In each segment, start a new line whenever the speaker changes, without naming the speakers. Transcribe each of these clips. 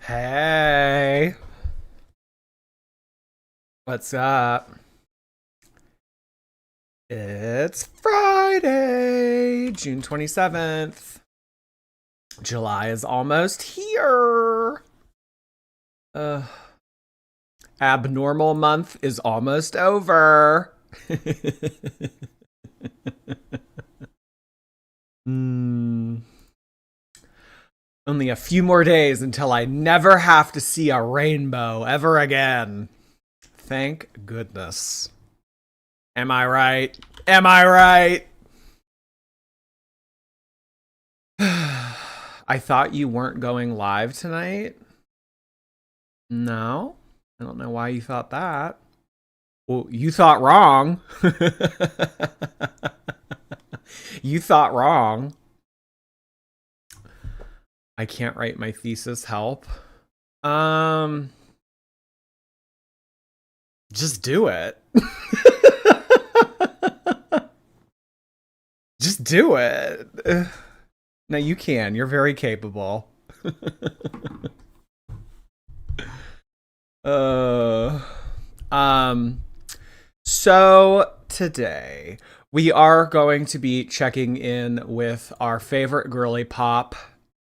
Hey, what's up? It's Friday, June 27th. July is almost here. Uh, Abnormal month is almost over. Hmm. Only a few more days until I never have to see a rainbow ever again. Thank goodness. Am I right? Am I right? I thought you weren't going live tonight. No, I don't know why you thought that. Well, you thought wrong. You thought wrong. I can't write my thesis. Help. Um, just do it. Just do it. No, you can. You're very capable. uh, um, so today we are going to be checking in with our favorite girly pop.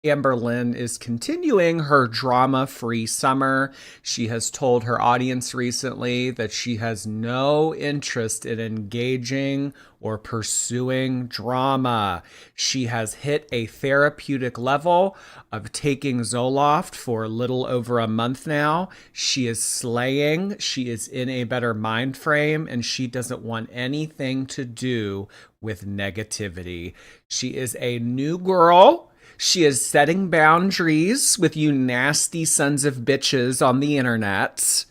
Amberlynn is continuing her drama free summer. She has told her audience recently that she has no interest in engaging or pursuing drama. She has hit a therapeutic level of taking Zoloft for a little over a month now. She is slaying. She is in a better mind frame, and she doesn't want anything to do with negativity. She is a new girl. She is setting boundaries with you nasty sons of bitches on the internet.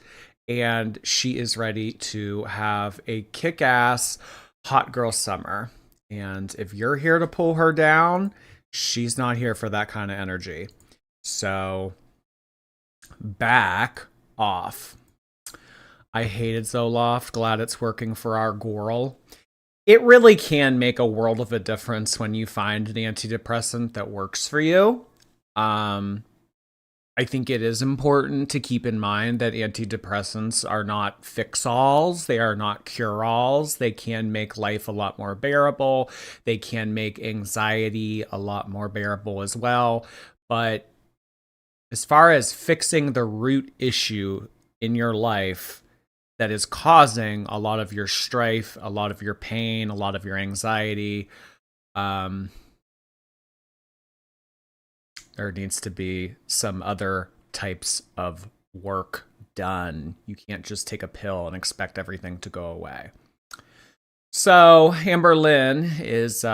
And she is ready to have a kick ass hot girl summer. And if you're here to pull her down, she's not here for that kind of energy. So back off. I hated Zoloft. Glad it's working for our girl. It really can make a world of a difference when you find an antidepressant that works for you. Um, I think it is important to keep in mind that antidepressants are not fix-alls. They are not cure-alls. They can make life a lot more bearable. They can make anxiety a lot more bearable as well. But as far as fixing the root issue in your life, that is causing a lot of your strife, a lot of your pain, a lot of your anxiety. There needs to be some other types of work done. You can't just take a pill and expect everything to go away. So Amberlynn is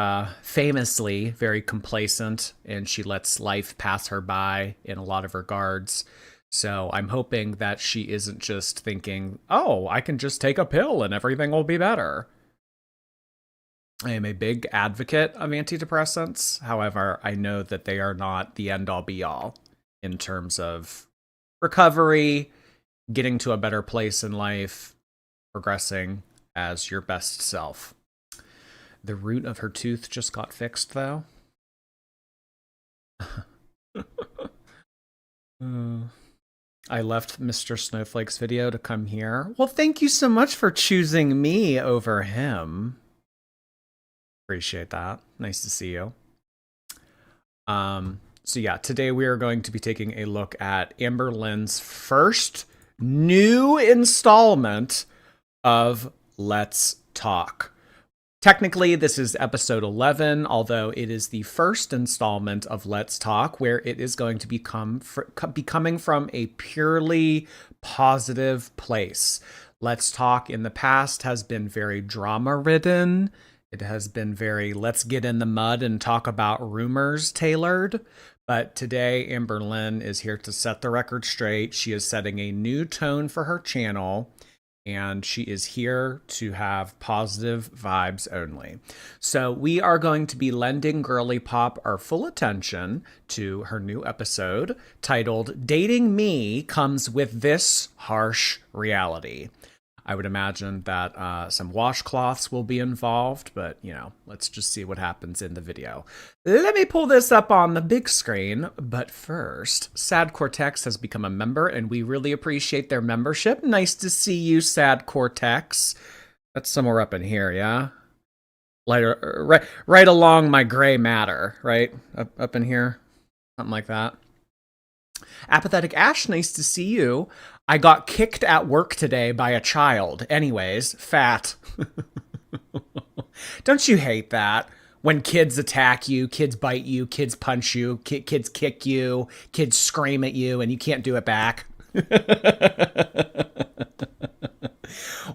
famously very complacent, and she lets life pass her by in a lot of regards. So I'm hoping that she isn't just thinking, oh, I can just take a pill and everything will be better. I am a big advocate of antidepressants. However, I know that they are not the end all be all in terms of recovery, getting to a better place in life, progressing as your best self. The root of her tooth just got fixed, though. I left Mr. Snowflake's video to come here. Well, thank you so much for choosing me over him. Appreciate that. Nice to see you. So yeah, today we are going to be taking a look at Amberlynn's first new installment of Let's Talk. Technically, this is episode 11, although it is the first installment of Let's Talk, where it is going to be coming from a purely positive place. Let's Talk in the past has been very drama-ridden. It has been very let's get in the mud and talk about rumors tailored. But today, Amberlynn is here to set the record straight. She is setting a new tone for her channel, and she is here to have positive vibes only. So we are going to be lending Girly Pop our full attention to her new episode titled Dating Me Comes with This Harsh Reality. I would imagine that some washcloths will be involved, but, let's just see what happens in the video. Let me pull this up on the big screen, but first, Sad Cortex has become a member, and we really appreciate their membership. Nice to see you, Sad Cortex. That's somewhere up in here, yeah? Right along my gray matter, right? Up in here, something like that. Apathetic Ash, nice to see you. I got kicked at work today by a child. Anyways, fat. Don't you hate that? When kids attack you, kids bite you, kids punch you, kids kick you, kids scream at you, and you can't do it back.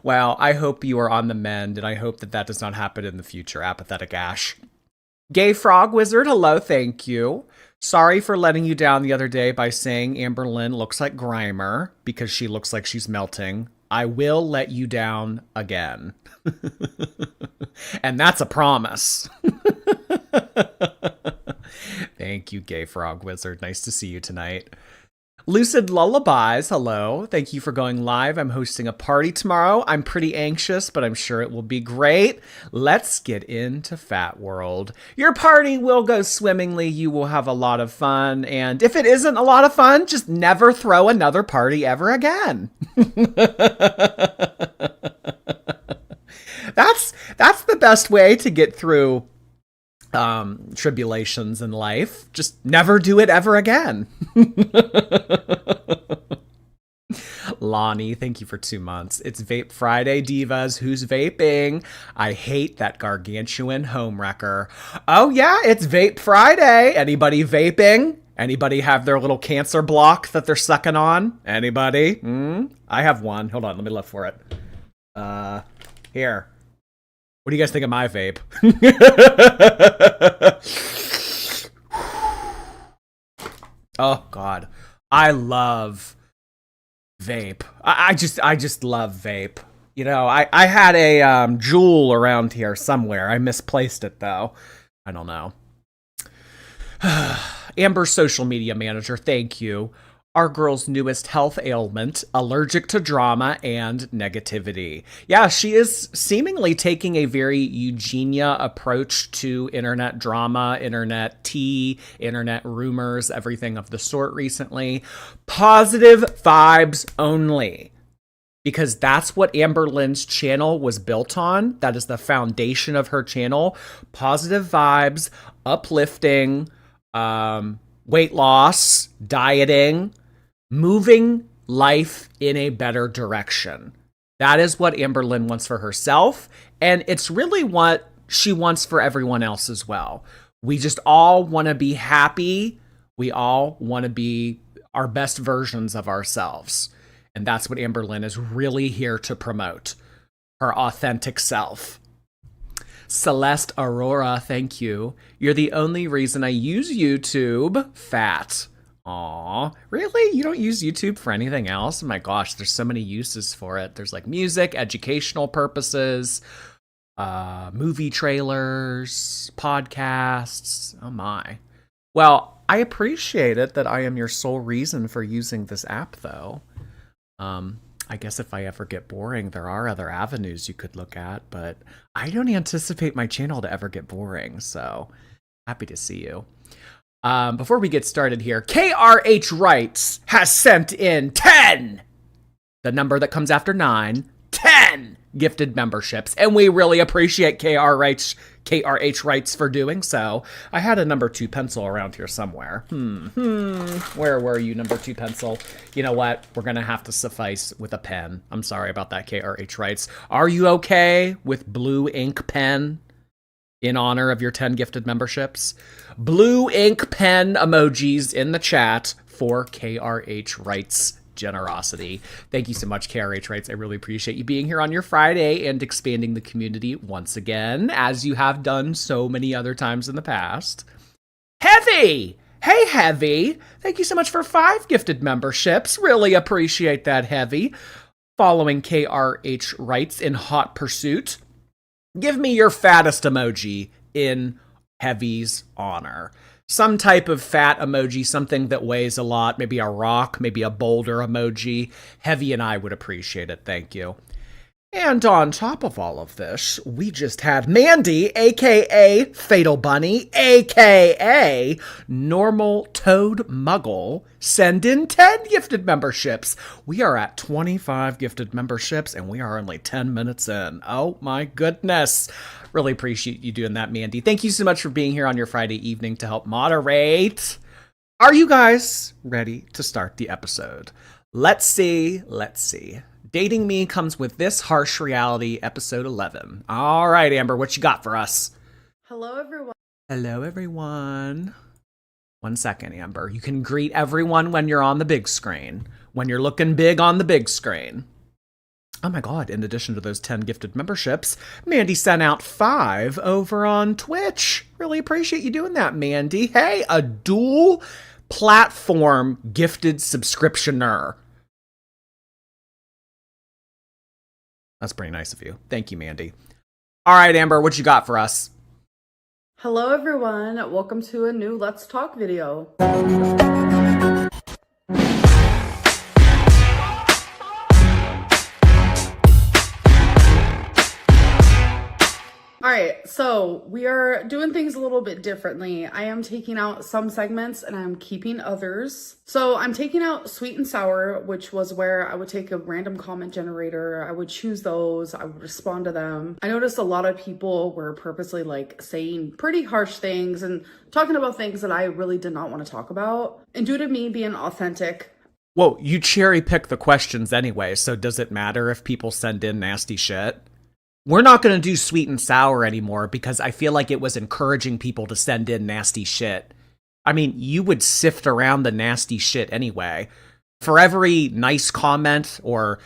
Well, I hope you are on the mend, and I hope that does not happen in the future, Apathetic Ash. Gay Frog Wizard, hello, thank you. Sorry for letting you down the other day by saying Amberlynn looks like Grimer because she looks like she's melting. I will let you down again. And that's a promise. Thank you, Gay Frog Wizard. Nice to see you tonight. Lucid Lullabies, hello. Thank you for going live. I'm hosting a party tomorrow. I'm pretty anxious, but I'm sure it will be great. Let's get into Fat World. Your party will go swimmingly. You will have a lot of fun. And if it isn't a lot of fun, just never throw another party ever again. That's the best way to get through tribulations in life. Just never do it ever again. Lonnie, thank you for 2 months. It's Vape Friday, divas. Who's vaping? I hate that gargantuan home wrecker. Oh yeah, it's Vape Friday. Anybody vaping? Anybody have their little cancer block that they're sucking on? Anybody? I have one. Hold on, let me look for it. Here. What do you guys think of my vape? Oh God, I love vape. I just love vape. I had a Juul around here somewhere. I misplaced it though. I don't know. Amber, social media manager, thank you. Our girl's newest health ailment, allergic to drama and negativity. Yeah, she is seemingly taking a very Eugenia approach to internet drama, internet tea, internet rumors, everything of the sort recently. Positive vibes only. Because that's what Amberlynn's channel was built on. That is the foundation of her channel. Positive vibes, uplifting, weight loss, dieting, moving life in a better direction. That is what Amberlynn wants for herself, and it's really what she wants for everyone else as well. We just all want to be happy. We all want to be our best versions of ourselves, and that's what Amberlynn is really here to promote, her authentic self. Celeste Aurora, thank you. You're the only reason I use YouTube. Fat. Aw, really? You don't use YouTube for anything else? Oh my gosh, there's so many uses for it. There's like music, educational purposes, movie trailers, podcasts. Oh my. Well, I appreciate it that I am your sole reason for using this app though. I guess if I ever get boring, there are other avenues you could look at, but I don't anticipate my channel to ever get boring, so happy to see you. Before we get started here, KRH Writes has sent in 10, the number that comes after 9, 10 gifted memberships, and we really appreciate KRH Writes for doing so. I had a number 2 pencil around here somewhere. Where were you, number 2 pencil? You know what? We're gonna have to suffice with a pen. I'm sorry about that, KRH Writes. Are you okay with blue ink pen in honor of your 10 gifted memberships? Blue ink pen emojis in the chat for KRH Writes generosity. Thank you so much, KRH Writes. I really appreciate you being here on your Friday and expanding the community once again, as you have done so many other times in the past. Heavy! Hey, Heavy! Thank you so much for 5 gifted memberships. Really appreciate that, Heavy. Following KRH Writes in hot pursuit. Give me your fattest emoji in Heavy's honor. Some type of fat emoji, something that weighs a lot, maybe a rock, maybe a boulder emoji. Heavy and I would appreciate it. Thank you. And on top of all of this, we just had Mandy, aka Fatal Bunny, aka Normal Toad Muggle, send in 10 gifted memberships. We are at 25 gifted memberships and we are only 10 minutes in. Oh my goodness. Really appreciate you doing that, Mandy. Thank you so much for being here on your Friday evening to help moderate. Are you guys ready to start the episode? Let's see. Dating Me comes with This Harsh Reality, episode 11. All right, Amber, what you got for us?
Hello, everyone.
Hello, everyone. 1 second, Amber. You can greet everyone when you're on the big screen, when you're looking big on the big screen. Oh my God, in addition to those 10 gifted memberships, Mandy sent out 5 over on Twitch. Really appreciate you doing that, Mandy. Hey, a dual platform gifted subscriptioner. That's pretty nice of you. Thank you, Mandy. All right, Amber, what you got for us?
Hello, everyone. Welcome to a new Let's Talk video. All right, so we are doing things a little bit differently. I am taking out some segments and I'm keeping others. So I'm taking out sweet and sour, which was where I would take a random comment generator. I would choose those. I would respond to them. I noticed a lot of people were purposely like saying pretty harsh things and talking about things that I really did not want to talk about. And due to me being authentic,
well, you cherry pick the questions anyway, so does it matter if people send in nasty shit? We're not going to do sweet and sour anymore because I feel like it was encouraging people to send in nasty shit. I mean, you would sift around the nasty shit anyway. For every nice comment or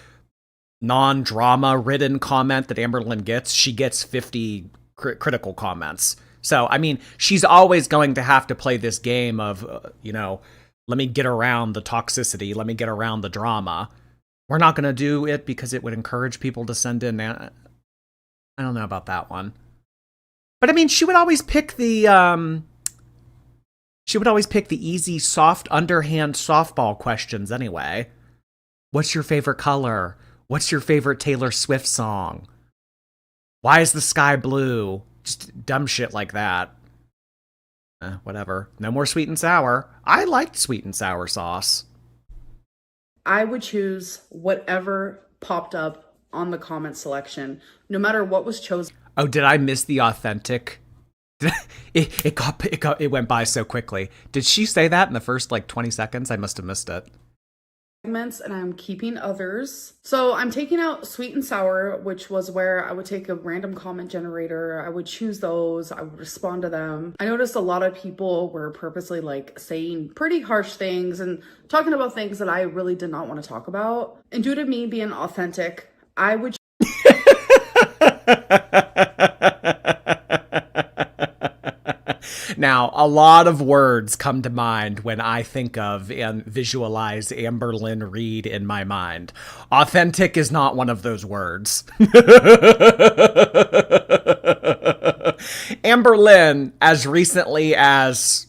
non-drama ridden comment that Amberlynn gets, she gets 50 critical comments. So, I mean, she's always going to have to play this game of, let me get around the toxicity. Let me get around the drama. We're not going to do it because it would encourage people to send in I don't know about that one. But I mean, she would always pick the easy, soft, underhand softball questions anyway. What's your favorite color? What's your favorite Taylor Swift song? Why is the sky blue? Just dumb shit like that. Whatever. No more sweet and sour. I liked sweet and sour sauce.
I would choose whatever popped up on the comment selection, no matter what was chosen.
Oh, did I miss the authentic? It went by so quickly. Did she say that in the first 20 seconds? I must have missed it.
Segments and I'm keeping others. So I'm taking out sweet and sour, which was where I would take a random comment generator. I would choose those. I would respond to them. I noticed a lot of people were purposely saying pretty harsh things and talking about things that I really did not want to talk about. And due to me being authentic, I would
Now, a lot of words come to mind when I think of and visualize Amberlynn Reed in my mind. Authentic is not one of those words. Amberlynn, as recently as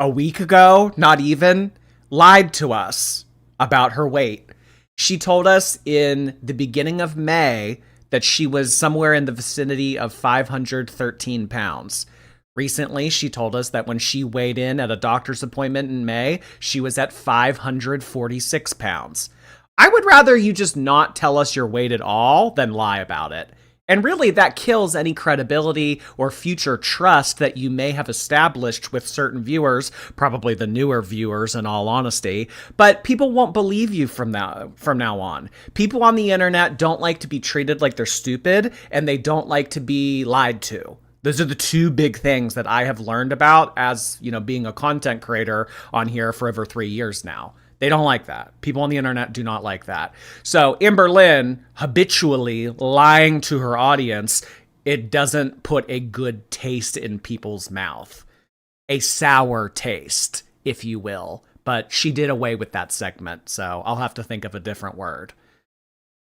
a week ago, not even, lied to us about her weight. She told us in the beginning of May that she was somewhere in the vicinity of 513 pounds. Recently, she told us that when she weighed in at a doctor's appointment in May, she was at 546 pounds. I would rather you just not tell us your weight at all than lie about it. And really, that kills any credibility or future trust that you may have established with certain viewers, probably the newer viewers in all honesty, but people won't believe you from now on. People on the internet don't like to be treated like they're stupid, and they don't like to be lied to. Those are the two big things that I have learned about as, being a content creator on here for over 3 years now. They don't like that. People on the internet do not like that. So Amberlynn habitually lying to her audience, it doesn't put a good taste in people's mouth. A sour taste, if you will. But she did away with that segment, so I'll have to think of a different word.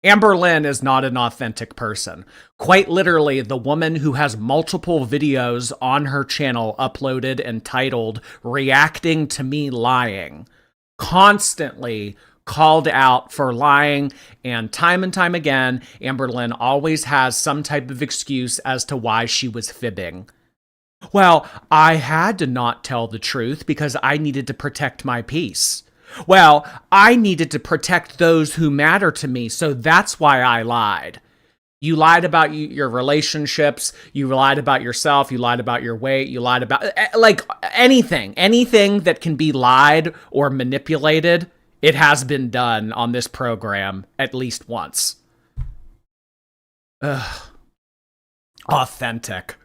Amberlynn is not an authentic person. Quite literally, the woman who has multiple videos on her channel uploaded entitled Reacting to Me Lying constantly called out for lying, and time again, Amberlynn always has some type of excuse as to why she was fibbing. Well, I had to not tell the truth because I needed to protect my peace. Well, I needed to protect those who matter to me, so that's why I lied. You lied about your relationships, you lied about yourself, you lied about your weight, you lied about, like, anything that can be lied or manipulated. It has been done on this program at least once. Ugh. Authentic.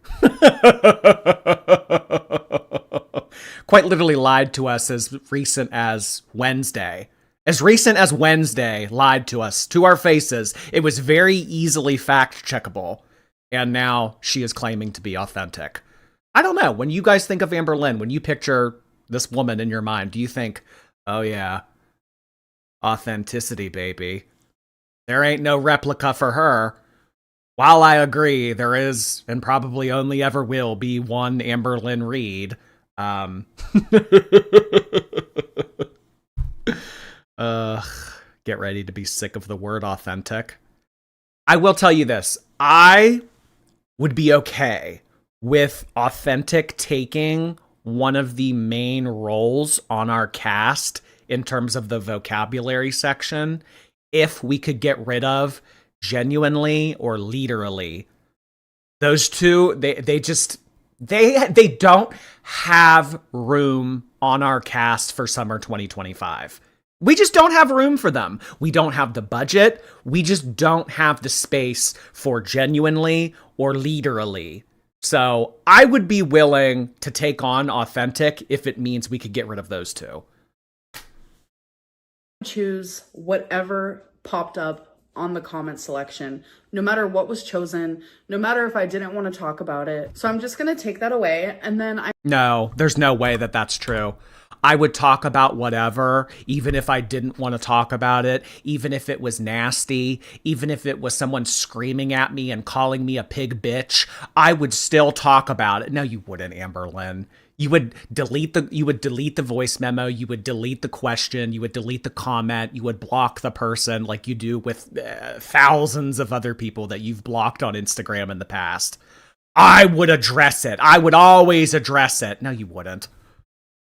Quite literally lied to us as recent as Wednesday. As recent as Wednesday lied to us, to our faces. It was very easily fact-checkable. And now she is claiming to be authentic. I don't know. When you guys think of Amberlynn, when you picture this woman in your mind, do you think, oh yeah, authenticity, baby. There ain't no replica for her. While I agree, there is, and probably only ever will be, one Amberlynn Reed. Get ready to be sick of the word authentic. I will tell you this. I would be okay with Authentic taking one of the main roles on our cast in terms of the vocabulary section if we could get rid of genuinely or literally. Those two, they don't have room on our cast for summer 2025. We just don't have room for them. We don't have the budget. We just don't have the space for genuinely or literally. So I would be willing to take on Authentic if it means we could get rid of those two.
Choose whatever popped up on the comment selection, no matter what was chosen, no matter if I didn't want to talk about it. So I'm just going to take that away, and then
No, there's no way that that's true. I would talk about whatever, even if I didn't want to talk about it, even if it was nasty, even if it was someone screaming at me and calling me a pig bitch, I would still talk about it. No, you wouldn't, Amberlynn. You would delete the voice memo, you would delete the question, you would delete the comment, you would block the person like you do with thousands of other people that you've blocked on Instagram in the past. I would address it. I would always address it. No, you wouldn't.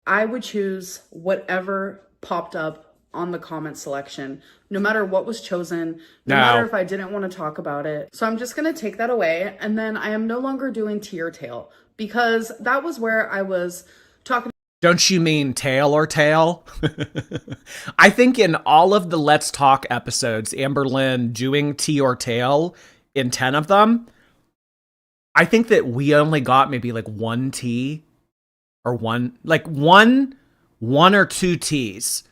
I would choose whatever popped up on the comment selection, no matter what was chosen, no matter if I didn't want to talk about it. So I'm just going to take that away, and then I am no longer doing tea or tail, because that was where I was talking.
Don't you mean tail or tail? I think in all of the Let's Talk episodes, Amberlynn doing tea or tail, in 10 of them, I think that we only got maybe like one tea or one or two teas.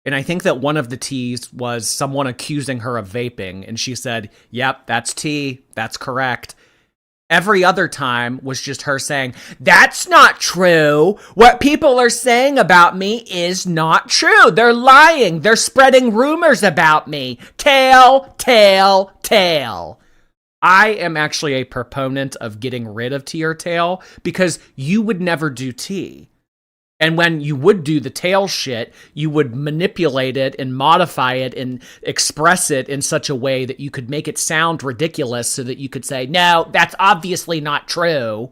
And I think that one of the teas was someone accusing her of vaping. And she said, yep, that's tea. That's correct. Every other time was just her saying, that's not true. What people are saying about me is not true. They're lying. They're spreading rumors about me. Tail, tail, tail. I am actually a proponent of getting rid of tea or tail because you would never do tea. And when you would do the tail shit, you would manipulate it and modify it and express it in such a way that you could make it sound ridiculous so that you could say, no, that's obviously not true.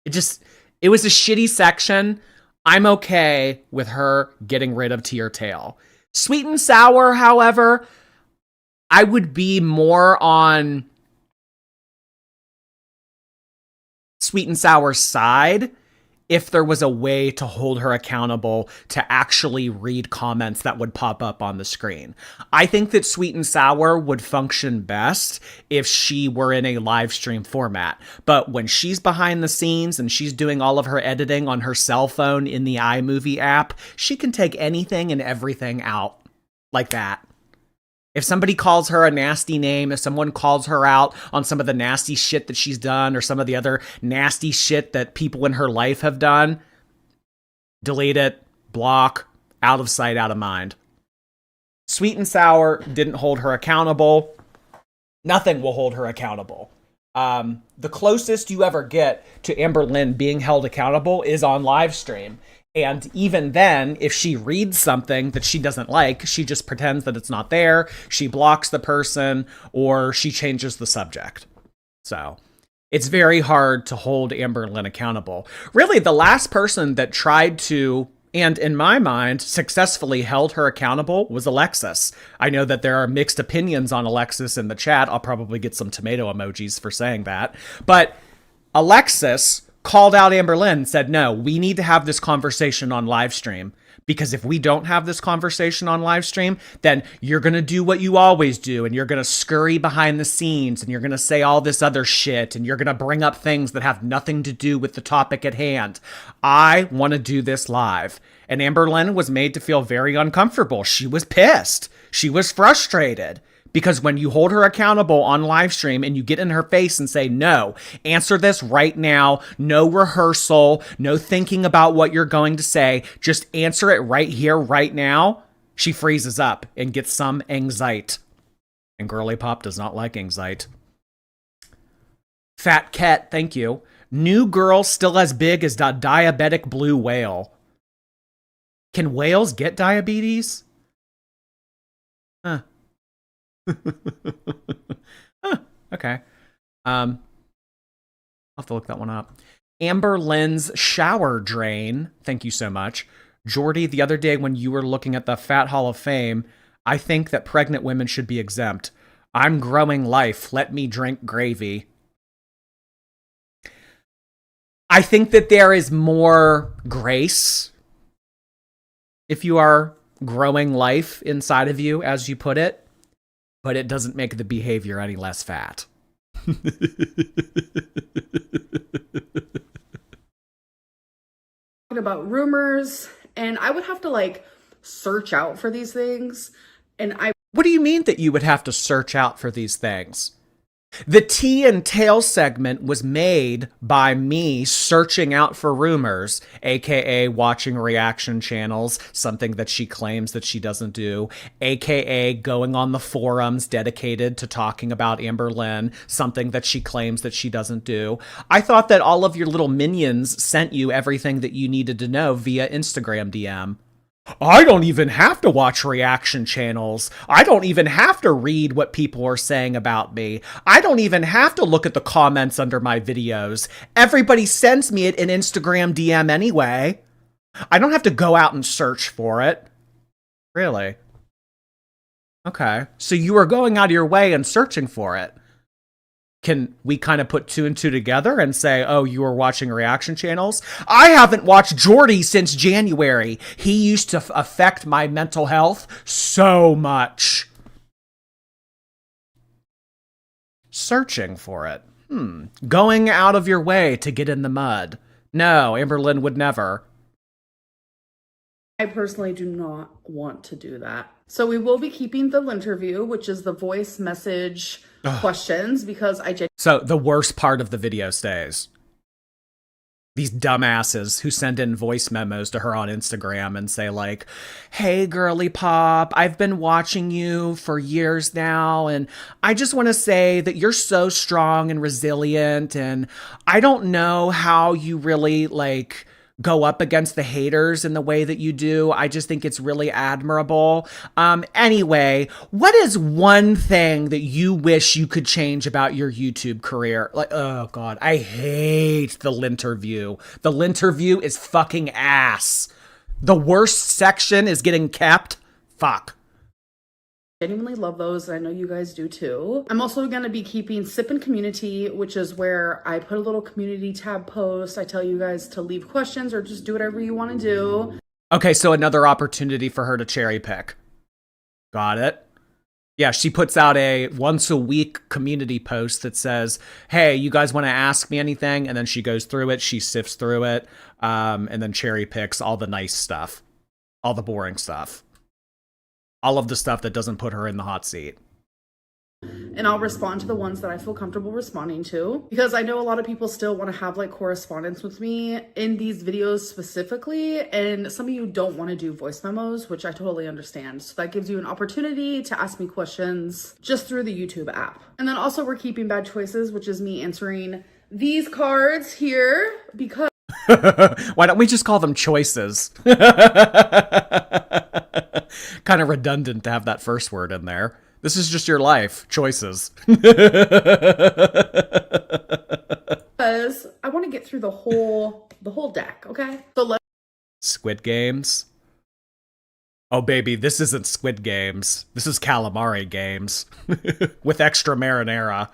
It was a shitty section. I'm okay with her getting rid of tea or tail. Sweet and sour, however, I would be more on Sweet and Sour's side if there was a way to hold her accountable to actually read comments that would pop up on the screen. I think that Sweet and Sour would function best if she were in a live stream format. But when she's behind the scenes and she's doing all of her editing on her cell phone in the iMovie app, she can take anything and everything out like that. If somebody calls her a nasty name, if someone calls her out on some of the nasty shit that she's done or some of the other nasty shit that people in her life have done, delete it, block, out of sight, out of mind. Sweet and Sour didn't hold her accountable. Nothing will hold her accountable. The closest you ever get to Amberlynn being held accountable is on live stream. And even then, if she reads something that she doesn't like, she just pretends that it's not there. She blocks the person or she changes the subject. So it's very hard to hold Amberlynn accountable. Really, the last person that tried to, and in my mind, successfully held her accountable was Alexis. I know that there are mixed opinions on Alexis in the chat. I'll probably get some tomato emojis for saying that. But Alexis called out Amberlynn and said, no, we need to have this conversation on live stream. Because if we don't have this conversation on live stream, then you're going to do what you always do. And you're going to scurry behind the scenes and you're going to say all this other shit. And you're going to bring up things that have nothing to do with the topic at hand. I want to do this live. And Amberlynn was made to feel very uncomfortable. She was pissed. She was frustrated. Because when you hold her accountable on live stream and you get in her face and say, no, answer this right now, no rehearsal, no thinking about what you're going to say, just answer it right here, right now, she freezes up and gets some anxiety. And Girly Pop does not like anxiety. Fat Cat, thank you. New girl still as big as the diabetic blue whale. Can whales get diabetes? Huh. Okay. I'll have to look that one up. Amberlynn's shower drain. Thank you so much. Jordy, the other day when you were looking at the Fat Hall of Fame, I think that pregnant women should be exempt. I'm growing life. Let me drink gravy. I think that there is more grace if you are growing life inside of you, as you put it. But it doesn't make the behavior any less fat.
About rumors, and I would have to like search out for these things.
What do you mean that you would have to search out for these things? The Tea and Tail segment was made by me searching out for rumors, aka watching reaction channels, something that she claims that she doesn't do, aka going on the forums dedicated to talking about Amberlynn, something that she claims that she doesn't do. I thought that all of your little minions sent you everything that you needed to know via Instagram DM. I don't even have to watch reaction channels. I don't even have to read what people are saying about me. I don't even have to look at the comments under my videos. Everybody sends me it in Instagram DM anyway. I don't have to go out and search for it. Really? Okay. So you are going out of your way and searching for it. Can we kind of put two and two together and say, oh, you were watching reaction channels? I haven't watched Jordy since January. He used to affect my mental health so much. Searching for it. Going out of your way to get in the mud. No, Amberlynn would never.
I personally do not want to do that. So we will be keeping the interview, which is the voice message questions, because
So the worst part of the video stays. These dumbasses who send in voice memos to her on Instagram and say like, hey, Girly Pop, I've been watching you for years now, and I just want to say that you're so strong and resilient, and I don't know how you really like go up against the haters in the way that you do. I just think it's really admirable. Anyway, what is one thing that you wish you could change about your YouTube career? Like, oh God, I hate the Linterview. The Linterview is fucking ass. The worst section is getting kept. Fuck.
Genuinely love those, and I know you guys do too. I'm also going to be keeping Sippin' Community, which is where I put a little community tab post. I tell you guys to leave questions or just do whatever you want to do.
Okay, so another opportunity for her to cherry pick. Got it. Yeah, she puts out a once a week community post that says, hey, you guys want to ask me anything? And then she goes through it, she sifts through it, and then cherry picks all the nice stuff, all the boring stuff. All of the stuff that doesn't put her in the hot seat.
And I'll respond to the ones that I feel comfortable responding to, because I know a lot of people still want to have like correspondence with me in these videos specifically, and some of you don't want to do voice memos, which I totally understand. So that gives you an opportunity to ask me questions just through the YouTube app. And then also we're keeping Bad Choices, which is me answering these cards here, because
Why don't we just call them choices? Kind of redundant to have that first word in there. This is just your life. Choices.
Because I want to get through the whole deck, okay? So let's
Squid Games? Oh, baby, this isn't Squid Games. This is Calamari Games. With extra marinara.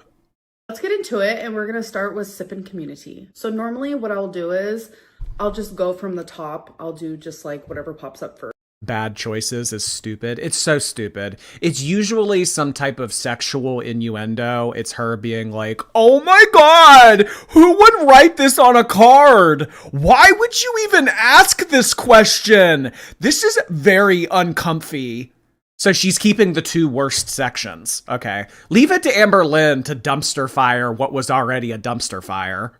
get into it, and we're gonna start with Sippin' Community. So normally what I'll do is I'll just go from the top. I'll do just like whatever pops up first.
Bad choices is stupid. It's so stupid. It's usually some type of sexual innuendo. It's her being like, oh my god, who would write this on a card? Why would you even ask this question? This is very uncomfy. So she's keeping the two worst sections. Okay. Leave it to Amberlynn to dumpster fire what was already a dumpster fire.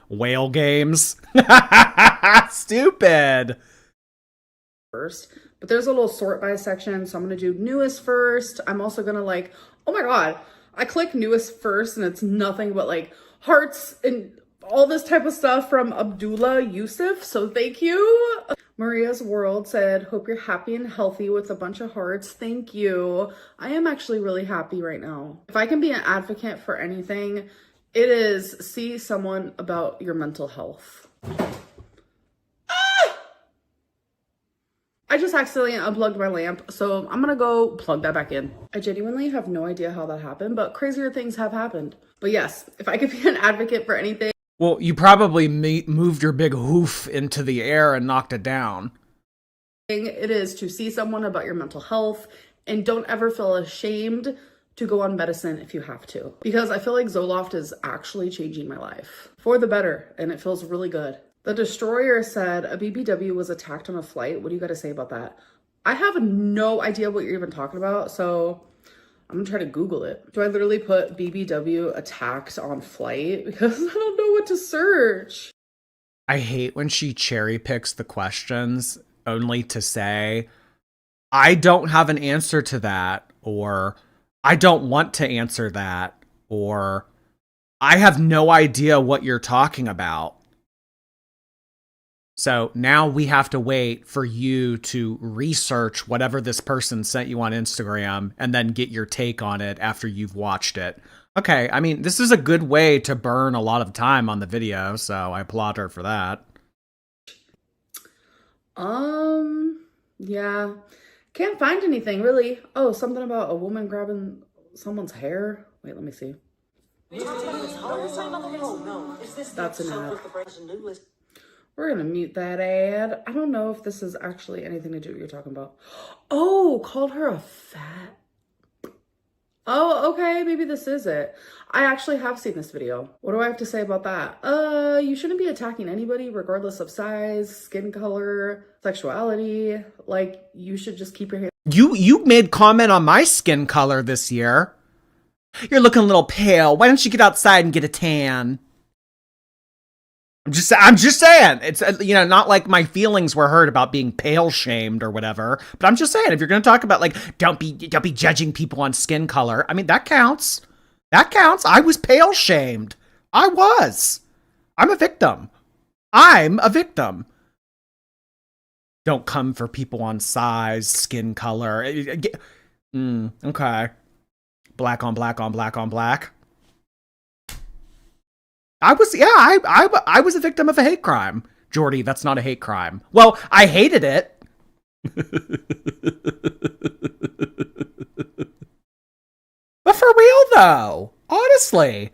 Whale games. Stupid.
First, but there's a little sort by section, so I'm gonna do newest first. I'm also gonna like, oh my god, I click newest first and it's nothing but like hearts and all this type of stuff from Abdullah Yusuf, so thank you. Maria's World said, hope you're happy and healthy with a bunch of hearts. Thank you. I am actually really happy right now. If I can be an advocate for anything, it is see someone about your mental health. I just accidentally unplugged my lamp, so I'm gonna go plug that back in. I genuinely have no idea how that happened, but crazier things have happened. But yes, if I could be an advocate for anything.
Well, you probably moved your big hoof into the air and knocked it down.
It is to see someone about your mental health, and don't ever feel ashamed to go on medicine if you have to. Because I feel like Zoloft is actually changing my life for the better, and it feels really good. The Destroyer said a BBW was attacked on a flight. What do you got to say about that? I have no idea what you're even talking about, so I'm gonna try to Google it. Do I literally put BBW attacked on flight? Because I don't know what to search.
I hate when she cherry picks the questions only to say, I don't have an answer to that, or I don't want to answer that, or I have no idea what you're talking about. So now we have to wait for you to research whatever this person sent you on Instagram and then get your take on it after you've watched it. Okay, I mean, this is a good way to burn a lot of time on the video, so I applaud her for that.
Yeah. Can't find anything, really. Oh, something about a woman grabbing someone's hair. Wait, let me see. That's an ad. We're gonna mute that ad. I don't know if this is actually anything to do with what you're talking about. Oh, called her a fat. Oh, okay, maybe this is it. I actually have seen this video. What do I have to say about that? You shouldn't be attacking anybody regardless of size, skin color, sexuality. Like, you should just keep your hands.
You made comment on my skin color this year. You're looking a little pale. Why don't you get outside and get a tan? I'm just saying. It's, you know, not like my feelings were hurt about being pale shamed or whatever, but I'm just saying, if you're going to talk about like, don't be judging people on skin color. I mean, that counts. That counts. I was pale shamed. I was. I'm a victim. Don't come for people on size, skin color. Okay. Black on black on black on black. I was a victim of a hate crime. Jordy, that's not a hate crime. Well, I hated it. But for real, though, honestly.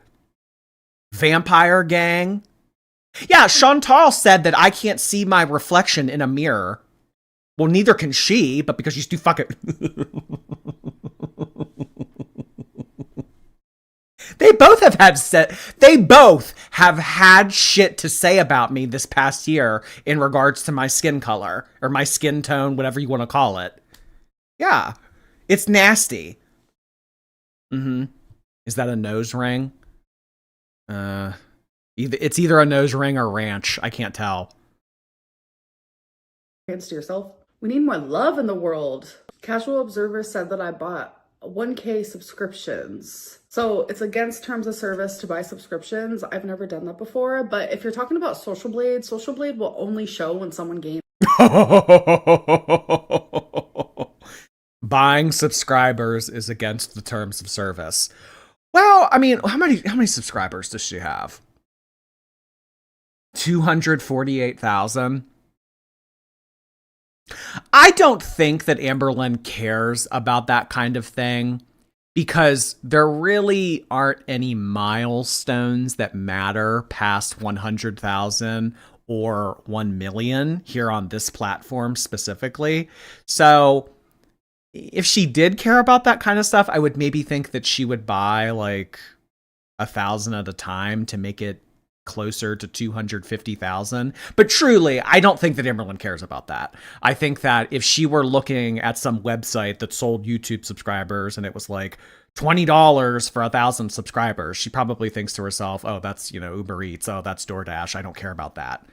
Vampire gang. Yeah, Chantal said that I can't see my reflection in a mirror. Well, neither can she, but because she's too fucking... They both have had shit to say about me this past year in regards to my skin color or my skin tone, whatever you want to call it. Yeah. It's nasty. Is that a nose ring? It's either a nose ring or ranch. I can't tell.
Hands to yourself. We need more love in the world. Casual Observer said that I bought 1K subscriptions. So it's against terms of service to buy subscriptions. I've never done that before, but if you're talking about Social Blade will only show when someone gains.
Buying subscribers is against the terms of service. Well, I mean, how many subscribers does she have? 248,000. I don't think that Amberlynn cares about that kind of thing because there really aren't any milestones that matter past 100,000 or 1 million here on this platform specifically. So if she did care about that kind of stuff, I would maybe think that she would buy like 1,000 at a time to make it closer to 250,000. But truly, I don't think that Amberlynn cares about that. I think that if she were looking at some website that sold YouTube subscribers and it was like $20 for 1,000 subscribers, she probably thinks to herself, oh, that's, Uber Eats. Oh, that's DoorDash. I don't care about that.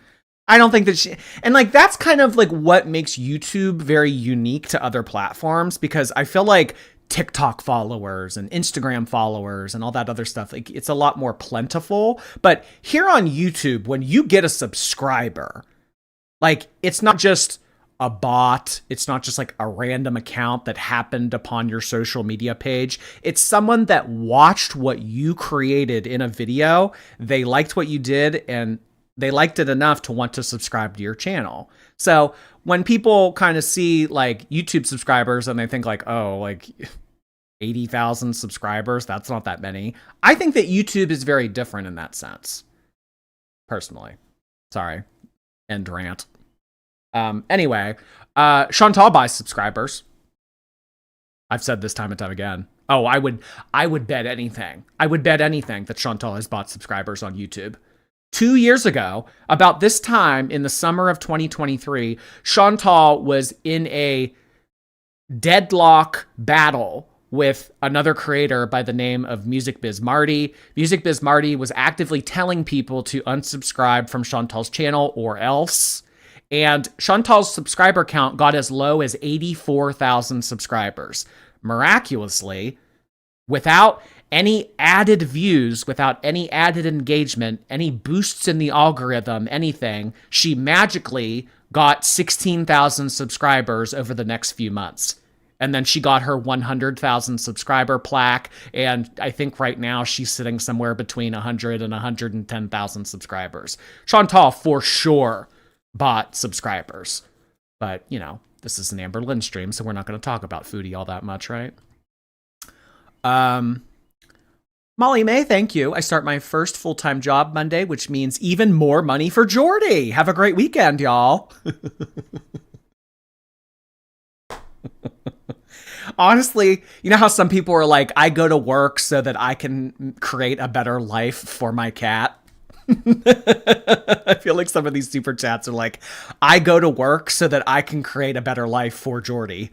I don't think that she, and like, that's kind of like what makes YouTube very unique to other platforms, because I feel like TikTok followers and Instagram followers and all that other stuff, like, it's a lot more plentiful. But here on YouTube, when you get a subscriber, like, it's not just a bot, it's not just like a random account that happened upon your social media page. It's someone that watched what you created in a video, they liked what you did, and they liked it enough to want to subscribe to your channel. So when people kind of see like YouTube subscribers and they think like, oh, like 80,000 subscribers, that's not that many. I think that YouTube is very different in that sense, personally. Sorry. End rant. Anyway, Chantal buys subscribers. I've said this time and time again. Oh, I would bet anything. I would bet anything that Chantal has bought subscribers on YouTube. 2 years ago, about this time in the summer of 2023, Chantal was in a deadlock battle with another creator by the name of Music Biz Marty. Music Biz Marty was actively telling people to unsubscribe from Chantal's channel or else. And Chantal's subscriber count got as low as 84,000 subscribers. Miraculously, without any added views, without any added engagement, any boosts in the algorithm, anything, she magically got 16,000 subscribers over the next few months. And then she got her 100,000 subscriber plaque. And I think right now she's sitting somewhere between 100 and 110,000 subscribers. Chantal for sure bought subscribers. But, this is an Amberlynn stream, so we're not going to talk about foodie all that much, right? Molly May, thank you. I start my first full-time job Monday, which means even more money for Jordy. Have a great weekend, y'all. Honestly, you know how some people are like, I go to work so that I can create a better life for my cat? I feel like some of these super chats are like, I go to work so that I can create a better life for Jordy.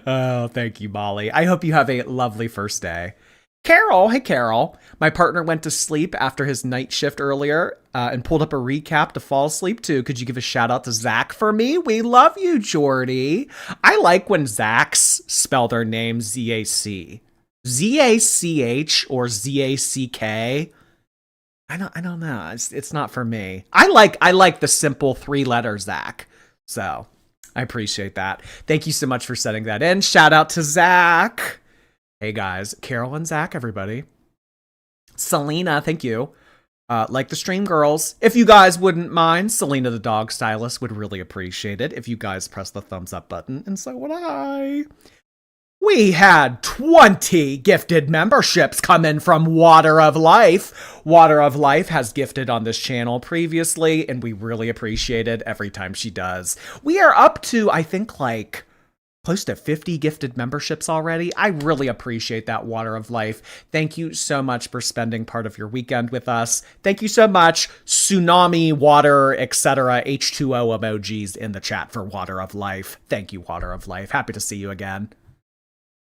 Oh, thank you, Molly. I hope you have a lovely first day. Carol, hey, Carol. My partner went to sleep after his night shift earlier and pulled up a recap to fall asleep to. Could you give a shout out to Zach for me? We love you, Jordy. I like when Zachs spell their name Z-A-C. Z-A-C-H or Z-A-C-K. I don't know. It's not for me. I like the simple 3-letter Zach. So I appreciate that. Thank you so much for setting that in. Shout out to Zach. Hey guys, Carol and Zach, everybody. Selena, thank you. Like the stream girls. If you guys wouldn't mind, Selena the dog stylist would really appreciate it if you guys press the thumbs up button, and so would I. We had 20 gifted memberships come in from Water of Life. Water of Life has gifted on this channel previously, and we really appreciate it every time she does. We are up to, I think, like close to 50 gifted memberships already. I really appreciate that, Water of Life. Thank you so much for spending part of your weekend with us. Thank you so much. Tsunami, water, etc. H2O emojis in the chat for Water of Life. Thank you, Water of Life. Happy to see you again.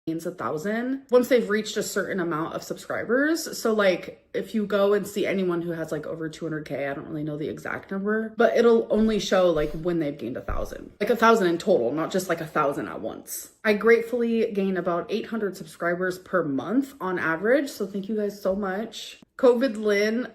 1,000 once they've reached a certain amount of subscribers. So like if you go and see anyone who has like over 200K, I don't really know the exact number, but it'll only show like when they've gained 1,000, like 1,000 in total, not just like 1,000 at once. I gratefully gain about 800 subscribers per month on average. So thank you guys so much. COVID Lynn.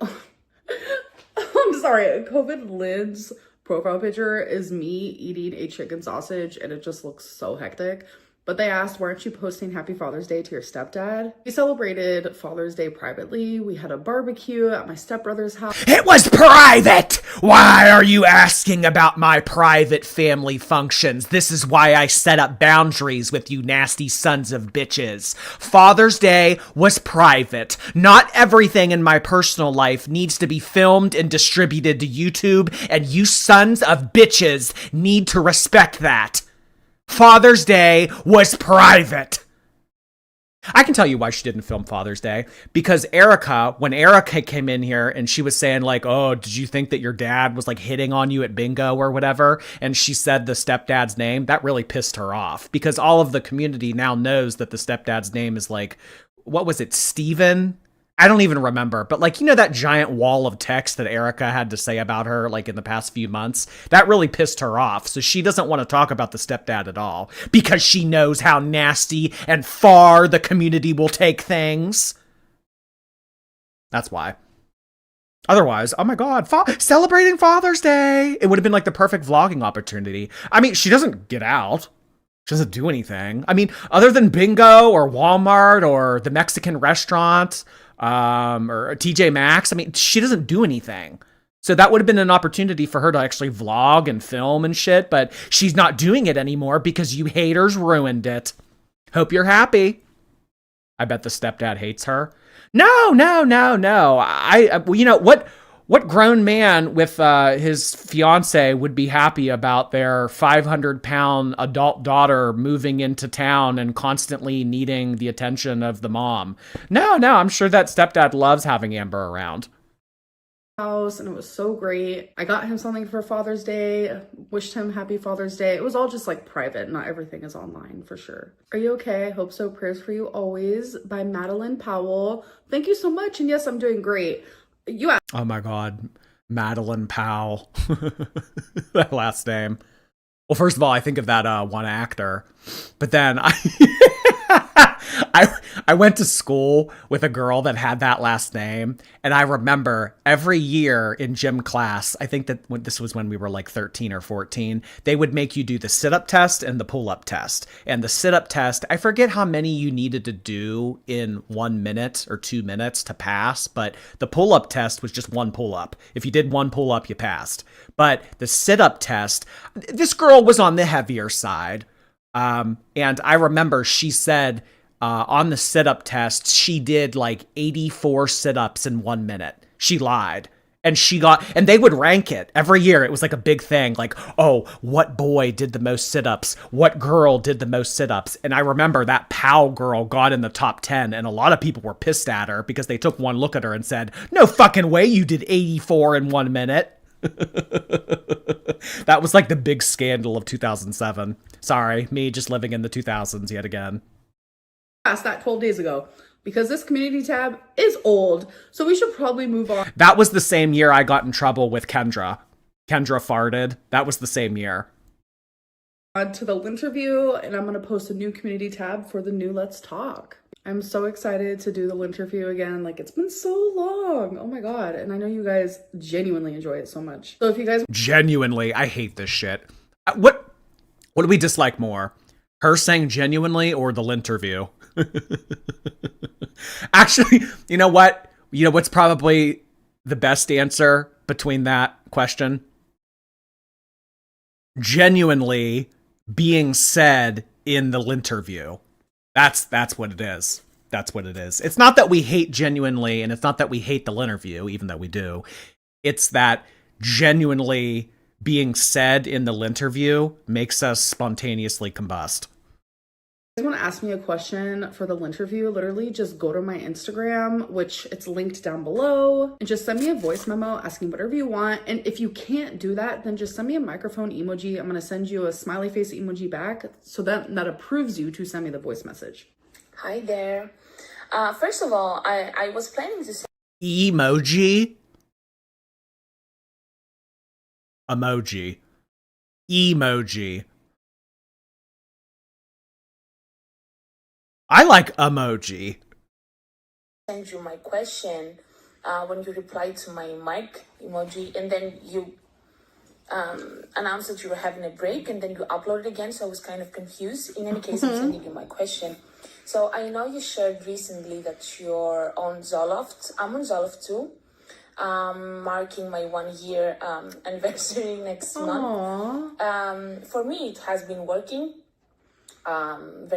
I'm sorry. COVID Lynn's profile picture is me eating a chicken sausage and it just looks so hectic. But they asked, why aren't you posting Happy Father's Day to your stepdad? We celebrated Father's Day privately. We had a barbecue at my stepbrother's house.
It was private! Why are you asking about my private family functions? This is why I set up boundaries with you nasty sons of bitches. Father's Day was private. Not everything in my personal life needs to be filmed and distributed to YouTube, and you sons of bitches need to respect that. Father's Day was private. I can tell you why she didn't film Father's Day. Because when Erica came in here and she was saying like, oh, did you think that your dad was like hitting on you at bingo or whatever? And she said the stepdad's name. That really pissed her off because all of the community now knows that the stepdad's name is like, what was it, Steven? I don't even remember, but like, you know, that giant wall of text that Erica had to say about her, like in the past few months, that really pissed her off. So she doesn't want to talk about the stepdad at all because she knows how nasty and far the community will take things. That's why. Otherwise, oh my God, celebrating Father's Day. It would have been like the perfect vlogging opportunity. I mean, she doesn't get out. She doesn't do anything. I mean, other than bingo or Walmart or the Mexican restaurant, or TJ Maxx. I mean, she doesn't do anything. So that would have been an opportunity for her to actually vlog and film and shit, but she's not doing it anymore because you haters ruined it. Hope you're happy. I bet the stepdad hates her. No. You know, what grown man with his fiance would be happy about their 500-pound adult daughter moving into town and constantly needing the attention of the mom? No, I'm sure that stepdad loves having Amber around.
House, and it was so great. I got him something for Father's Day, wished him Happy Father's Day. It was all just like private, not everything is online for sure. Are you okay? I hope so. Prayers for you always, by Madeline Powell. Thank you so much. And yes, I'm doing great.
Oh my God, Madeline Powell. That last name. Well, first of all, I think of that one actor, but then I went to school with a girl that had that last name, and I remember every year in gym class, I think that this was when we were like 13 or 14, they would make you do the sit-up test and the pull-up test. And the sit-up test, I forget how many you needed to do in 1 minute or 2 minutes to pass, but the pull-up test was just one pull-up. If you did one pull-up, you passed. But the sit-up test, this girl was on the heavier side. And I remember she said on the sit-up test, she did like 84 sit-ups in 1 minute. She lied. And and they would rank it every year. It was like a big thing. Like, oh, what boy did the most sit-ups? What girl did the most sit-ups? And I remember that Powell girl got in the top 10, and a lot of people were pissed at her because they took one look at her and said, no fucking way you did 84 in 1 minute. That was like the big scandal of 2007. Sorry, me just living in the 2000s yet again.
Past that 12 days ago because this community tab is old, so we should probably move on.
That was the same year I got in trouble with Kendra. Kendra farted. That was the same year.
On to the interview, and I'm going to post a new community tab for the new Let's Talk. I'm so excited to do the interview again. Like, it's been so long. Oh my God. And I know you guys genuinely enjoy it so much. So if you guys...
Genuinely, I hate this shit. What do we dislike more? Her saying genuinely or the interview? Actually, you know what? You know what's probably the best answer between that question? Genuinely being said in the interview. That's what it is. That's what it is. It's not that we hate genuinely, and it's not that we hate the interview, even though we do. It's that genuinely being said in the interview makes us spontaneously combust.
If you guys want to ask me a question for the interview, literally just go to my Instagram, which it's linked down below, and just send me a voice memo asking whatever you want. And if you can't do that, then just send me a microphone emoji. I'm going to send you a smiley face emoji back so that approves you to send me the voice message.
Hi there. First of all, I was planning to say
Emoji? Emoji. Emoji. I like emoji.
send you my question when you replied to my mic emoji, and then you announced that you were having a break, and then you uploaded again. So I was kind of confused. In any case, I'm sending you my question. So I know you shared recently that you're on Zoloft. I'm on Zoloft too. Marking my 1 year anniversary next month. For me, it has been working. I'm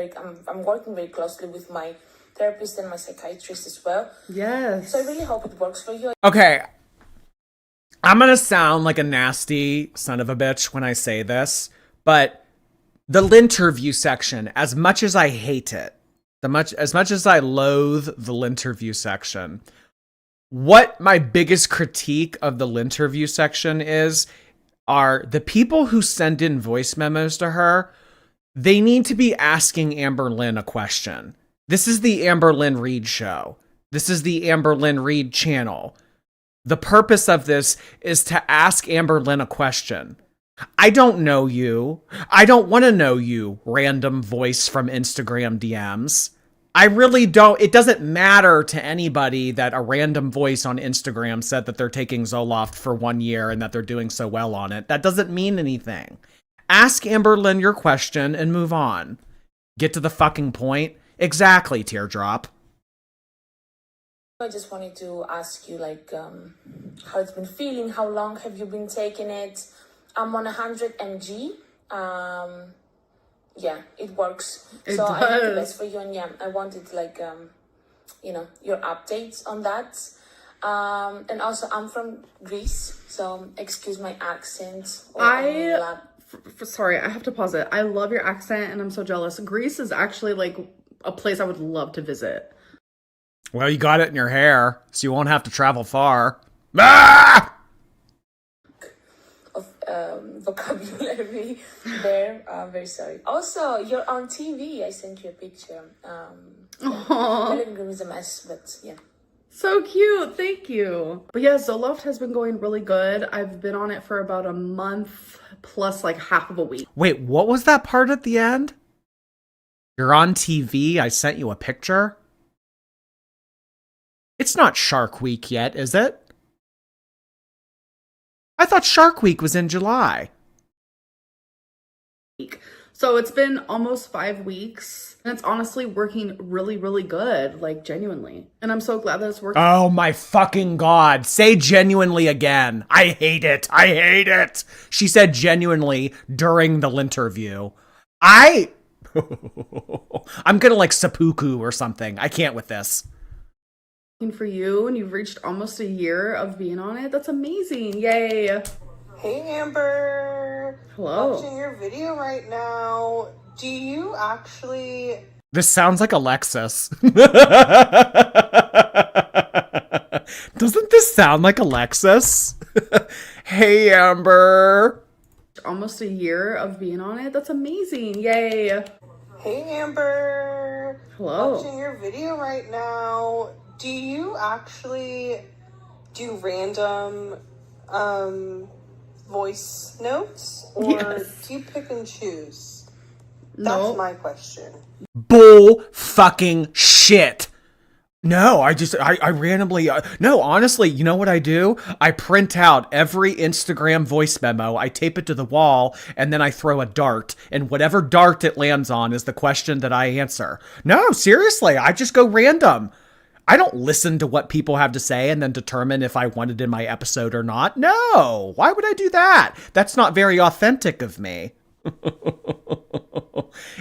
working very closely with my therapist and my psychiatrist as well.
Yes.
So I really hope it works for you.
Okay. I'm going to sound like a nasty son of a bitch when I say this, but the Linterview section, as much as I hate it, as much as I loathe the Linterview section, what my biggest critique of the Linterview section are the people who send in voice memos to her. They need to be asking Amberlynn a question. This is the Amberlynn Reid show. This is the Amberlynn Reid channel. The purpose of this is to ask Amberlynn a question. I don't know you. I don't want to know you, random voice from Instagram DMs. I really don't. It doesn't matter to anybody that a random voice on Instagram said that they're taking Zoloft for 1 year and that they're doing so well on it. That doesn't mean anything. Ask Amberlynn your question and move on. Get to the fucking point. Exactly, Teardrop.
I just wanted to ask you, how it's been feeling. How long have you been taking it? I'm on 100 mg. Yeah, it works.
It
so I hope the
does.
best for you, and yeah, I wanted your updates on that. And also, I'm from Greece, so excuse my accent.
Sorry, I have to pause it. I love your accent and I'm so jealous. Greece is actually like a place I would love to visit.
Well, you got it in your hair, so you won't have to travel far. Ah!
Of vocabulary there. Very sorry. Also, you're on TV. I sent you a picture. My living room is a mess, but yeah.
So cute. Thank you. But yeah, Zoloft has been going really good. I've been on it for about a month plus like half of a week.
Wait, what was that part at the end? You're on TV. I sent you a picture. It's not Shark Week yet, is it? I thought Shark Week was in July.
So it's been almost 5 weeks and it's honestly working really, really good, like genuinely. And I'm so glad that it's working.
Oh my fucking God. Say genuinely again. I hate it. I hate it. She said genuinely during the Linterview. I'm gonna like seppuku or something. I can't with this.
For you, and you've reached almost a year of being on it. That's amazing. Yay.
Hey Amber.
Hello.
Watching your video right now. Do you actually...
This sounds like Alexis. Doesn't this sound like Alexis? Hey Amber.
Almost a year of being on it. That's amazing. Yay.
Hey Amber.
Hello.
Watching your video right now. Do you actually do random voice notes? Or
Yes.
do you pick and choose?
No.
That's my question.
Bull fucking shit. No, I randomly, no, honestly, you know what I do? I print out every Instagram voice memo, I tape it to the wall, and then I throw a dart, and whatever dart it lands on is the question that I answer. No, seriously, I just go random. I don't listen to what people have to say and then determine if I want it in my episode or not. No, why would I do that? That's not very authentic of me.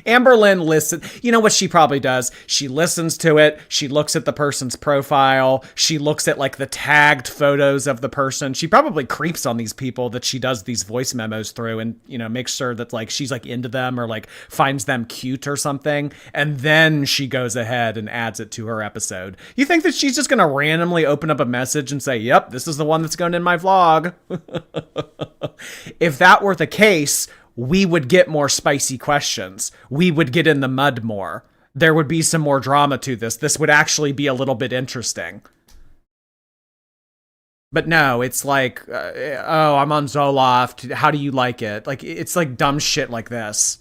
Amberlynn you know what she probably does? She listens to it. She looks at the person's profile. She looks at like the tagged photos of the person. She probably creeps on these people that she does these voice memos through and, you know, makes sure that like she's like into them or like finds them cute or something. And then she goes ahead and adds it to her episode. You think that she's just going to randomly open up a message and say, yep, this is the one that's going in my vlog. If that were the case, we would get more spicy questions. We would get in the mud more. there would be some more drama to this. This would actually be a little bit interesting. But no, it's like, oh, I'm on Zoloft. How do you like it? Like, it's like dumb shit like this.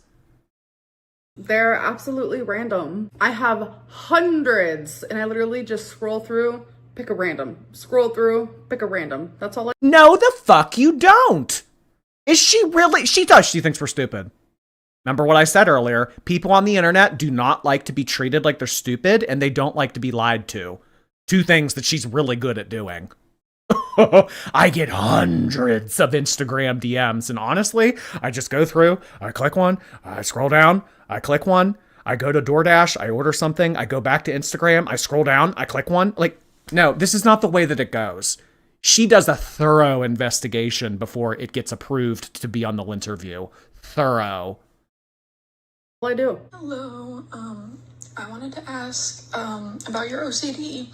They're absolutely random. I have hundreds, and I literally just scroll through, pick a random. Scroll through, pick a random. That's all I...
No, the fuck you don't. Is she really? She does. She thinks we're stupid. Remember what I said earlier? People on the internet do not like to be treated like they're stupid, and they don't like to be lied to. Two things that she's really good at doing. I get hundreds of Instagram DMs, and honestly, I just go through, I click one, I scroll down, I click one, I go to DoorDash, I order something, I go back to Instagram, I scroll down, I click one. Like, no, this is not the way that it goes. She does a thorough investigation before it gets approved to be on the interview. Thorough.
I do.
Hello, I wanted to ask about your OCD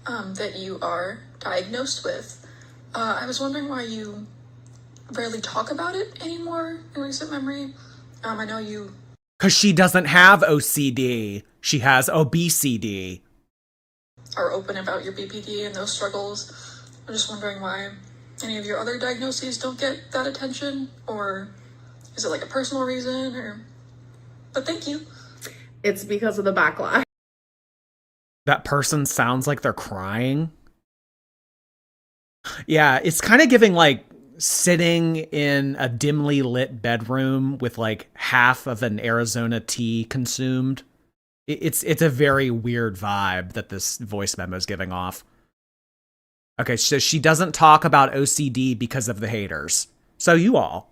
that you are diagnosed with. I was wondering why you rarely talk about it anymore in recent memory. I know you...
Because she doesn't have OCD. She has obesity.
...are open about your BPD and those struggles. I'm just wondering why any of your other diagnoses don't get that attention, or is it like a personal reason, or... But thank you.
It's because of the backlash.
That person sounds like they're crying. Yeah, it's kind of giving like sitting in a dimly lit bedroom with like half of an Arizona tea consumed. It's a very weird vibe that this voice memo is giving off. Okay, so she doesn't talk about OCD because of the haters. So you all.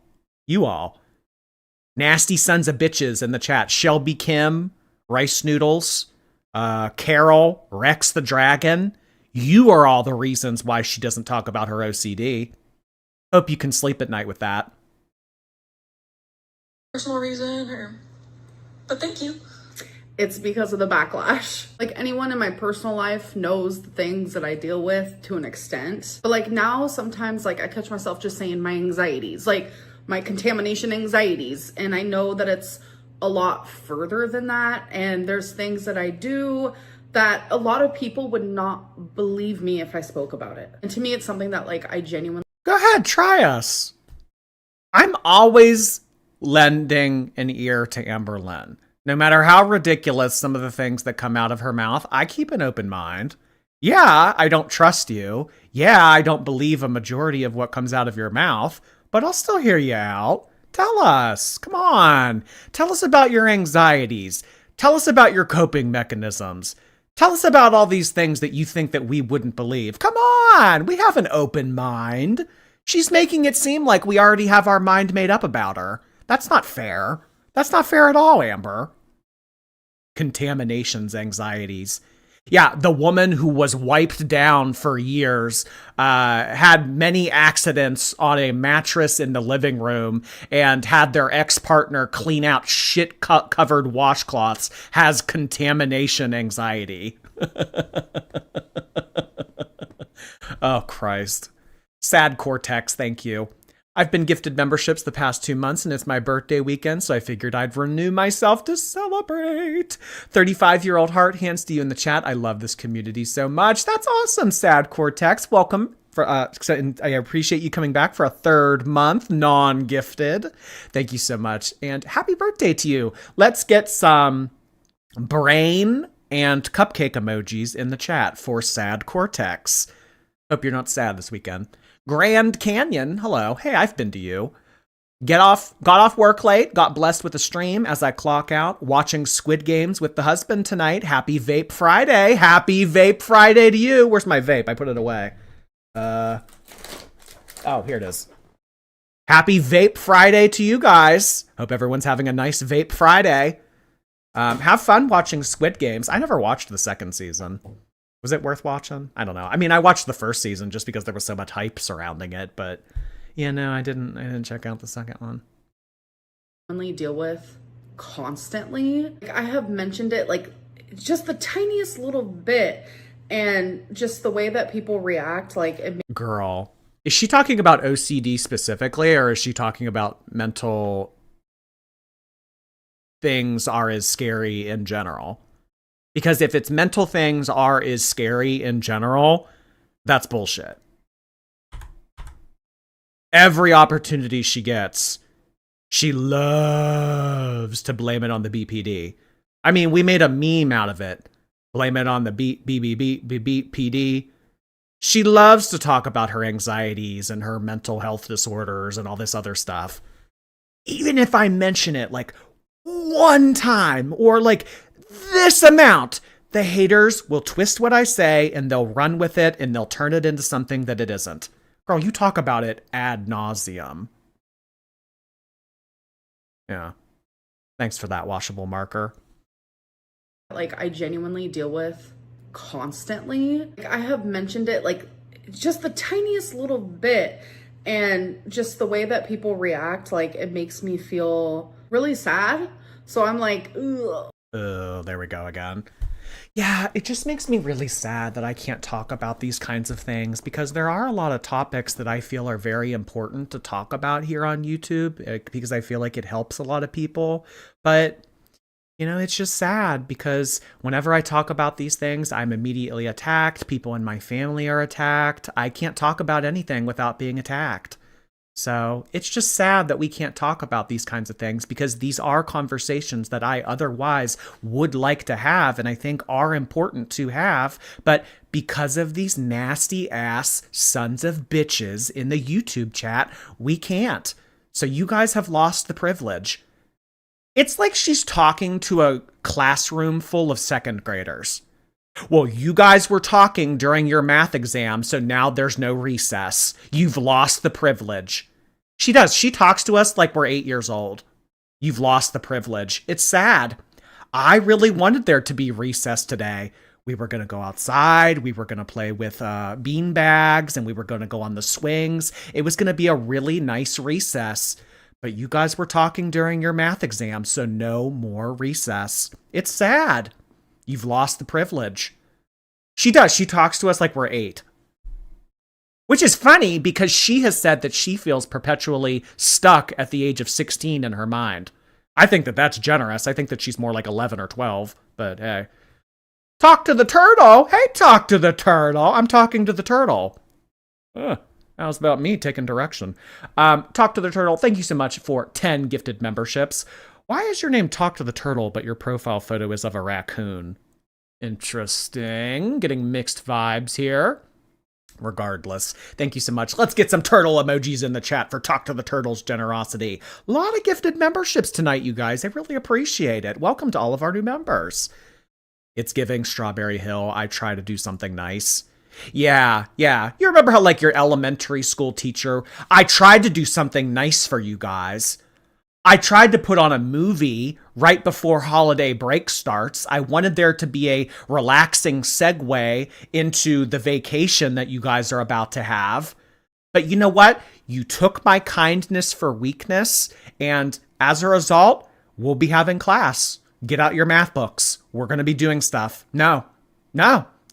Nasty sons of bitches in the chat. Shelby Kim, Rice Noodles, Carol, Rex the Dragon. You are all the reasons why she doesn't talk about her OCD. Hope you can sleep at night with that.
Personal reason, or... But thank you.
It's because of the backlash. Like, anyone in my personal life knows the things that I deal with to an extent. But like now, sometimes like I catch myself just saying my anxieties, like my contamination anxieties. And I know that it's a lot further than that. And there's things that I do that a lot of people would not believe me if I spoke about it. And to me, it's something that like I genuinely...
Go ahead, try us. I'm always lending an ear to Amberlynn. No matter how ridiculous some of the things that come out of her mouth, I keep an open mind. Yeah, I don't trust you. Yeah, I don't believe a majority of what comes out of your mouth, but I'll still hear you out. Tell us. Come on. Tell us about your anxieties. Tell us about your coping mechanisms. Tell us about all these things that you think that we wouldn't believe. Come on. We have an open mind. She's making it seem like we already have our mind made up about her. That's not fair. That's not fair at all, Amber. Contaminations, anxieties. Yeah, the woman who was wiped down for years, had many accidents on a mattress in the living room, and had their ex-partner clean out shit-covered washcloths, has contamination anxiety. Oh, Christ. Sad Cortex, thank you. I've been gifted memberships the past 2 months, and it's my birthday weekend, so I figured I'd renew myself to celebrate. 35-year-old heart, hands to you in the chat. I love this community so much. That's awesome, Sad Cortex. Welcome. I appreciate you coming back for a third month, non-gifted. Thank you so much, and happy birthday to you. Let's get some brain and cupcake emojis in the chat for Sad Cortex. Hope you're not sad this weekend. Grand Canyon, hello. Hey, I've been to you. Got off work late, got blessed with a stream as I clock out, watching Squid Games with the husband tonight. Happy Vape Friday. Happy Vape Friday to you. Where's my vape? I put it away. Oh, here it is. Happy Vape Friday to you guys. Hope everyone's having a nice Vape Friday. Have fun watching Squid Games. I never watched the second season. Was it worth watching? I don't know. I mean, I watched the first season just because there was so much hype surrounding it, but yeah, no, I didn't check out the second one.
...only deal with constantly. Like, I have mentioned it like just the tiniest little bit, and just the way that people react, like it...
Girl, is she talking about OCD specifically, or is she talking about mental things are as scary in general. Because if it's mental things are as scary in general, that's bullshit. Every opportunity she gets, she loves to blame it on the BPD. I mean, we made a meme out of it. Blame it on the BPD. She loves to talk about her anxieties and her mental health disorders and all this other stuff. Even if I mention it like one time or like this amount, the haters will twist what I say and they'll run with it and they'll turn it into something that it isn't. Girl, you talk about it ad nauseum. Yeah. Thanks for that washable marker.
Like, I genuinely deal with constantly. Like, I have mentioned it like just the tiniest little bit, and just the way that people react, like, it makes me feel really sad. So I'm like, ugh.
Oh, there we go again. Yeah, it just makes me really sad that I can't talk about these kinds of things, because there are a lot of topics that I feel are very important to talk about here on YouTube, because I feel like it helps a lot of people. But, you know, it's just sad because whenever I talk about these things, I'm immediately attacked. People in my family are attacked. I can't talk about anything without being attacked. So it's just sad that we can't talk about these kinds of things, because these are conversations that I otherwise would like to have and I think are important to have. But because of these nasty ass sons of bitches in the YouTube chat, we can't. So you guys have lost the privilege. It's like she's talking to a classroom full of second graders. Well, you guys were talking during your math exam, so now there's no recess. You've lost the privilege. She does. She talks to us like we're 8 years old. You've lost the privilege. It's sad. I really wanted there to be recess today. We were going to go outside. We were going to play with bean bags, and we were going to go on the swings. It was going to be a really nice recess. But you guys were talking during your math exam, so no more recess. It's sad. You've lost the privilege. She does. She talks to us like we're 8. Which is funny because she has said that she feels perpetually stuck at the age of 16 in her mind. I think that that's generous. I think that she's more like 11 or 12. But hey. Talk to the turtle. Hey, talk to the turtle. I'm talking to the turtle. That was about me taking direction. Talk to the turtle. Thank you so much for 10 gifted memberships. Why is your name Talk to the Turtle, but your profile photo is of a raccoon? Interesting. Getting mixed vibes here. Regardless, thank you so much. Let's get some turtle emojis in the chat for Talk to the Turtle's generosity. A lot of gifted memberships tonight, you guys. I really appreciate it. Welcome to all of our new members. It's giving Strawberry Hill. I try to do something nice. Yeah. You remember how, like, your elementary school teacher, I tried to do something nice for you guys. I tried to put on a movie right before holiday break starts. I wanted there to be a relaxing segue into the vacation that you guys are about to have. But you know what? You took my kindness for weakness, and as a result, we'll be having class. Get out your math books. We're going to be doing stuff. No,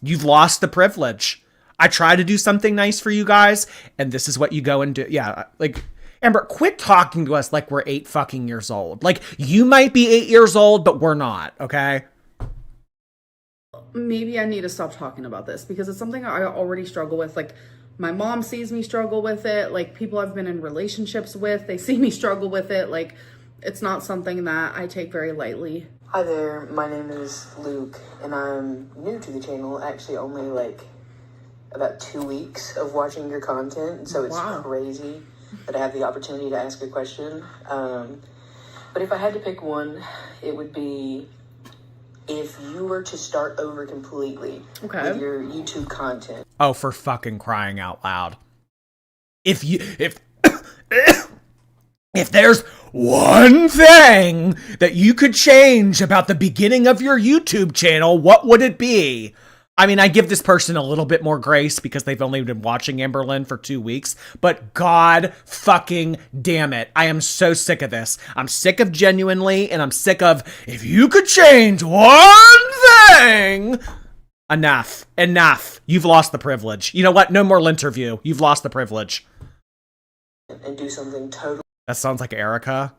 you've lost the privilege. I try to do something nice for you guys, and this is what you go and do. Yeah, like... Amber, quit talking to us like we're 8 fucking years old. Like, you might be 8 years old, but we're not, okay?
Maybe I need to stop talking about this because it's something I already struggle with. Like, my mom sees me struggle with it. Like, people I've been in relationships with, they see me struggle with it. Like, it's not something that I take very lightly.
Hi there, my name is Luke, and I'm new to the channel. Actually, only like about 2 weeks of watching your content, so it's crazy that I have the opportunity to ask a question. But if I had to pick one, it would be if you were to start over completely with your YouTube content.
Oh, for fucking crying out loud. If there's one thing that you could change about the beginning of your YouTube channel, what would it be? I mean, I give this person a little bit more grace because they've only been watching Amberlynn for 2 weeks, but god fucking damn it. I am so sick of this. I'm sick of genuinely, and I'm sick of, if you could change one thing. Enough. You've lost the privilege. You know what? No more Linterview. You've lost the privilege.
And do something totally...
That sounds like Erica.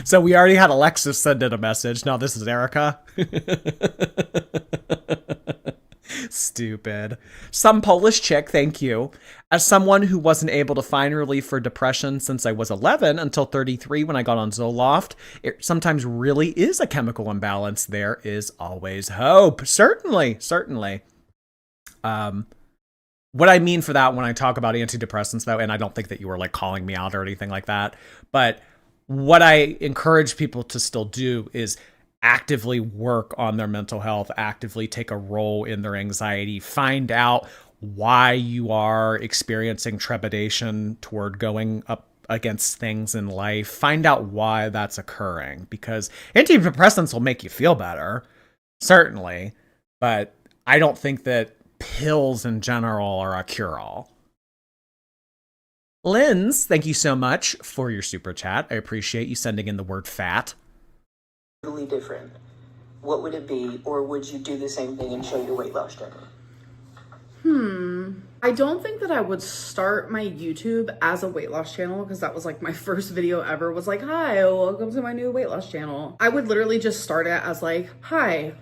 So we already had Alexis send in a message. Now this is Erica. Stupid. Some Polish chick, thank you. As someone who wasn't able to find relief for depression since I was 11 until 33 when I got on Zoloft, it sometimes really is a chemical imbalance. There is always hope. Certainly, certainly. What I mean for that when I talk about antidepressants, though, and I don't think that you were like calling me out or anything like that, but what I encourage people to still do is actively work on their mental health, actively take a role in their anxiety, find out why you are experiencing trepidation toward going up against things in life, find out why that's occurring, because antidepressants will make you feel better, certainly, but I don't think that pills in general are a cure-all. Linz, thank you so much for your super chat. I appreciate you sending in the word fat.
Totally different. What would it be, or would you do the same thing and show your weight loss journey?
I don't think that I would start my YouTube as a weight loss channel, because that was like my first video ever was like, hi, welcome to my new weight loss channel. I would literally just start it as like, hi,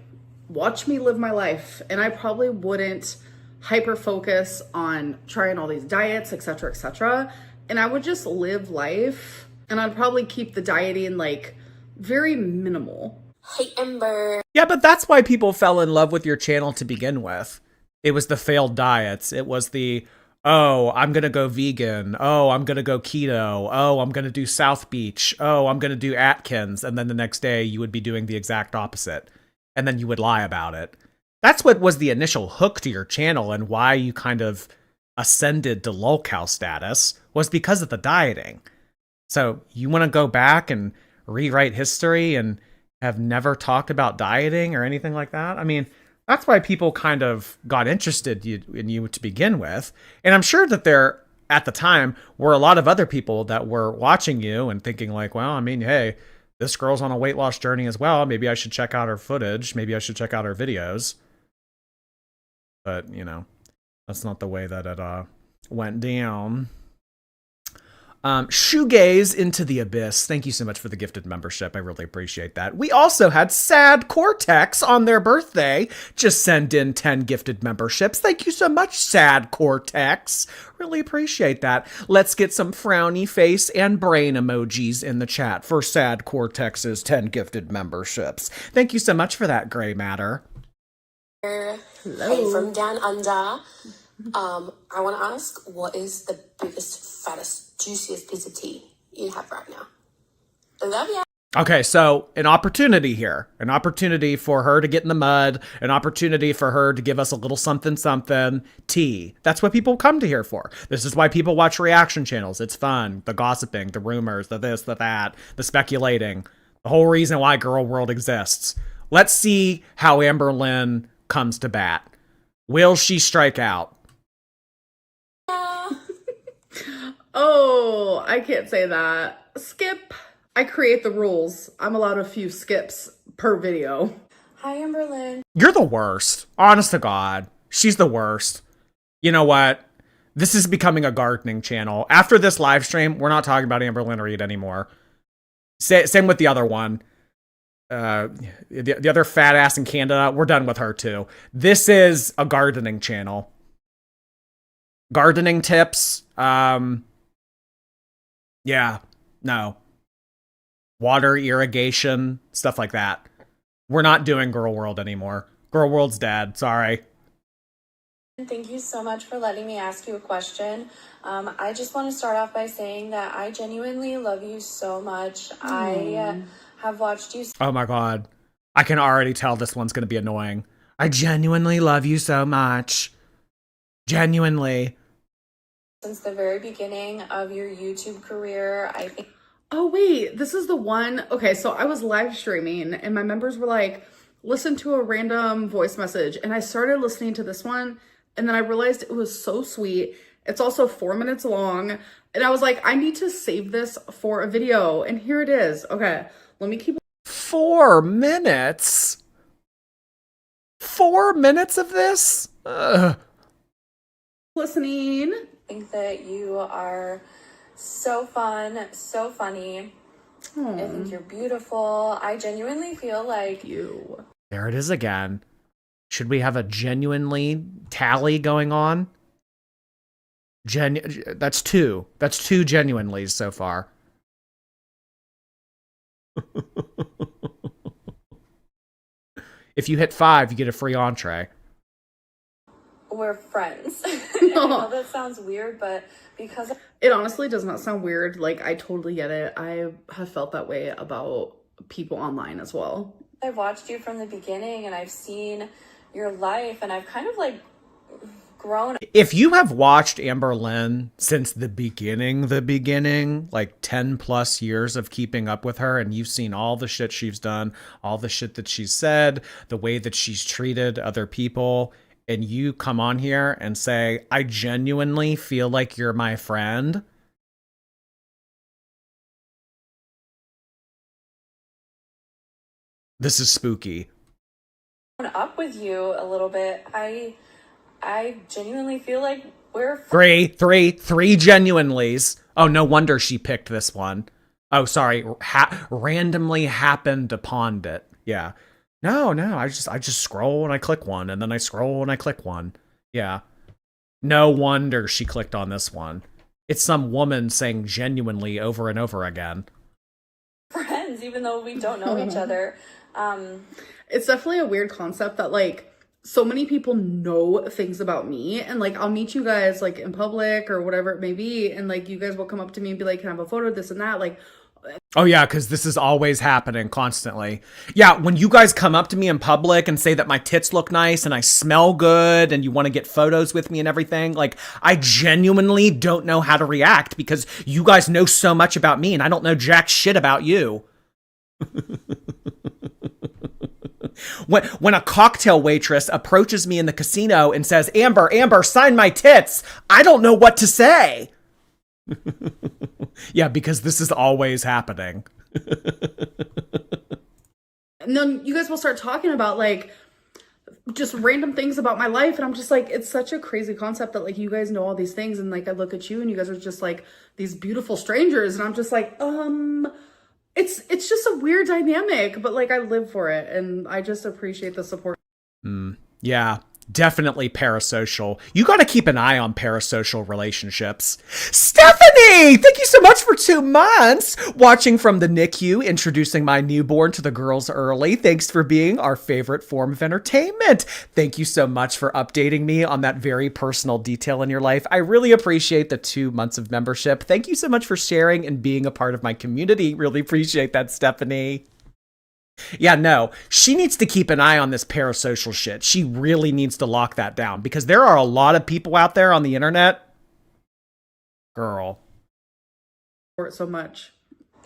watch me live my life. And I probably wouldn't hyper focus on trying all these diets, etc., etc. And I would just live life, and I'd probably keep the dieting like very minimal.
Hey, Amber.
Yeah, but that's why people fell in love with your channel to begin with. It was the failed diets. It was the, oh, I'm going to go vegan. Oh, I'm going to go keto. Oh, I'm going to do South Beach. Oh, I'm going to do Atkins. And then the next day you would be doing the exact opposite. And then you would lie about it. That's what was the initial hook to your channel, and why you kind of ascended to lolcow status was because of the dieting. So you want to go back and rewrite history and have never talked about dieting or anything like that? I mean, that's why people kind of got interested in you to begin with. And I'm sure that there, at the time, were a lot of other people that were watching you and thinking like, well, I mean, hey, this girl's on a weight loss journey as well. Maybe I should check out her footage. Maybe I should check out her videos. But, you know, that's not the way that it went down. Shoegaze into the abyss. Thank you so much for the gifted membership. I really appreciate that. We also had Sad Cortex on their birthday. Just send in 10 gifted memberships. Thank you so much, Sad Cortex. Really appreciate that. Let's get some frowny face and brain emojis in the chat for Sad Cortex's 10 gifted memberships. Thank you so much for that, Gray Matter.
Hello. Hey, from Down Under. I want to ask, what is the biggest, fattest, juiciest piece of tea you have right now? I love ya.
Okay, so an opportunity here. An opportunity for her to get in the mud. An opportunity for her to give us a little something something. Tea. That's what people come to here for. This is why people watch reaction channels. It's fun. The gossiping, the rumors, the this, the that, the speculating. The whole reason why Girl World exists. Let's see how Amberlynn comes to bat. Will she strike out?
Oh, I can't say that. Skip. I create the rules. I'm allowed a few skips per video.
Hi, Amberlynn.
You're the worst. Honest to God. She's the worst. You know what? This is becoming a gardening channel. After this live stream, we're not talking about Amberlynn Reed anymore. Same with the other one. The other fat ass in Canada, we're done with her too. This is a gardening channel. Gardening tips. Yeah, no. Water, irrigation, stuff like that. We're not doing Girl World anymore. Girl World's dead, sorry.
Thank you so much for letting me ask you a question. I just want to start off by saying that I genuinely love you so much. I have watched you.
Oh my God. I can already tell this one's going to be annoying. I genuinely love you so much. Genuinely.
Since the very beginning of your YouTube career, I think.
Oh, wait, this is the one. Okay, so I was live streaming and my members were like, listen to a random voice message. And I started listening to this one and then I realized it was so sweet. It's also 4 minutes long. And I was like, I need to save this for a video. And here it is. Okay, let me keep.
4 minutes? 4 minutes of this? Ugh.
Listening.
I think that you are so fun, so funny. I think you're beautiful. I genuinely feel like
You.
There it is again. Should we have a genuinely tally going on? That's two. That's two genuinelys so far. If you hit 5, you get a free entree.
we're friends. I know that sounds weird, but because
It honestly does not sound weird. Like, I totally get it. I have felt that way about people online as well.
I've watched you from the beginning and I've seen your life and I've kind of like grown.
If you have watched Amberlynn since the beginning, like 10 plus years of keeping up with her, and you've seen all the shit she's done, all the shit that she's said, the way that she's treated other people, and you come on here and say, I genuinely feel like you're my friend. This is spooky.
Up with you a little bit. I genuinely feel like we're
Three genuinelys. Oh, no wonder she picked this one. Oh, sorry. Randomly happened upon it. Yeah. No. I just scroll and I click one, and then I scroll and I click one. Yeah. No wonder she clicked on this one. It's some woman saying genuinely over and over again.
friends, even though we don't know each other.
It's definitely a weird concept that, like, so many people know things about me, and like, I'll meet you guys like in public or whatever it may be, and like, you guys will come up to me and be like, can I have a photo, this and that, like.
Oh yeah, because this is always happening constantly. Yeah, when you guys come up to me in public and say that my tits look nice and I smell good and you want to get photos with me and everything, like, I genuinely don't know how to react because you guys know so much about me and I don't know jack shit about you. When a cocktail waitress approaches me in the casino and says, Amber, sign my tits, I don't know what to say. Yeah, because this is always happening.
And then you guys will start talking about like just random things about my life, and I'm just like, it's such a crazy concept that like you guys know all these things, and like I look at you and you guys are just like these beautiful strangers, and I'm just like, it's just a weird dynamic, but like I live for it and I just appreciate the support.
Yeah, definitely parasocial. You got to keep an eye on parasocial relationships. Stephanie, thank you so much for 2 months. Watching from the NICU, introducing my newborn to the girls early. Thanks for being our favorite form of entertainment. Thank you so much for updating me on that very personal detail in your life. I really appreciate the 2 months of membership. Thank you so much for sharing and being a part of my community. Really appreciate that, Stephanie. Yeah, no, she needs to keep an eye on this parasocial shit. She really needs to lock that down because there are a lot of people out there on the internet. Girl.
For it so much.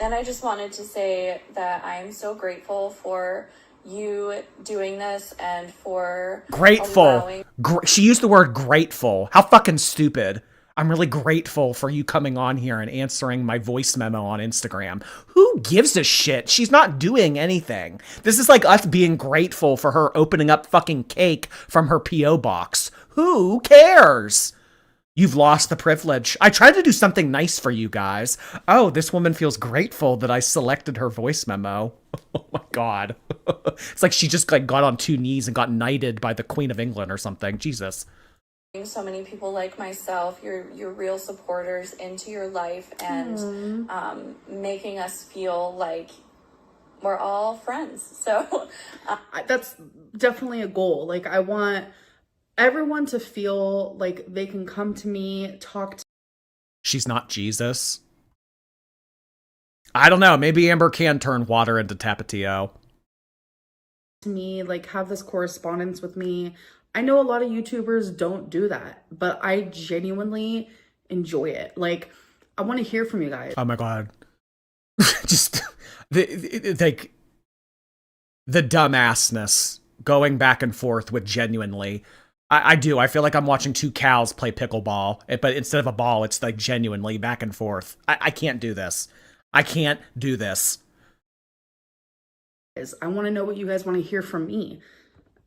And I just wanted to say that I'm so grateful for you doing this and for
Grateful. She used the word grateful. How fucking stupid. I'm really grateful for you coming on here and answering my voice memo on Instagram. Who gives a shit? She's not doing anything. This is like us being grateful for her opening up fucking cake from her P.O. box. Who cares? You've lost the privilege. I tried to do something nice for you guys. Oh, this woman feels grateful that I selected her voice memo. Oh my God. It's like she just like got on 2 knees and got knighted by the Queen of England or something. Jesus.
so many people like myself, your real supporters into your life and making us feel like we're all friends. So
that's definitely a goal. Like, I want everyone to feel like they can come to me, talk to.
She's not Jesus. I don't know. Maybe Amber can turn water into Tapatio.
Me, like, have this correspondence with me. I know a lot of YouTubers don't do that, but I genuinely enjoy it. Like, I want to hear from you guys.
Oh my God. Just like the dumbassness going back and forth with genuinely. I do. I feel like I'm watching 2 cows play pickleball, but instead of a ball, it's like genuinely back and forth. I can't do this. I can't do this.
I want to know what you guys want to hear from me.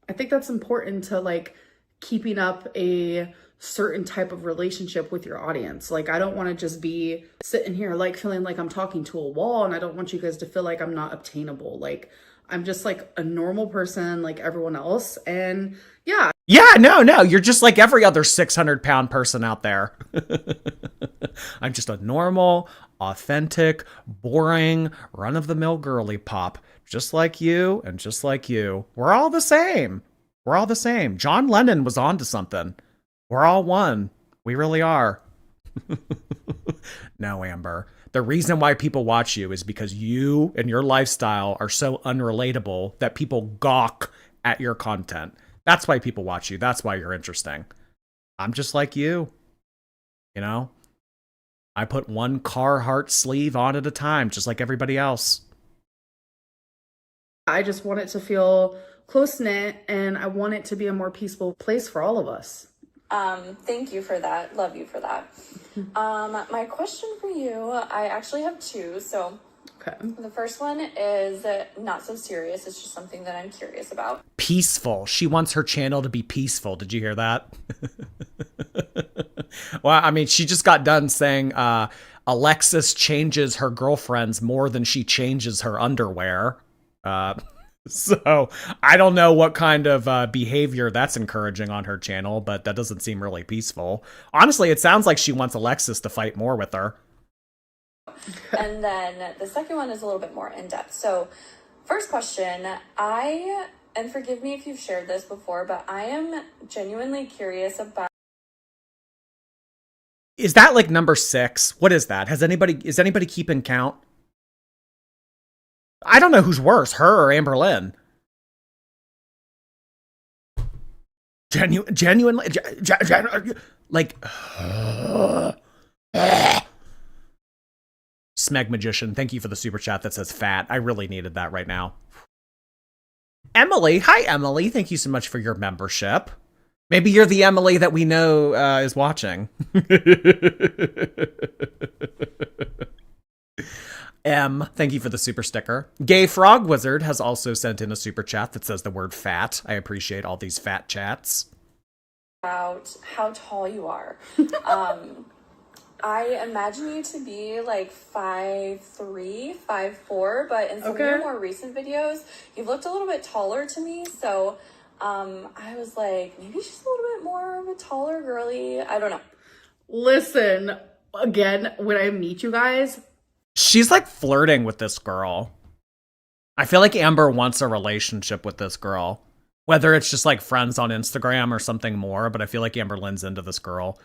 I think that's important to like keeping up a certain type of relationship with your audience. Like, I don't want to just be sitting here like feeling like I'm talking to a wall, and I don't want you guys to feel like I'm not obtainable. Like, I'm just like a normal person like everyone else. And yeah.
Yeah, no, you're just like every other 600-pound person out there. I'm just a normal, authentic, boring, run-of-the-mill girly pop. Just like you and just like you. We're all the same. We're all the same. John Lennon was onto something. We're all one. We really are. No, Amber. The reason why people watch you is because you and your lifestyle are so unrelatable that people gawk at your content. That's why people watch you. That's why you're interesting. I'm just like you. You know? I put one Carhartt sleeve on at a time, just like everybody else.
I just want it to feel close-knit, and I want it to be a more peaceful place for all of us.
Thank you for that. Love you for that. My question for you, I actually have two. So
okay.
The first one is not so serious. It's just something that I'm curious about.
Peaceful. She wants her channel to be peaceful. Did you hear that? Well, I mean, she just got done saying Alexis changes her girlfriends more than she changes her underwear. So I don't know what kind of behavior that's encouraging on her channel, but that doesn't seem really peaceful. Honestly, it sounds like she wants Alexis to fight more with her.
And then the second one is a little bit more in-depth. So first question, and forgive me if you've shared this before, but I am genuinely curious about.
Is that like number 6? What is that? Is anybody keeping count? I don't know who's worse, her or Amberlynn. Genuinely, like, Smeg Magician, thank you for the super chat that says fat. I really needed that right now. Emily, hi Emily, thank you so much for your membership. Maybe you're the Emily that we know is watching. Thank you for the super sticker. Gay Frog Wizard has also sent in a super chat that says the word fat. I appreciate all these fat chats.
About how tall you are. I imagine you to be like 5'3", 5'4", but in some of your more recent videos, you've looked a little bit taller to me. So I was like, maybe she's a little bit more of a taller girly. I don't know.
Listen, again, when I meet you guys,
she's like flirting with this girl. I feel like Amber wants a relationship with this girl. Whether it's just like friends on Instagram or something more, but I feel like Amberlynn's into this girl.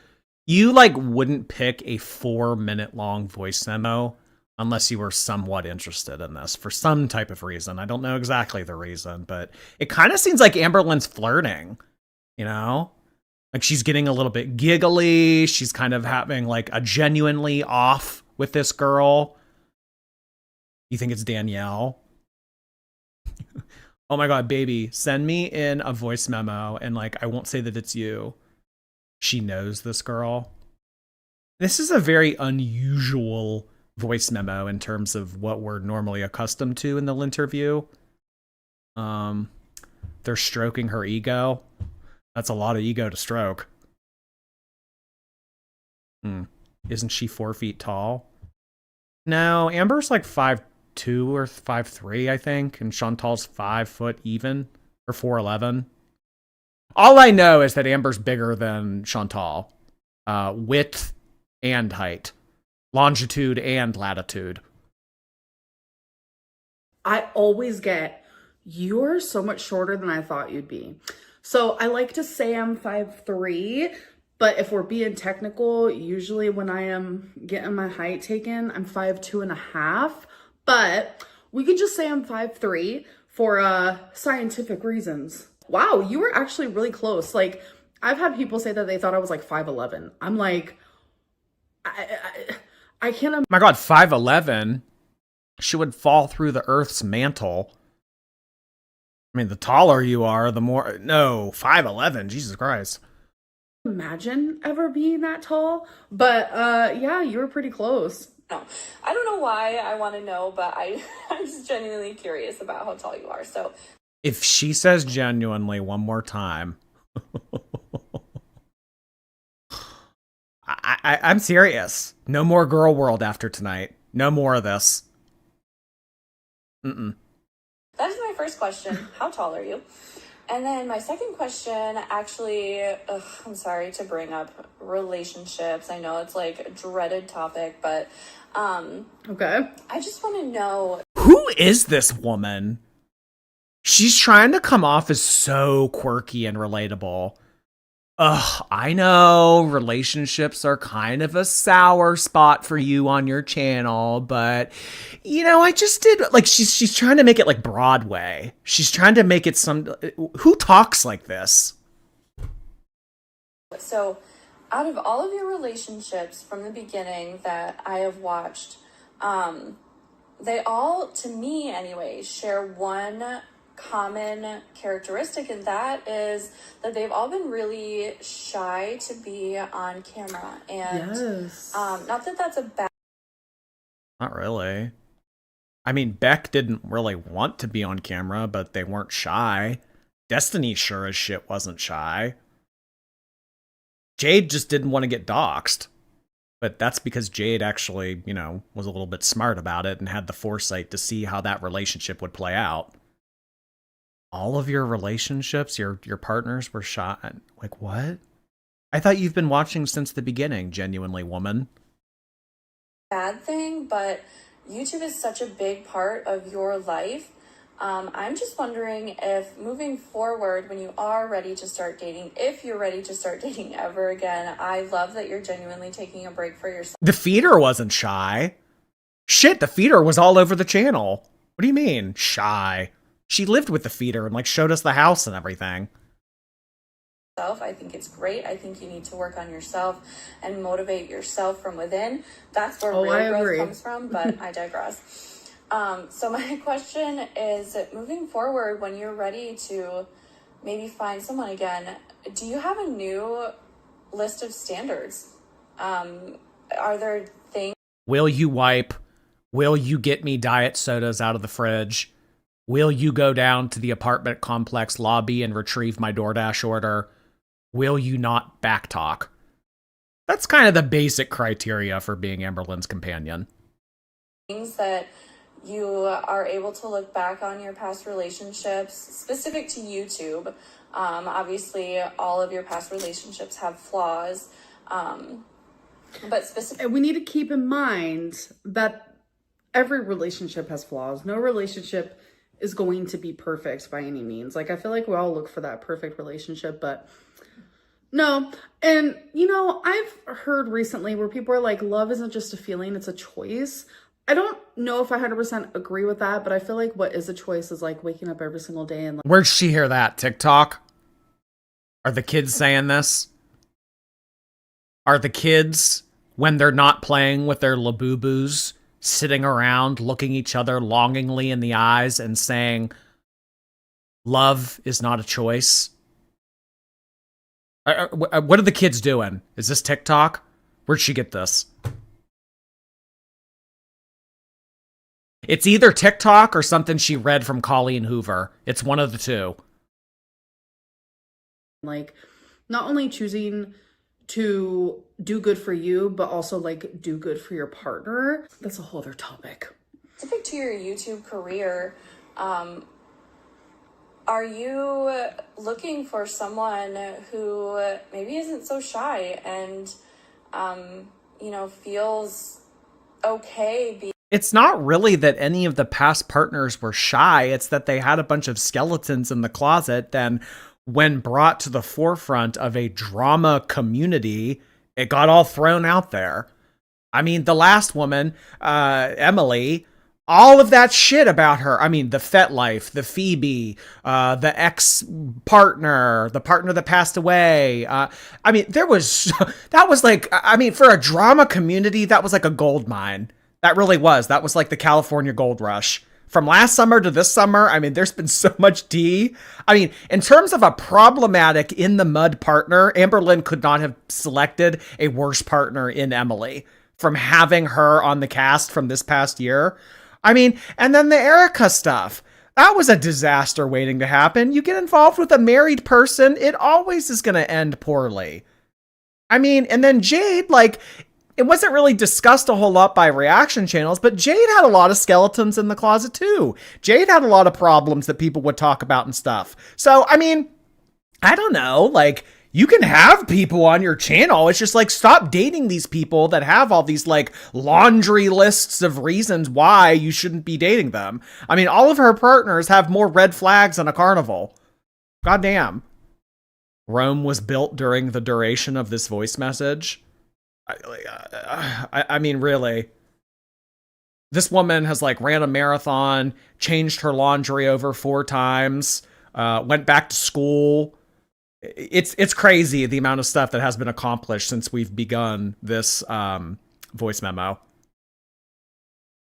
You like wouldn't pick a 4-minute long voice memo unless you were somewhat interested in this for some type of reason. I don't know exactly the reason, but it kind of seems like Amberlynn's flirting, you know? Like she's getting a little bit giggly. She's kind of having like a genuinely off with this girl. You think it's Danielle? Oh my God, baby, send me in a voice memo and like, I won't say that it's you. She knows this girl. This is a very unusual voice memo in terms of what we're normally accustomed to in the interview. They're stroking her ego. That's a lot of ego to stroke. Isn't she 4 feet tall? No, Amber's like 5'2" or 5'3", I think, and Chantal's 5 foot even, or 4'11". All I know is that Amber's bigger than Chantal. Width and height. Longitude and latitude.
I always get, you're so much shorter than I thought you'd be. So I like to say I'm 5'3", but if we're being technical, usually when I am getting my height taken, I'm 5'2.5". But we could just say I'm 5'3" for scientific reasons. Wow, you were actually really close. Like, I've had people say that they thought I was like 5'11". I'm like, I can't.
My God, 5'11". She would fall through the Earth's mantle. I mean, the taller you are, the more. No, 5'11". Jesus Christ.
Imagine ever being that tall. But yeah, you were pretty close.
No, I don't know why I want to know, but I'm just genuinely curious about how tall you are. So
if she says genuinely one more time, I'm serious. No more girl world after tonight. No more of this.
That is my first question. How tall are you? And then my second question, actually, I'm sorry to bring up relationships. I know it's like a dreaded topic, but
okay.
I just want to know,
who is this woman? She's trying to come off as so quirky and relatable. Ugh, I know relationships are kind of a sour spot for you on your channel, but I just did like she's trying to make it like Broadway. She's trying to make it who talks like this?
so out of all of your relationships from the beginning that I have watched, they all, to me anyway, share one common characteristic, and that is that they've all been really shy to be on camera. And not that that's a bad.
Not really. I mean, Beck didn't really want to be on camera, but they weren't shy. Destiny sure as shit wasn't shy. Jade just didn't want to get doxxed. But that's because Jade actually, was a little bit smart about it and had the foresight to see how that relationship would play out. All of your relationships, your partners were shy. Like, what? I thought you've been watching since the beginning, genuinely, woman.
Bad thing, but YouTube is such a big part of your life. I'm just wondering if moving forward, when you are ready to start dating, if you're ready to start dating ever again, I love that you're genuinely taking a break for yourself.
The feeder wasn't shy. Shit, the feeder was all over the channel. What do you mean, shy? She lived with the feeder and showed us the house and everything.
I think it's great. I think you need to work on yourself and motivate yourself from within. That's where real growth comes from, but I digress. So my question is, moving forward, when you're ready to maybe find someone again, do you have a new list of standards? Are there things?
Will you wipe? Will you get me diet sodas out of the fridge? Will you go down to the apartment complex lobby and retrieve my DoorDash order? Will you not backtalk? That's kind of the basic criteria for being Amberlynn's companion.
Things that you are able to look back on your past relationships, specific to YouTube. Obviously, all of your past relationships have flaws, but specific.
We need to keep in mind that every relationship has flaws. No relationship is going to be perfect by any means. I feel like we all look for that perfect relationship, but no. And, I've heard recently where people are like, love isn't just a feeling, it's a choice. I don't know if I 100% agree with that, but I feel like what is a choice is waking up every single day and
Where'd she hear that? TikTok? Are the kids saying this? Are the kids, when they're not playing with their Labubus, sitting around looking each other longingly in the eyes and saying, love is not a choice? What are the kids doing? Is this TikTok? Where'd she get this? It's either TikTok or something she read from Colleen Hoover. It's one of the two.
Not only choosing to do good for you, but also do good for your partner. That's a whole other topic.
Specific to your YouTube career, are you looking for someone who maybe isn't so shy and, feels okay
It's not really that any of the past partners were shy. It's that they had a bunch of skeletons in the closet. Then when brought to the forefront of a drama community, it got all thrown out there. I mean, the last woman, Emily, all of that shit about her. I mean, the FetLife, the Phoebe, the ex-partner, the partner that passed away. That was for a drama community, that was like a gold mine. That really was. That was like the California gold rush. From last summer to this summer, there's been so much tea. In terms of a problematic in the mud partner, Amberlynn could not have selected a worse partner in Emily from having her on the cast from this past year. And then the Erica stuff. That was a disaster waiting to happen. You get involved with a married person, it always is going to end poorly. I mean, and then Jade, like, it wasn't really discussed a whole lot by reaction channels, but Jade had a lot of skeletons in the closet too. Jade had a lot of problems that people would talk about and stuff. So, I mean, I don't know, like, you can have people on your channel. It's just like, stop dating these people that have all these like laundry lists of reasons why you shouldn't be dating them. I mean, all of her partners have more red flags than a carnival. Goddamn. Rome was built during the duration of this voice message. I mean, really. This woman has like ran a marathon, changed her laundry over 4 times, went back to school. It's crazy the amount of stuff that has been accomplished since we've begun this voice memo.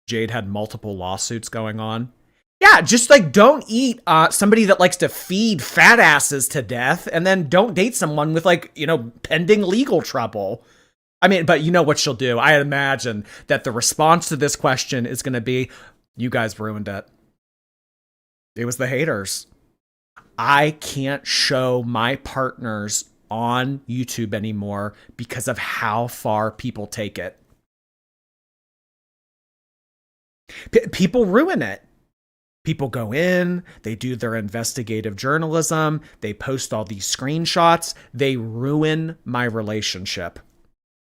Jade had multiple lawsuits going on. Yeah, just like don't eat somebody that likes to feed fat asses to death, and then don't date someone with like, you know, pending legal trouble. I mean, but you know what she'll do. I imagine that the response to this question is going to be, you guys ruined it. It was the haters. I can't show my partners on YouTube anymore because of how far people take it. People ruin it. People go in, they do their investigative journalism, they post all these screenshots, they ruin my relationship.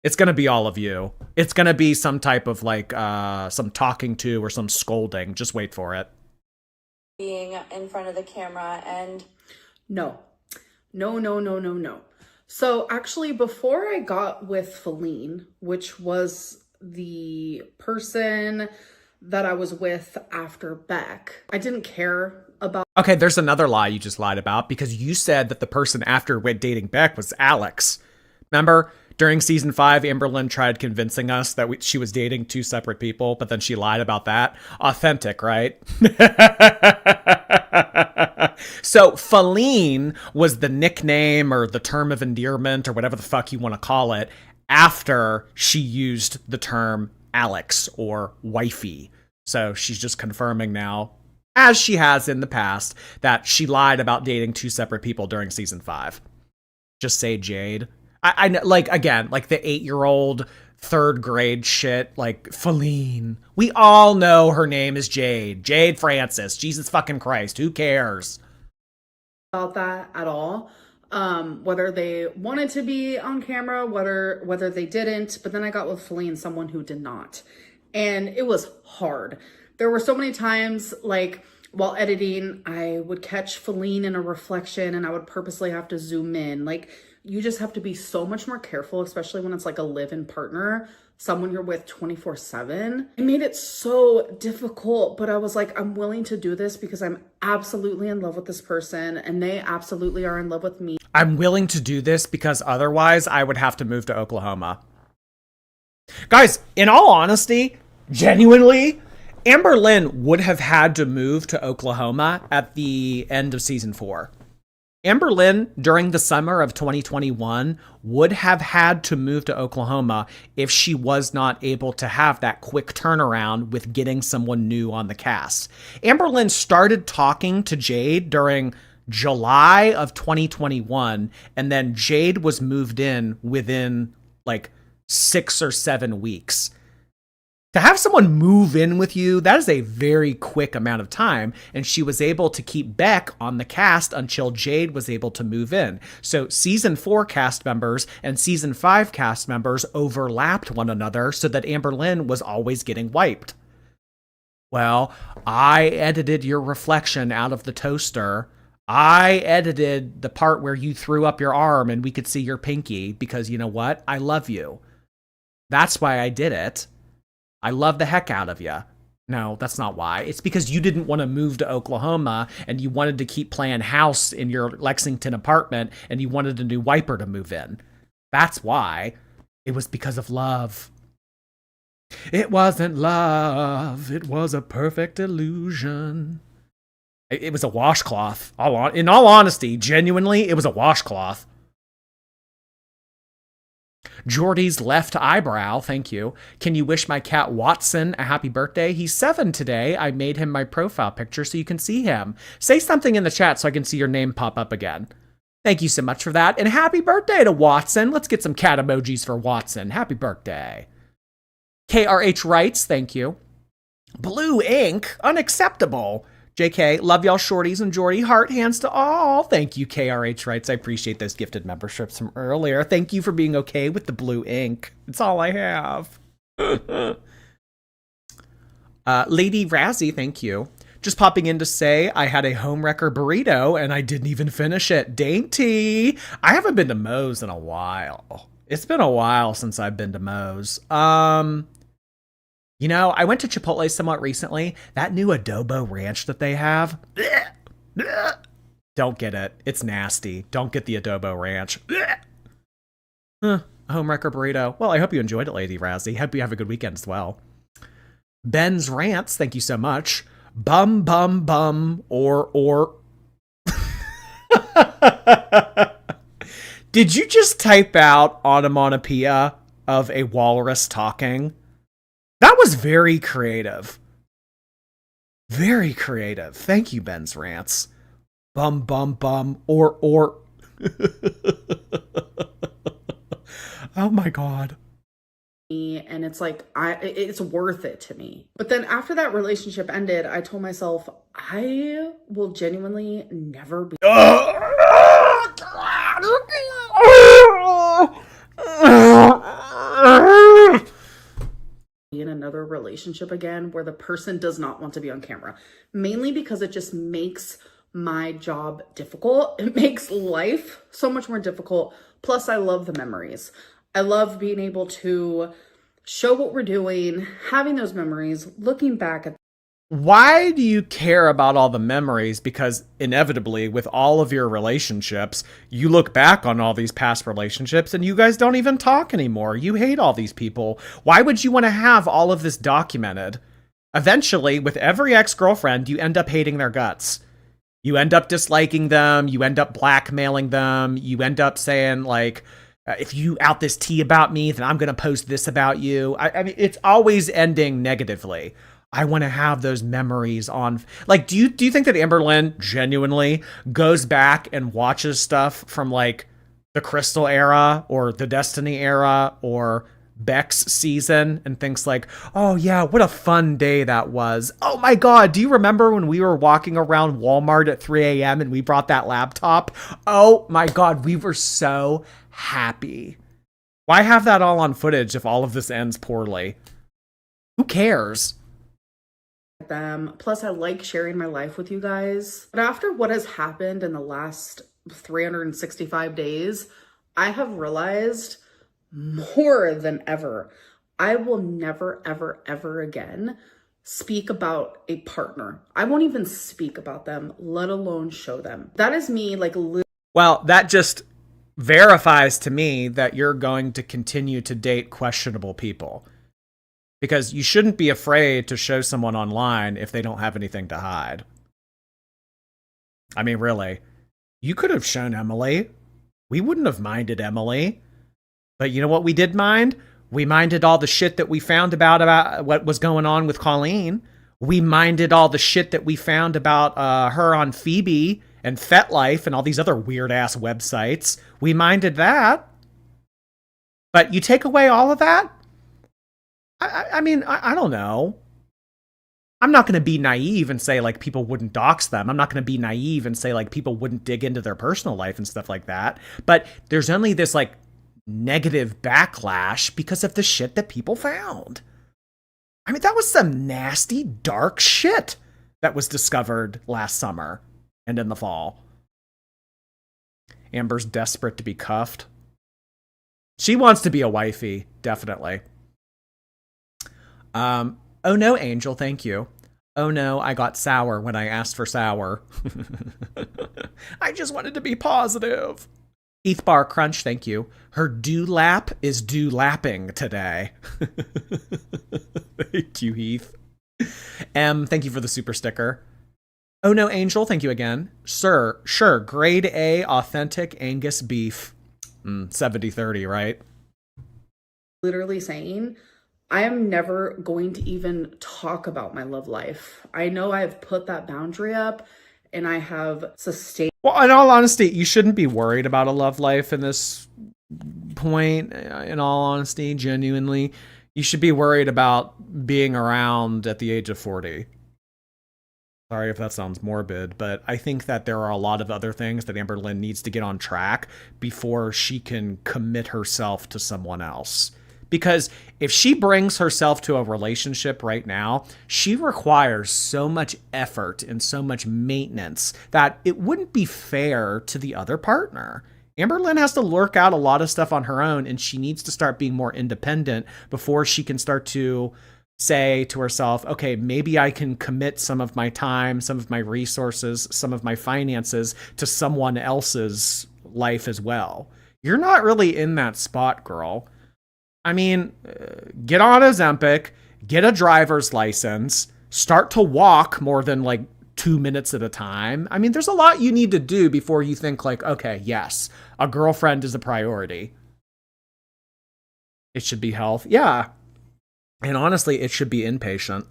It's going to be all of you. It's going to be some type of like some talking to or some scolding. Just wait for it.
Being in front of the camera and
no. So actually, before I got with Feline, which was the person that I was with after Beck, I didn't care about.
Okay, there's another lie you just lied about, because you said that the person after dating Beck was Alex. Remember? During season 5, Amberlynn tried convincing us that she was dating 2 separate people, but then she lied about that. Authentic, right? So Feline was the nickname or the term of endearment or whatever the fuck you want to call it after she used the term Alex or wifey. So she's just confirming now, as she has in the past, that she lied about dating 2 separate people during season 5. Just say Jade. I know, like, again, like the 8-year-old 3rd grade shit, like Feline. We all know her name is Jade. Jade Francis. Jesus fucking Christ. Who cares?
About that at all. Whether they wanted to be on camera, whether they didn't. But then I got with Feline, someone who did not. And it was hard. There were so many times, like, while editing, I would catch Feline in a reflection and I would purposely have to zoom in. Like, you just have to be so much more careful, especially when it's like a live-in partner, someone you're with 24/7. It made it so difficult, but I was like, I'm willing to do this because I'm absolutely in love with this person and they absolutely are in love with me.
I'm willing to do this because otherwise I would have to move to Oklahoma. Guys, in all honesty, genuinely, Amberlynn would have had to move to Oklahoma at the end of season 4. Amberlynn, during the summer of 2021, would have had to move to Oklahoma if she was not able to have that quick turnaround with getting someone new on the cast. Amberlynn started talking to Jade during July of 2021, and then Jade was moved in within like 6 or 7 weeks. To have someone move in with you, that is a very quick amount of time, and she was able to keep Beck on the cast until Jade was able to move in. So season 4 cast members and season 5 cast members overlapped one another so that Amberlynn was always getting wiped. Well, I edited your reflection out of the toaster. I edited the part where you threw up your arm and we could see your pinky because, you know what? I love you. That's why I did it. I love the heck out of you. No, that's not why. It's because you didn't want to move to Oklahoma and you wanted to keep playing house in your Lexington apartment and you wanted a new wiper to move in. That's why. It was because of love. It wasn't love. It was a perfect illusion. It was a washcloth. In all honesty, genuinely, it was a washcloth. Jordy's left eyebrow, thank you. Can you wish my cat Watson a happy birthday? He's 7 today. I made him my profile picture so you can see him. Say something in the chat so I can see your name pop up again. Thank you so much for that. And happy birthday to Watson. Let's get some cat emojis for Watson. Happy birthday. KRH writes, thank you. Blue ink, unacceptable. JK, love y'all shorties and Jordy. Heart hands to all. Thank you, KRH writes. I appreciate those gifted memberships from earlier. Thank you for being okay with the blue ink. It's all I have. Lady Razzie, thank you. Just popping in to say I had a homewrecker burrito and I didn't even finish it. Dainty. I haven't been to Moe's in a while. It's been a while since I've been to Moe's. You know, I went to Chipotle somewhat recently. That new adobo ranch that they have. Don't get it. It's nasty. Don't get the adobo ranch. A homewrecker burrito. Well, I hope you enjoyed it, Lady Razzie. Hope you have a good weekend as well. Ben's Rants, thank you so much. Bum, bum, bum, or. Did you just type out onomatopoeia of a walrus talking? That was very creative. Very creative. Thank you, Ben's Rants. Bum, bum, bum, or. Oh my God.
And it's like, it's worth it to me. But then after that relationship ended, I told myself, I will genuinely never be in another relationship again where the person does not want to be on camera. Mainly because it just makes my job difficult. It makes life so much more difficult. Plus, I love the memories. I love being able to show what we're doing, having those memories, looking back at.
Why do you care about all the memories? Because inevitably, with all of your relationships, you look back on all these past relationships and you guys don't even talk anymore. You hate all these people. Why would you want to have all of this documented? Eventually, with every ex-girlfriend, you end up hating their guts. You end up disliking them. You end up blackmailing them. You end up saying, like, if you out this tea about me, then I'm going to post this about you. I mean, it's always ending negatively. I want to have those memories on. Like, do you think that Amberlynn genuinely goes back and watches stuff from like the Crystal era or the Destiny era or Beck's season and thinks like, oh yeah, what a fun day that was. Oh my God, do you remember when we were walking around Walmart at 3 a.m. and we brought that laptop? Oh my God, we were so happy. Why have that all on footage if all of this ends poorly? Who cares?
Them. Plus, I like sharing my life with you guys. But after what has happened in the last 365 days, I have realized more than ever, I will never, ever, ever again speak about a partner. I won't even speak about them, let alone show them. That is me, like,
well, that just verifies to me that you're going to continue to date questionable people. Because you shouldn't be afraid to show someone online if they don't have anything to hide. I mean, really, you could have shown Emily. We wouldn't have minded Emily. But you know what we did mind? We minded all the shit that we found about what was going on with Colleen. We minded all the shit that we found about her on Phoebe and FetLife and all these other weird-ass websites. We minded that. But you take away all of that? I mean, I don't know. I'm not going to be naive and say, like, people wouldn't dox them. I'm not going to be naive and say, like, people wouldn't dig into their personal life and stuff like that. But there's only this, like, negative backlash because of the shit that people found. I mean, that was some nasty, dark shit that was discovered last summer and in the fall. Amber's desperate to be cuffed. She wants to be a wifey, definitely. Oh no, Angel, thank you. Oh no, I got sour when I asked for sour. I just wanted to be positive. Heath Bar Crunch, thank you. Her dewlap is dewlapping today. Thank you, Heath. Thank you for the super sticker. Oh no, Angel, thank you again. Sir, sure, grade A authentic Angus beef. 70-30, right?
literally saying, I am never going to even talk about my love life. I know I've put that boundary up and I have sustained.
Well, in all honesty, you shouldn't be worried about a love life in this point. In all honesty, genuinely, you should be worried about being around at the age of 40. Sorry if that sounds morbid, but I think that there are a lot of other things that Amberlynn needs to get on track before she can commit herself to someone else. Because if she brings herself to a relationship right now, she requires so much effort and so much maintenance that it wouldn't be fair to the other partner. Amberlynn has to work out a lot of stuff on her own, and she needs to start being more independent before she can start to say to herself, okay, maybe I can commit some of my time, some of my resources, some of my finances to someone else's life as well. You're not really in that spot, girl. I mean, get on Ozempic, get a driver's license, start to walk more than like 2 minutes at a time. I mean, there's a lot you need to do before you think like, okay, yes, a girlfriend is a priority. It should be health. Yeah. And honestly, it should be inpatient.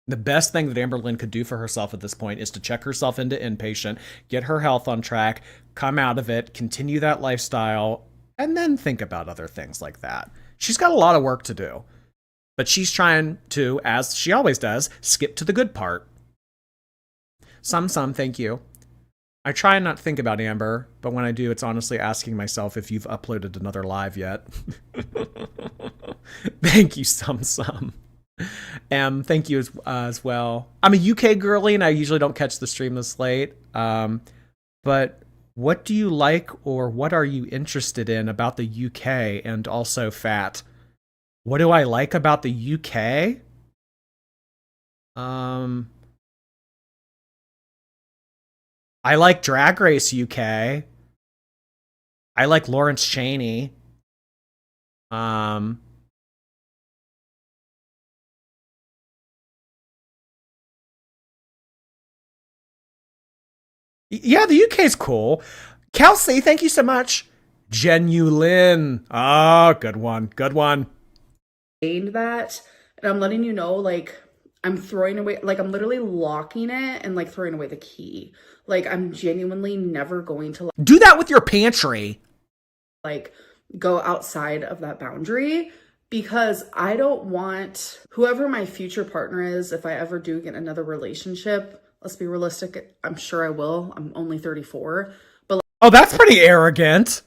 The best thing that Amberlynn could do for herself at this point is to check herself into inpatient, get her health on track, come out of it, continue that lifestyle, and then think about other things like that. She's got a lot of work to do, but she's trying to, as she always does, skip to the good part. Some, thank you. I try and not think about Amber, but when I do, it's honestly asking myself if you've uploaded another live yet. Thank you, some. Thank you as well. I'm a UK girly, and I usually don't catch the stream this late. But what do you like, or what are you interested in about the UK and also fat? What do I like about the UK? I like Drag Race UK. I like Lawrence Chaney. Yeah, the UK's cool. Kelsey, thank you so much. Genuine. Oh, good one. Good one.
That, and I'm letting you know, like, I'm throwing away, like, I'm literally locking it and like throwing away the key. Like, I'm genuinely never going to
do that with your pantry.
Like, go outside of that boundary, because I don't want whoever my future partner is, if I ever do get another relationship, let's be realistic, I'm sure I will. I'm only 34. But like,
oh, that's pretty arrogant.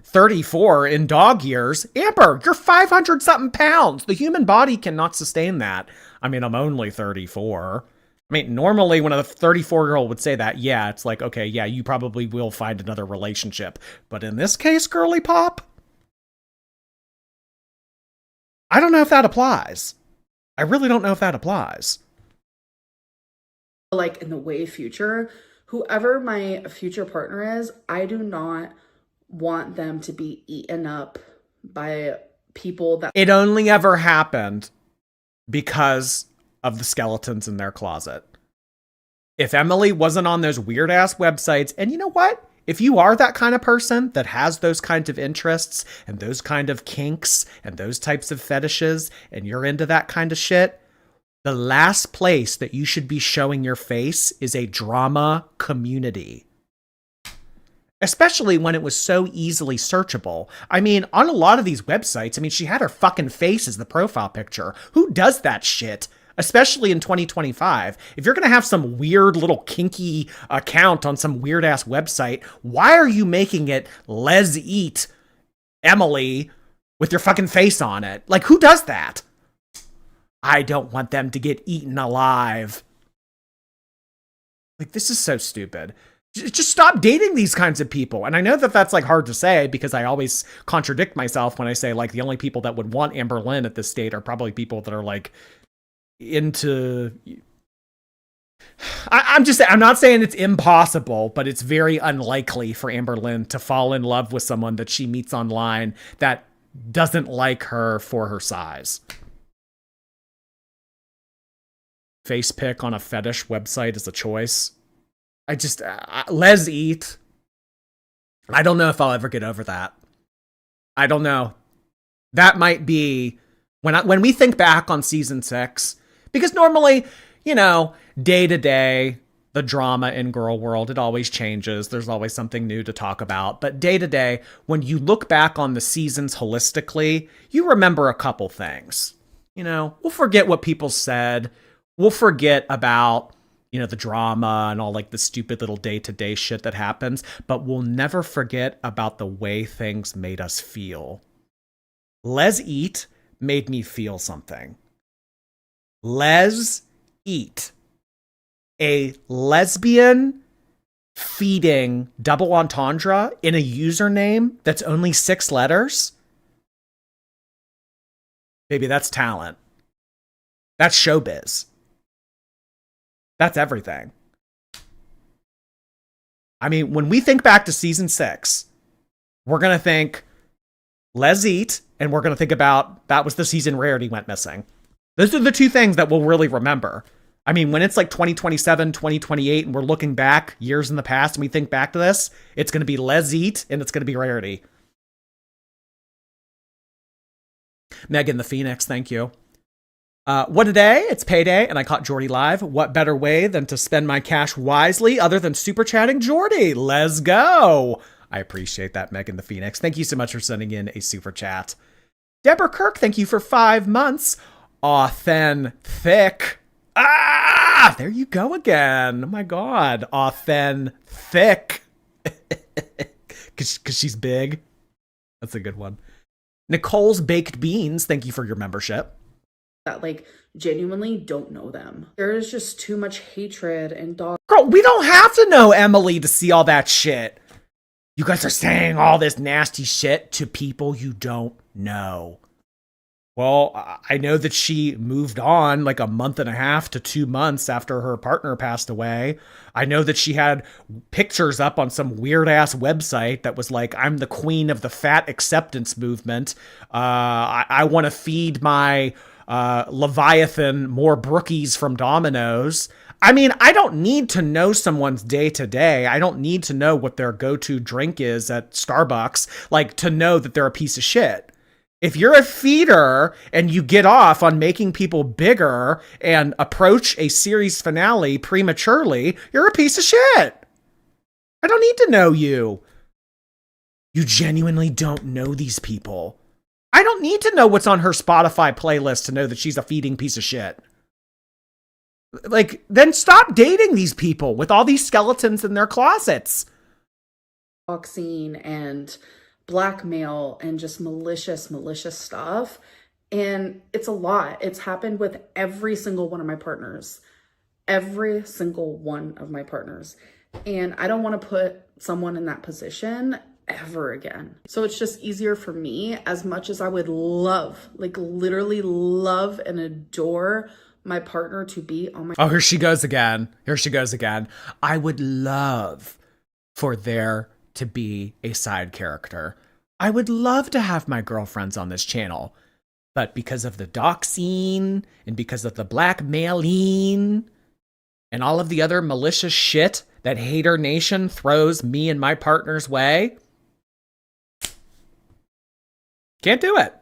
34 in dog years. Amber, you're 500 something pounds. The human body cannot sustain that. I mean, I'm only 34. I mean, normally when a 34-year-old would say that, yeah, it's like, okay, yeah, you probably will find another relationship. But in this case, girly pop, I don't know if that applies. I really don't know if that applies.
Like, in the way future, whoever my future partner is, I do not want them to be eaten up by people that...
It only ever happened because of the skeletons in their closet. If Emily wasn't on those weird ass websites, and you know what? If you are that kind of person that has those kinds of interests and those kind of kinks and those types of fetishes, and you're into that kind of shit, the last place that you should be showing your face is a drama community. Especially when it was so easily searchable. I mean, on a lot of these websites, I mean, she had her fucking face as the profile picture. Who does that shit? Especially in 2025. If you're going to have some weird little kinky account on some weird ass website, why are you making it Les Eat Emily with your fucking face on it? Like, who does that? I don't want them to get eaten alive. Like, this is so stupid. Just stop dating these kinds of people. And I know that that's like hard to say because I always contradict myself when I say like the only people that would want Amberlynn at this state are probably people that are like into... I'm not saying it's impossible, but it's very unlikely for Amberlynn to fall in love with someone that she meets online that doesn't like her for her size. Face pic on a fetish website is a choice. I just, Les Eat. I don't know if I'll ever get over that. I don't know. That might be when we think back on season 6, because normally, you know, day to day, the drama in girl world. It always changes. There's always something new to talk about. But day to day, when you look back on the seasons holistically, you remember a couple things. You know, we'll forget what people said. We'll forget about, you know, the drama and all like the stupid little day-to-day shit that happens, but we'll never forget about the way things made us feel. Les Eat made me feel something. Les Eat. A lesbian feeding double entendre in a username that's only 6 letters? Baby, that's talent. That's showbiz. That's everything. I mean, when we think back to season 6, we're going to think Les Eat, and we're going to think about that was the season Rarity went missing. Those are the two things that we'll really remember. I mean, when it's like 2027, 2028, and we're looking back years in the past and we think back to this, it's going to be Les Eat and it's going to be Rarity. Megan the Phoenix, thank you. What a day. It's payday and I caught Jordy live. What better way than to spend my cash wisely other than super chatting Jordy? Let's go. I appreciate that, Megan the Phoenix. Thank you so much for sending in a super chat. Deborah Kirk, thank you for 5 months. Authentic. Ah, there you go again. Oh my God. Authentic. Cause she's big. That's a good one. Nicole's Baked Beans, thank you for your membership.
That like genuinely don't know them. There is just too much hatred and dog.
Girl, we don't have to know Emily to see all that shit. You guys are saying all this nasty shit to people you don't know. Well, I know that she moved on like a month and a half to 2 months after her partner passed away. I know that she had pictures up on some weird ass website that was like, I'm the queen of the fat acceptance movement. I want to feed my Leviathan more brookies from Domino's. I mean, I don't need to know someone's day to day. I don't need to know what their go-to drink is at Starbucks, like to know that they're a piece of shit. If you're a feeder and you get off on making people bigger and approach a series finale prematurely, you're a piece of shit. I don't need to know you. You genuinely don't know these people. I don't need to know what's on her Spotify playlist to know that she's a feeding piece of shit. Like, then stop dating these people with all these skeletons in their closets.
Doxing and blackmail and just malicious stuff. And it's a lot. It's happened with every single one of my partners. Every single one of my partners. And I don't want to put someone in that position ever again. So it's just easier for me, as much as I would love, like literally love and adore my partner to be on my...
Oh, here she goes again. Here she goes again. I would love for there to be a side character. I would love to have my girlfriends on this channel, but because of the doxing and because of the blackmailing and all of the other malicious shit that Hater Nation throws me and my partner's way, can't do it.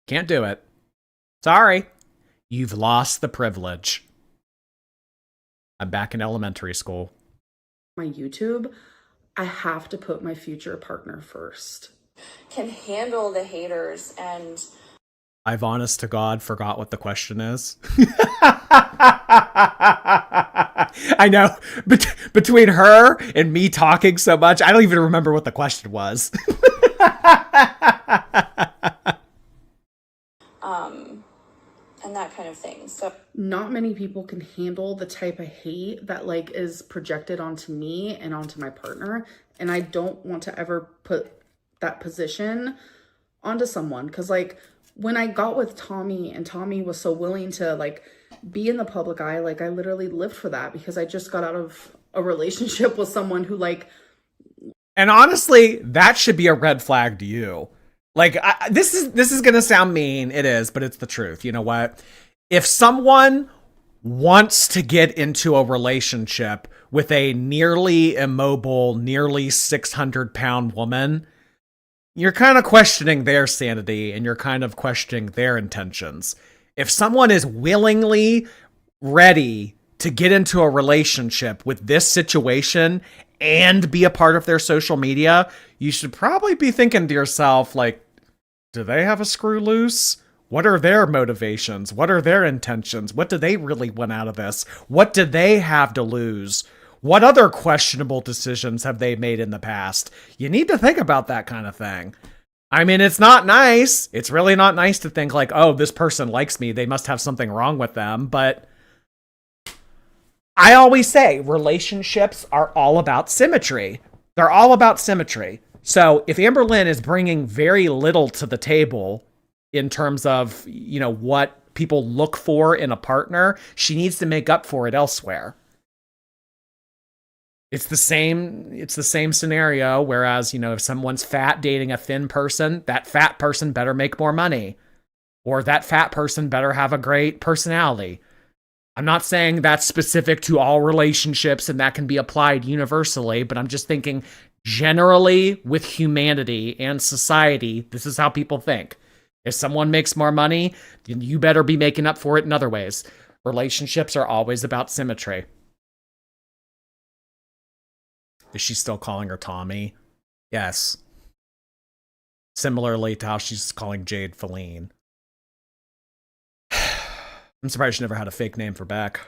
Can't do it. Sorry. You've lost the privilege. I'm back in elementary school.
My YouTube, I have to put my future partner first.
Can handle the haters, and
I've honest to God forgot what the question is. I know. Between her and me talking so much, I don't even remember what the question was.
And that kind of thing. So
not many people can handle the type of hate that like is projected onto me and onto my partner. And I don't want to ever put that position onto someone. Cause like when I got with Tommy and Tommy was so willing to like be in the public eye, like I literally lived for that because I just got out of a relationship with someone who like...
And honestly, that should be a red flag to you. Like, this is going to sound mean. It is, but it's the truth. You know what? If someone wants to get into a relationship with a nearly immobile, nearly 600-pound woman, you're kind of questioning their sanity and you're kind of questioning their intentions. If someone is willingly ready to get into a relationship with this situation and be a part of their social media, you should probably be thinking to yourself, like, do they have a screw loose? What are their motivations? What are their intentions? What do they really want out of this? What do they have to lose? What other questionable decisions have they made in the past? You need to think about that kind of thing. I mean, it's not nice. It's really not nice to think like, oh, this person likes me. They must have something wrong with them. But I always say relationships are all about symmetry. They're all about symmetry. So if Amberlynn is bringing very little to the table in terms of, you know, what people look for in a partner, she needs to make up for it elsewhere. It's the same scenario. Whereas, you know, if someone's fat dating a thin person, that fat person better make more money, or that fat person better have a great personality. I'm not saying that's specific to all relationships and that can be applied universally, but I'm just thinking generally with humanity and society, this is how people think. If someone makes more money, then you better be making up for it in other ways. Relationships are always about symmetry. Is she still calling her Tommy? Yes. Similarly to how she's calling Jade Feline. I'm surprised she never had a fake name for Beck.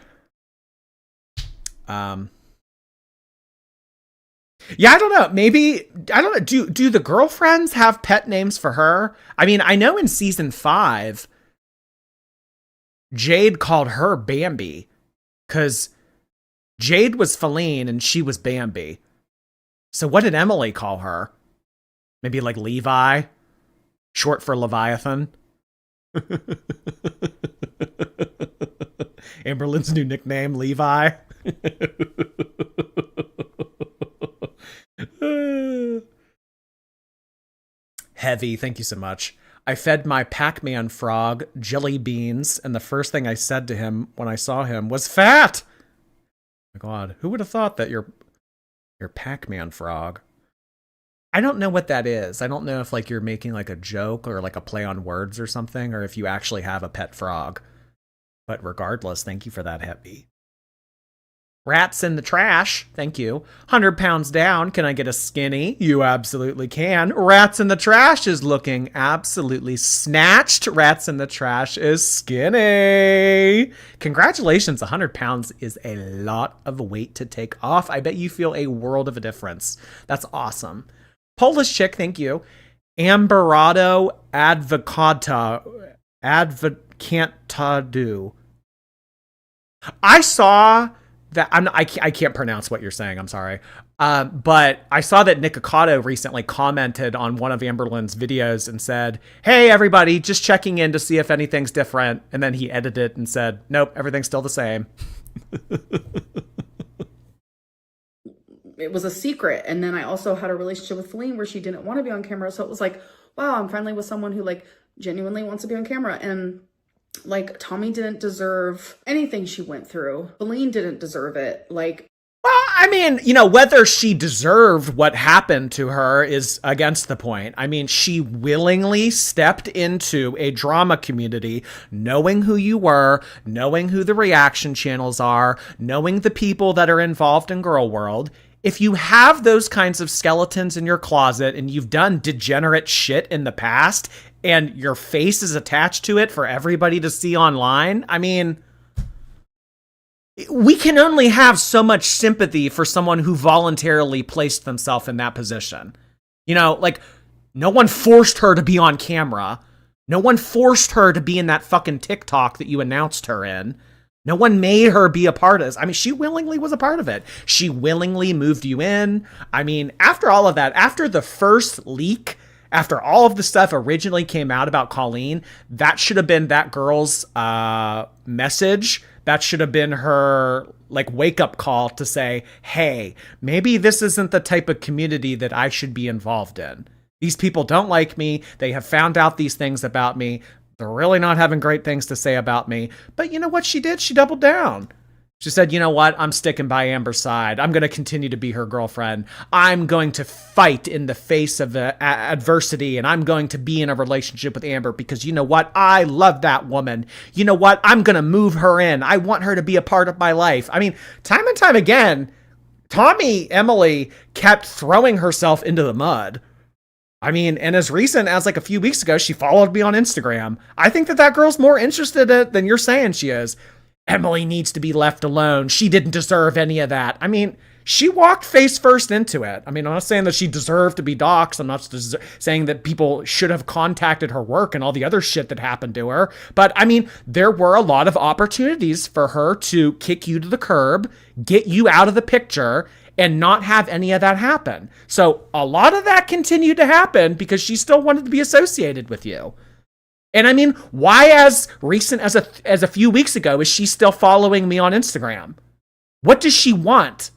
Yeah, I don't know. Maybe, I don't know. Do the girlfriends have pet names for her? I mean, I know in season 5, Jade called her Bambi because Jade was Feline and she was Bambi. So what did Emily call her? Maybe like Levi? Short for Leviathan? Amberlynn's new nickname, Levi. Heavy, thank you so much. I fed my Pac-Man frog jelly beans, and the first thing I said to him when I saw him was fat. Oh my God, who would have thought that your Pac-Man frog? I don't know what that is. I don't know if like you're making like a joke or like a play on words or something, or if you actually have a pet frog. But regardless, thank you for that, Heavy. Rats in the trash. Thank you. 100 pounds down. Can I get a skinny? You absolutely can. Rats in the trash is looking absolutely snatched. Rats in the trash is skinny. Congratulations. 100 pounds is a lot of weight to take off. I bet you feel a world of a difference. That's awesome. Polish chick. Thank you. Amberado advocantadu. I saw that I can't pronounce what you're saying. I'm sorry. But I saw that Nikocado recently commented on one of Amberlynn's videos and said, hey, everybody, just checking in to see if anything's different. And then he edited it and said, nope, everything's still the same.
It was a secret. And then I also had a relationship with Feline where she didn't want to be on camera. So it was like, wow, I'm finally with someone who like genuinely wants to be on camera. And like, Tommy didn't deserve anything she went through. Feline didn't deserve it. Like,
well, I mean, you know, whether she deserved what happened to her is against the point. I mean, she willingly stepped into a drama community, knowing who you were, knowing who the reaction channels are, knowing the people that are involved in Girl World. If you have those kinds of skeletons in your closet and you've done degenerate shit in the past and your face is attached to it for everybody to see online, I mean, we can only have so much sympathy for someone who voluntarily placed themselves in that position. You know, like, no one forced her to be on camera. No one forced her to be in that fucking TikTok that you announced her in. No one made her be a part of this. I mean, she willingly was a part of it. She willingly moved you in. I mean, after all of that, after the first leak, after all of the stuff originally came out about Colleen, that should have been that girl's message. That should have been her like wake-up call to say, hey, maybe this isn't the type of community that I should be involved in. These people don't like me. They have found out these things about me. They're really not having great things to say about me. But you know what she did? She doubled down. She said, you know what? I'm sticking by Amber's side. I'm going to continue to be her girlfriend. I'm going to fight in the face of the adversity, and I'm going to be in a relationship with Amber because you know what? I love that woman. You know what? I'm going to move her in. I want her to be a part of my life. I mean, time and time again, Emily kept throwing herself into the mud. I mean, and as recent as like a few weeks ago, she followed me on Instagram. I think that girl's more interested in it than you're saying she is. Emily needs to be left alone. She didn't deserve any of that. I mean, she walked face first into it. I mean, I'm not saying that she deserved to be doxxed. I'm not saying that people should have contacted her work and all the other shit that happened to her. But I mean, there were a lot of opportunities for her to kick you to the curb, get you out of the picture, and not have any of that happen. So a lot of that continued to happen because she still wanted to be associated with you. And I mean, why as recent as a few weeks ago is she still following me on Instagram? What does she want?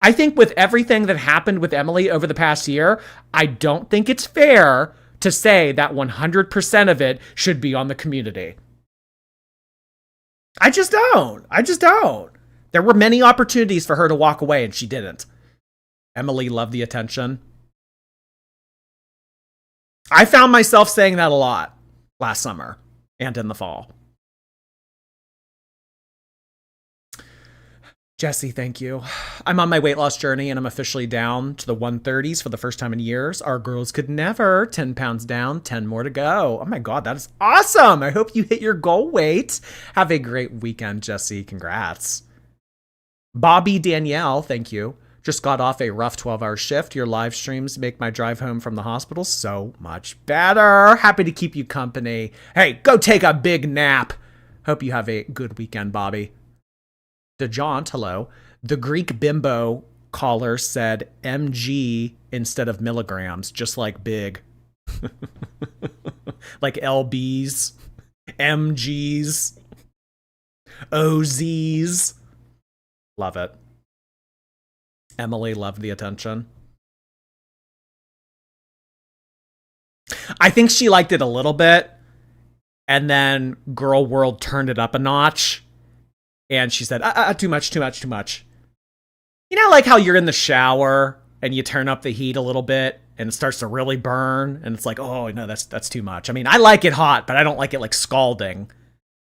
I think with everything that happened with Emily over the past year, I don't think it's fair to say that 100% of it should be on the community. I just don't. There were many opportunities for her to walk away and she didn't. Emily loved the attention. I found myself saying that a lot last summer and in the fall. Jesse, thank you. I'm on my weight loss journey and I'm officially down to the 130s for the first time in years. Our girls could never. 10 pounds down, 10 more to go. Oh my God, that is awesome. I hope you hit your goal weight. Have a great weekend, Jesse. Congrats. Bobby Danielle, thank you. Just got off a rough 12-hour shift. Your live streams make my drive home from the hospital so much better. Happy to keep you company. Hey, go take a big nap. Hope you have a good weekend, Bobby. DeJaunt, hello. The Greek bimbo caller said mg instead of milligrams, just like big. Like lbs, mgs, ozs. Love it. Emily loved the attention. I think she liked it a little bit, and then Girl World turned it up a notch, and she said, too much. You know, like how you're in the shower, and you turn up the heat a little bit, and it starts to really burn, and it's like, oh, no, that's too much. I mean, I like it hot, but I don't like it, like, scalding.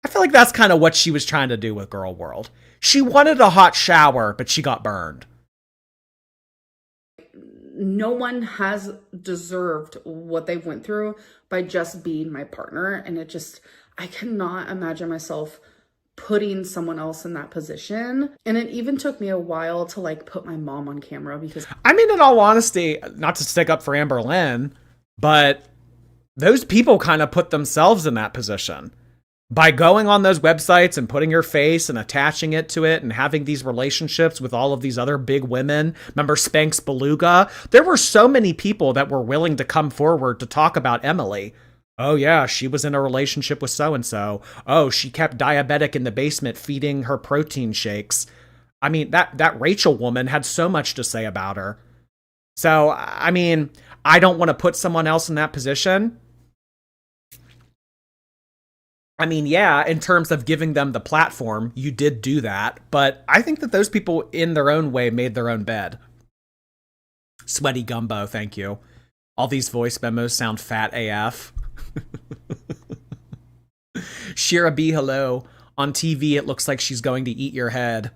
I feel like that's kind of what she was trying to do with Girl World. She wanted a hot shower, but she got burned.
No one has deserved what they went through by just being my partner. And I cannot imagine myself putting someone else in that position. And it even took me a while to like put my mom on camera because
I mean, in all honesty, not to stick up for Amberlynn, but those people kind of put themselves in that position. By going on those websites and putting your face and attaching it to it and having these relationships with all of these other big women. Remember Spanx Beluga? There were so many people that were willing to come forward to talk about Emily. Oh yeah, she was in a relationship with so-and-so. Oh, she kept diabetic in the basement feeding her protein shakes. I mean, that Rachel woman had so much to say about her. So, I mean, I don't want to put someone else in that position. I mean, yeah, in terms of giving them the platform, you did do that, but I think that those people in their own way made their own bed. Sweaty Gumbo, thank you. All these voice memos sound fat AF. Shira B, hello. On TV, it looks like she's going to eat your head.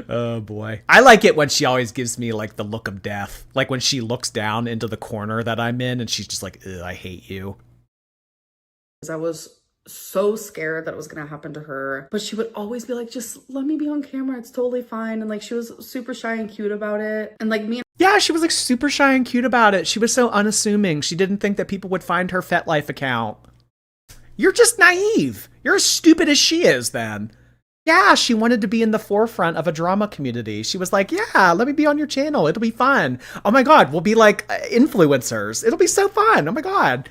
Oh boy. I like it when she always gives me like the look of death. Like when she looks down into the corner that I'm in and she's just like, ugh, I hate you.
I was so scared that it was going to happen to her, but she would always be like, just let me be on camera. It's totally fine. And like, she was super shy and cute about it. And like me.
Yeah, she was like super shy and cute about it. She was so unassuming. She didn't think that people would find her FetLife account. You're just naive. You're as stupid as she is then. Yeah, she wanted to be in the forefront of a drama community. She was like, yeah, let me be on your channel. It'll be fun. Oh my God, we'll be like influencers. It'll be so fun. Oh my God.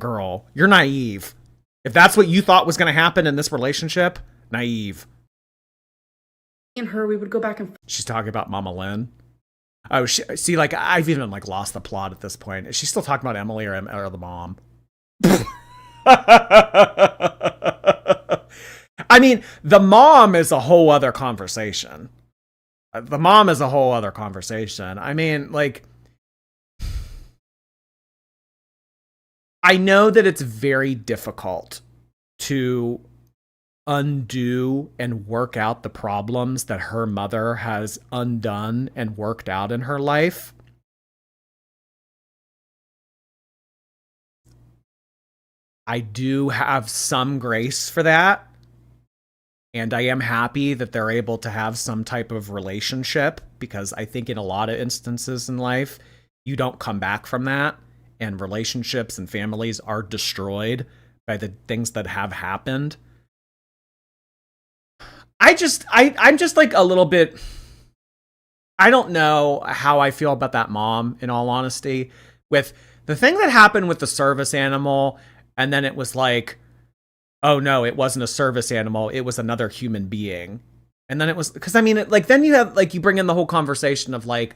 Girl, you're naive. If that's what you thought was going to happen in this relationship, naive.
And her, we would go back and
she's talking about Mama Lynn. Oh, see, like I've even like lost the plot at this point. Is she still talking about Emily or the mom? I I mean, the mom is a whole other conversation. The mom is a whole other conversation. I mean, like, I know that it's very difficult to undo and work out the problems that her mother has undone and worked out in her life. I do have some grace for that. And I am happy that they're able to have some type of relationship, because I think in a lot of instances in life, you don't come back from that. And relationships and families are destroyed by the things that have happened. I'm just like a little bit, I don't know how I feel about that mom, in all honesty, with the thing that happened with the service animal. And then it was like, oh no, it wasn't a service animal, it was another human being. And then it was, because I mean, then you have, like, you bring in the whole conversation of, like,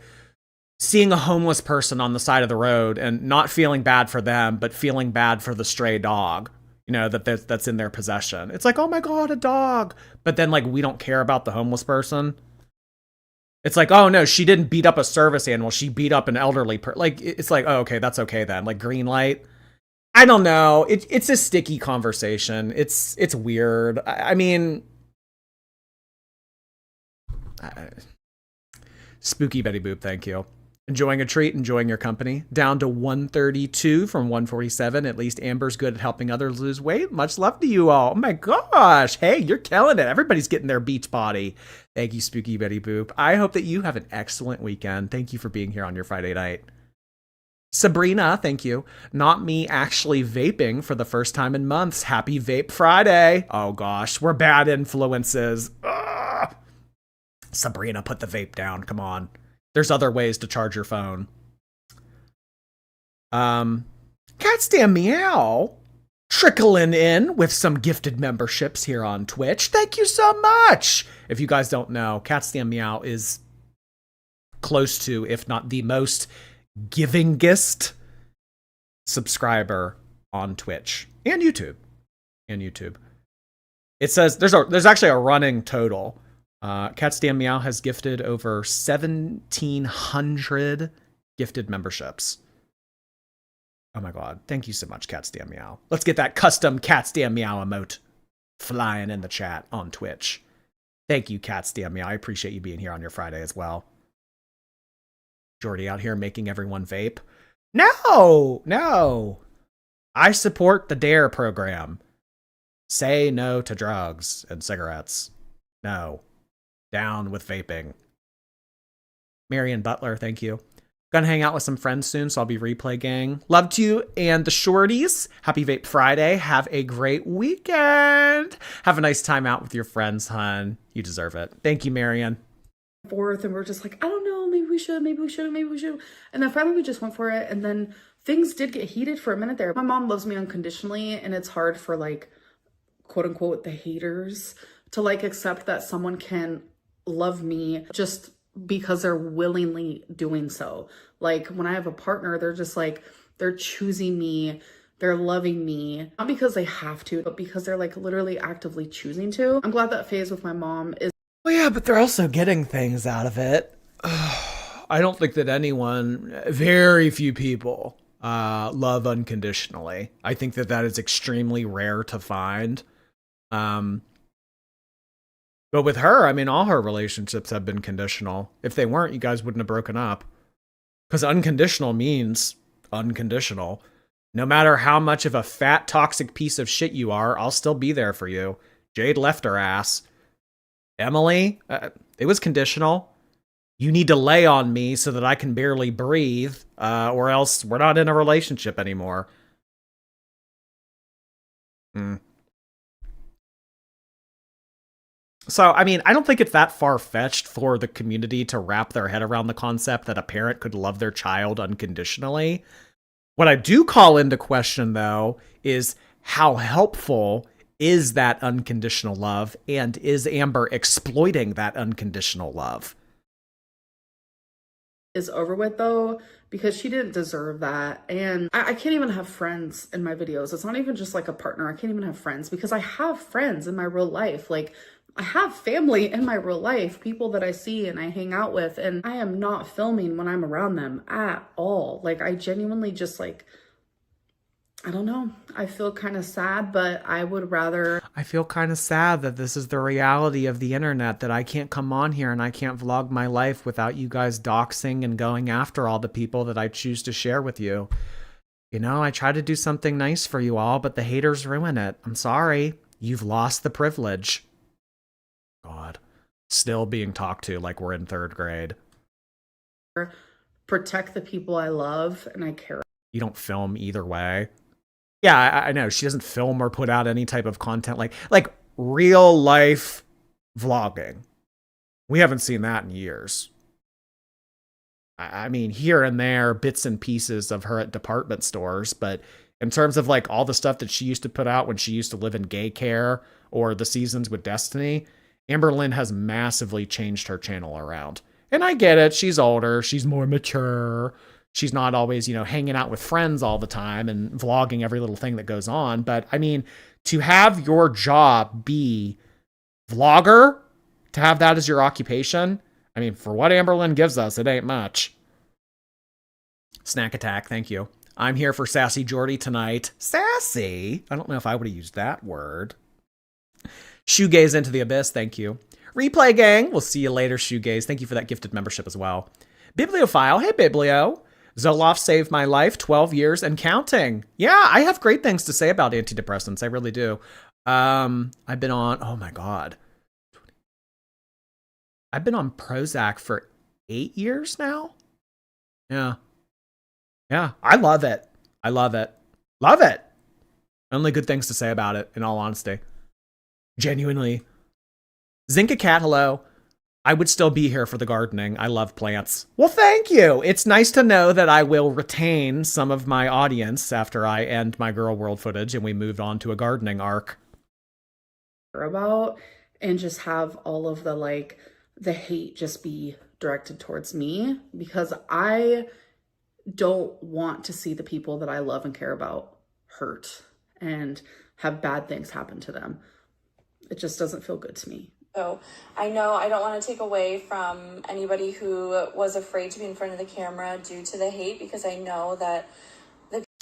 seeing a homeless person on the side of the road and not feeling bad for them, but feeling bad for the stray dog, you know, that's in their possession. It's like, oh my God, a dog. But then, like, we don't care about the homeless person. It's like, oh no, she didn't beat up a service animal, she beat up an elderly person. Like, it's like, oh, okay, that's okay then. Like, green light. I don't know. It's a sticky conversation. It's weird. I mean, spooky Betty Boop, thank you. Enjoying a treat, enjoying your company. Down to 132 from 147. At least Amber's good at helping others lose weight. Much love to you all. Oh my gosh. Hey, you're killing it. Everybody's getting their beach body. Thank you, spooky Betty Boop. I hope that you have an excellent weekend. Thank you for being here on your Friday night. Sabrina, thank you. Not me actually vaping for the first time in months. Happy Vape Friday. Oh gosh, we're bad influences. Ugh. Sabrina, put the vape down. Come on. There's other ways to charge your phone. Cat's Damn Meow trickling in with some gifted memberships here on Twitch. Thank you so much. If you guys don't know, Cat's Damn Meow is close to, if not the most givingest subscriber on Twitch and YouTube. It says there's actually a running total. Cat's Damn Meow has gifted over 1,700 gifted memberships. Oh my God. Thank you so much, Cat's Damn Meow. Let's get that custom Cat's Damn Meow emote flying in the chat on Twitch. Thank you, Cat's Damn Meow. I appreciate you being here on your Friday as well. Jordy out here making everyone vape. No. I support the DARE program. Say no to drugs and cigarettes. No. Down with vaping. Marion Butler, thank you. Gonna hang out with some friends soon, so I'll be replay gang. Love to you and the shorties. Happy Vape Friday. Have a great weekend. Have a nice time out with your friends, hun. You deserve it. Thank you, Marion.
Forth, and we're just like, I don't know, maybe we should. And then finally we just went for it, and then things did get heated for a minute there. My mom loves me unconditionally, and it's hard for, like, quote unquote, the haters to, like, accept that someone can love me just because they're willingly doing so. Like, when I have a partner, they're just like, they're choosing me, they're loving me, not because they have to, but because they're, like, literally actively choosing to. I'm glad that phase with my mom is.
Well, yeah, but they're also getting things out of it. I don't think that very few people love unconditionally. I think that is extremely rare to find. But with her, I mean, all her relationships have been conditional. If they weren't, you guys wouldn't have broken up. Because unconditional means unconditional. No matter how much of a fat, toxic piece of shit you are, I'll still be there for you. Jade left her ass. Emily, it was conditional. You need to lay on me so that I can barely breathe, or else we're not in a relationship anymore. So, I mean, I don't think it's that far-fetched for the community to wrap their head around the concept that a parent could love their child unconditionally. What I do call into question, though, is how helpful is that unconditional love, and is Amber exploiting that unconditional love?
is over with though, because she didn't deserve that. And I can't even have friends in my videos. It's not even just like a partner. I can't even have friends because I have friends in my real life. Like, I have family in my real life, people that I see and I hang out with, and I am not filming when I'm around them at all. Like, I genuinely just like, I don't know. I feel kind of sad, but I would rather...
I feel kind of sad that this is the reality of the internet, that I can't come on here and I can't vlog my life without you guys doxing and going after all the people that I choose to share with you. You know, I try to do something nice for you all, but the haters ruin it. I'm sorry. You've lost the privilege. God. Still being talked to like we're in 3rd grade.
Protect the people I love and I care.
You don't film either way. Yeah, I know. She doesn't film or put out any type of content like real life vlogging. We haven't seen that in years. I mean, here and there, bits and pieces of her at department stores, but in terms of like all the stuff that she used to put out when she used to live in gay care or the seasons with Destiny, Amberlynn has massively changed her channel around. And I get it. She's older. She's more mature. She's not always, you know, hanging out with friends all the time and vlogging every little thing that goes on. But I mean, to have your job be vlogger, to have that as your occupation, I mean, for what Amberlynn gives us, it ain't much. Snack attack, thank you. I'm here for Sassy Jordy tonight. Sassy? I don't know if I would have used that word. Shoegaze into the abyss, thank you. Replay gang, we'll see you later, Shoegaze. Thank you for that gifted membership as well. Bibliophile, hey Biblio. Zoloft saved my life, 12 years and counting. Yeah, I have great things to say about antidepressants. I really do. I've been on, oh my God. I've been on Prozac for 8 years now. Yeah. Yeah, I love it. I love it. Love it. Only good things to say about it, in all honesty. Genuinely. Zinka Cat, hello. I would still be here for the gardening. I love plants. Well, thank you. It's nice to know that I will retain some of my audience after I end my Girl World footage and we move on to a gardening arc.
About and just have all of the like the hate just be directed towards me, because I don't want to see the people that I love and care about hurt and have bad things happen to them. It just doesn't feel good to me.
So I know I don't want to take away from anybody who was afraid to be in front of the camera due to the hate, because I know that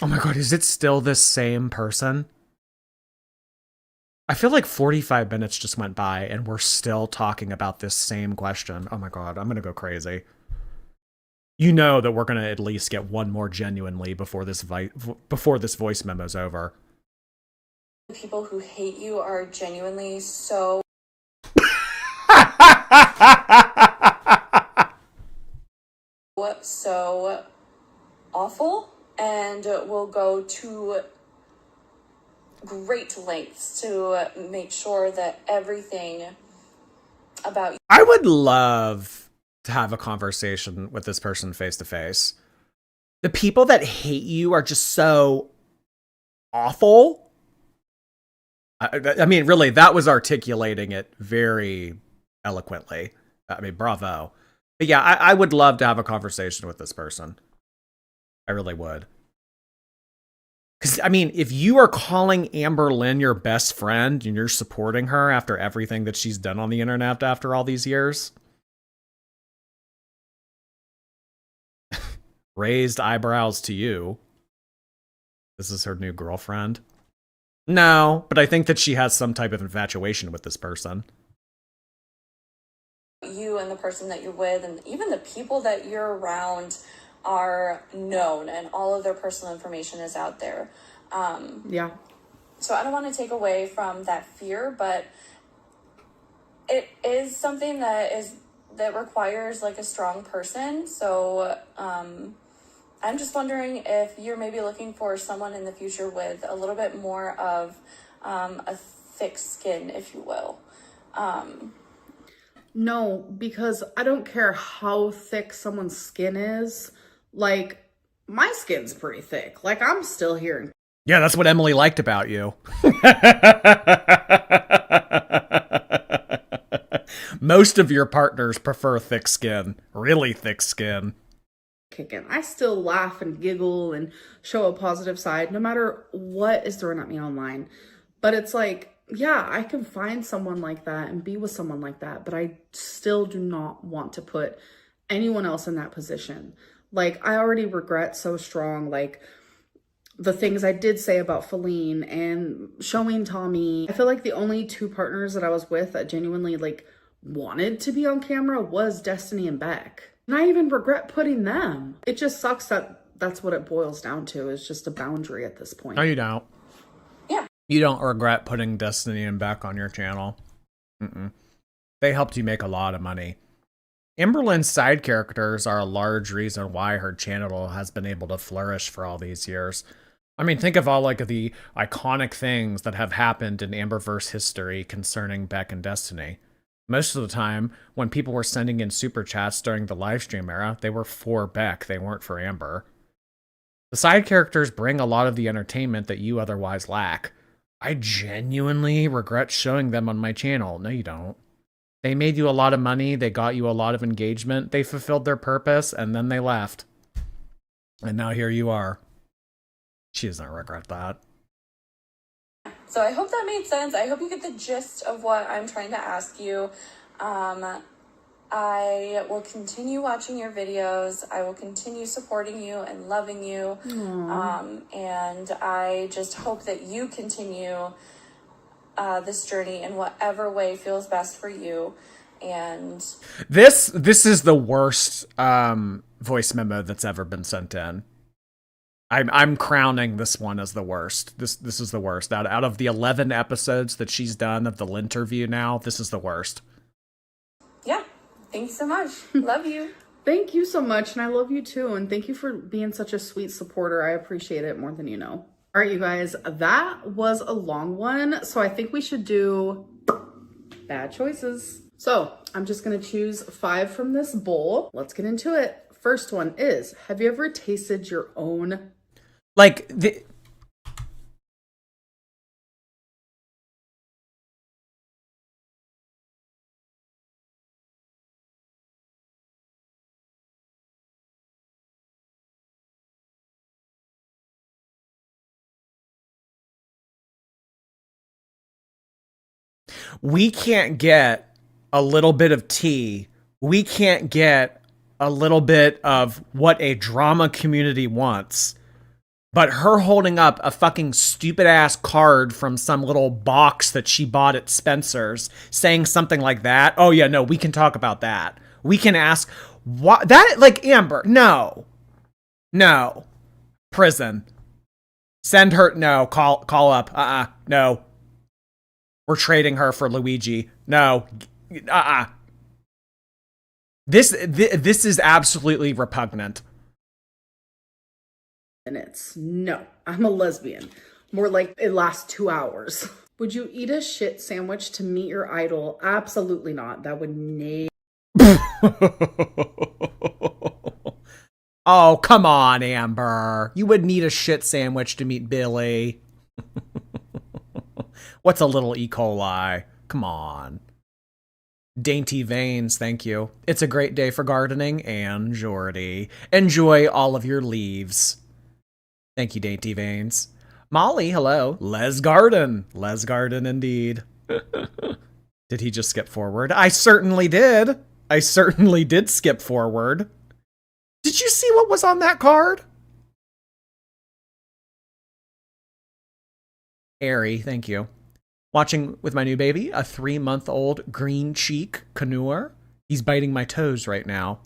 oh my God, is it still this same person? I feel like 45 minutes just went by and we're still talking about this same question. Oh my God, I'm going to go crazy. You know that we're going to at least get one more genuinely before this voice memo's over.
the people who hate you are genuinely so awful and will go to great lengths to make sure that everything about you.
I would love to have a conversation with this person face to face. The people that hate you are just so awful. I mean, really, that was articulating it very eloquently. I mean, bravo. But yeah, I would love to have a conversation with this person. I really would. Because, I mean, if you are calling Amberlynn your best friend and you're supporting her after everything that she's done on the internet after all these years, raised eyebrows to you. This is her new girlfriend. No, but I think that she has some type of infatuation with this person.
You and the person that you're with and even the people that you're around are known and all of their personal information is out there.
Yeah.
So I don't want to take away from that fear, but it is something that requires like a strong person. So I'm just wondering if you're maybe looking for someone in the future with a little bit more of a thick skin, if you will.
No, because I don't care how thick someone's skin is. Like, my skin's pretty thick. Like, I'm still here.
Yeah, that's what Emily liked about you. Most of your partners prefer thick skin. Really thick skin.
kick in. I still laugh and giggle and show a positive side no matter what is thrown at me online. But it's like, yeah, I can find someone like that and be with someone like that, but I still do not want to put anyone else in that position. Like, I already regret so strong, like, the things I did say about Feline and showing Tommy. I feel like the only two partners that I was with that genuinely, like, wanted to be on camera was Destiny and Beck. And I even regret putting them. It just sucks that that's what it boils down to, is just a boundary at this point.
No, you don't.
Yeah.
You don't regret putting Destiny and Beck on your channel. They helped you make a lot of money. Amberlynn's side characters are a large reason why her channel has been able to flourish for all these years. I mean, think of all like the iconic things that have happened in Amberverse history concerning Beck and Destiny. Most of the time, when people were sending in super chats during the livestream era, they were for Beck, they weren't for Amber. The side characters bring a lot of the entertainment that you otherwise lack. I genuinely regret showing them on my channel. No, you don't. They made you a lot of money, they got you a lot of engagement, they fulfilled their purpose, and then they left. And now here you are. She doesn't regret that.
So I hope that made sense. I hope you get the gist of what I'm trying to ask you. I will continue watching your videos. I will continue supporting you and loving you. And I just hope that you continue this journey in whatever way feels best for you. And
this is the worst voice memo that's ever been sent in. I'm crowning this one as the worst. This is the worst. Out of the 11 episodes that she's done of the Linterview now, this is the worst.
Yeah. Thanks so much. Love you.
Thank you so much, and I love you too, and thank you for being such a sweet supporter. I appreciate it more than you know. All right, you guys, that was a long one, so I think we should do bad choices. So I'm just gonna choose 5 from this bowl. Let's get into it. First one is, have you ever tasted your own?
Like, the... We can't get a little bit of tea. We can't get a little bit of what a drama community wants. But her holding up a fucking stupid ass card from some little box that she bought at Spencer's saying something like that. Oh yeah, no, we can talk about that. We can ask what that, like, Amber, no. Prison. Send her, no, call up. No. We're trading her for Luigi. No. This is absolutely repugnant.
Minutes. No, I'm a lesbian. More like it lasts 2 hours. Would you eat a shit sandwich to meet your idol? Absolutely not. That would
Oh, come on, Amber. You wouldn't eat a shit sandwich to meet Billy. What's a little E. coli? Come on. Dainty Veins, thank you. It's a great day for gardening and Jordy. Enjoy all of your leaves. Thank you, Dainty Veins. Molly, hello. Les Garden indeed. Did he just skip forward? I certainly did. I certainly did skip forward. Did you see what was on that card? Airy, thank you. Watching with my new baby, a 3-month-old green cheek Canur. He's biting my toes right now.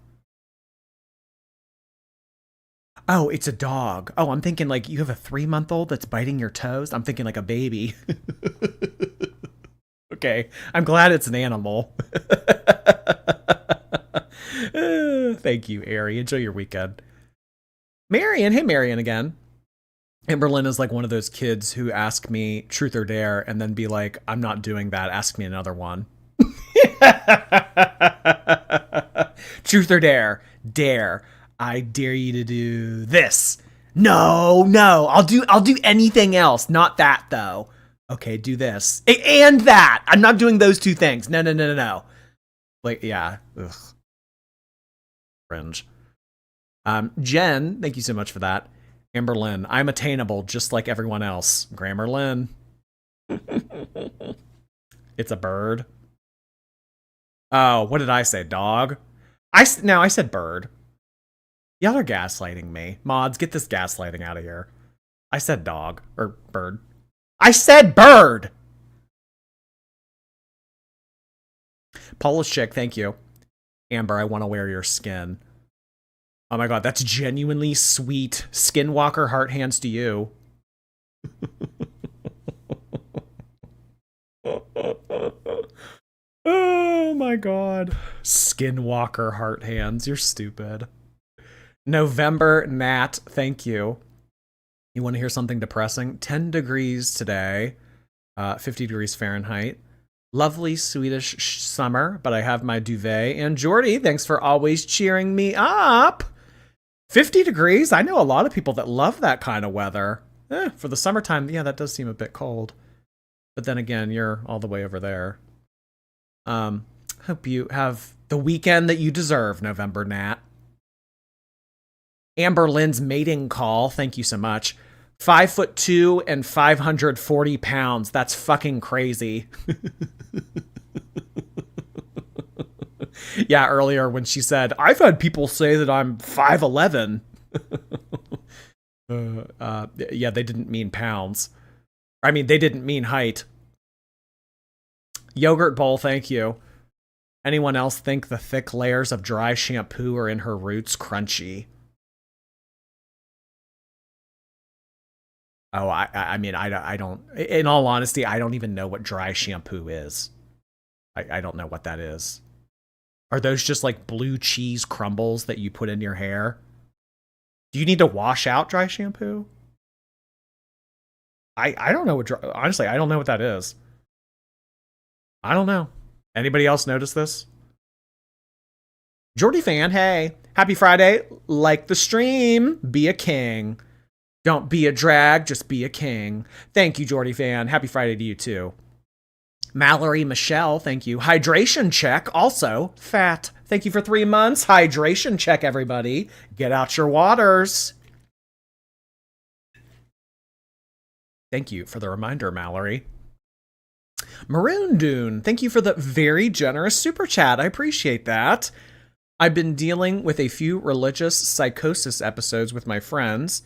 Oh, it's a dog. Oh, I'm thinking like you have a 3-month-old that's biting your toes. I'm thinking like a baby. Okay, I'm glad it's an animal. Thank you, Ari. Enjoy your weekend. Marion, hey Marion again. Amberlynn is like one of those kids who ask me truth or dare and then be like, I'm not doing that. Ask me another one. Truth or dare? Dare. I dare you to do this. No. I'll do anything else. Not that though. Okay, do this. And that. I'm not doing those two things. No. Like, yeah. Ugh. Cringe. Jen, thank you so much for that. Amberlynn, I'm attainable just like everyone else. Grammarlyn. It's a bird. Oh, what did I say? Dog? I said bird. Y'all are gaslighting me. Mods, get this gaslighting out of here. I said dog. Or bird. I said bird! Polish chick, thank you. Amber, I want to wear your skin. Oh my god, that's genuinely sweet. Skinwalker heart hands to you. Oh my god. Skinwalker heart hands, you're stupid. November Nat, thank you. You want to hear something depressing? 10 degrees today, 50 degrees Fahrenheit. Lovely Swedish summer, but I have my duvet. And Jordy, thanks for always cheering me up. 50 degrees? I know a lot of people that love that kind of weather. For the summertime, yeah, that does seem a bit cold. But then again, you're all the way over there. Hope you have the weekend that you deserve, November Nat. Amberlynn's mating call, thank you so much. 5'2" and 540 pounds. That's fucking crazy. Yeah, earlier when she said, I've had people say that I'm 5'11". Yeah, they didn't mean pounds. I mean, they didn't mean height. Yogurt bowl, thank you. Anyone else think the thick layers of dry shampoo are in her roots crunchy? Oh, I mean, I don't, in all honesty, I don't even know what dry shampoo is. I don't know what that is. Are those just like blue cheese crumbles that you put in your hair? Do you need to wash out dry shampoo? I don't know what, honestly, I don't know what that is. I don't know. Anybody else notice this? Jordy fan, hey, happy Friday. Like the stream, be a king. Don't be a drag, just be a king. Thank you, Jordy fan. Happy Friday to you too. Mallory Michelle, thank you. Hydration check, also fat. Thank you for 3 months. Hydration check, everybody. Get out your waters. Thank you for the reminder, Mallory. Maroon Dune, thank you for the very generous super chat. I appreciate that. I've been dealing with a few religious psychosis episodes with my friends.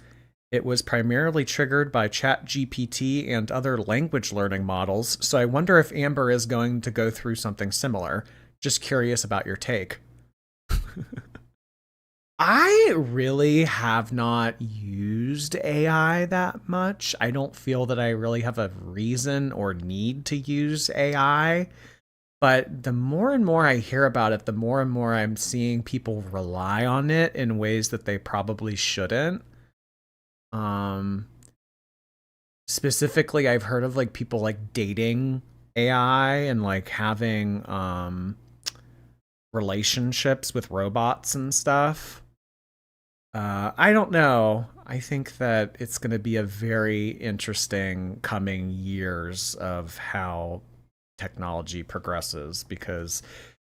It was primarily triggered by ChatGPT and other language learning models, so I wonder if Amber is going to go through something similar. Just curious about your take. I really have not used AI that much. I don't feel that I really have a reason or need to use AI. But the more and more I hear about it, the more and more I'm seeing people rely on it in ways that they probably shouldn't. Specifically, I've heard of like people like dating AI and like having relationships with robots and stuff. I don't know. I think that it's going to be a very interesting coming years of how technology progresses, because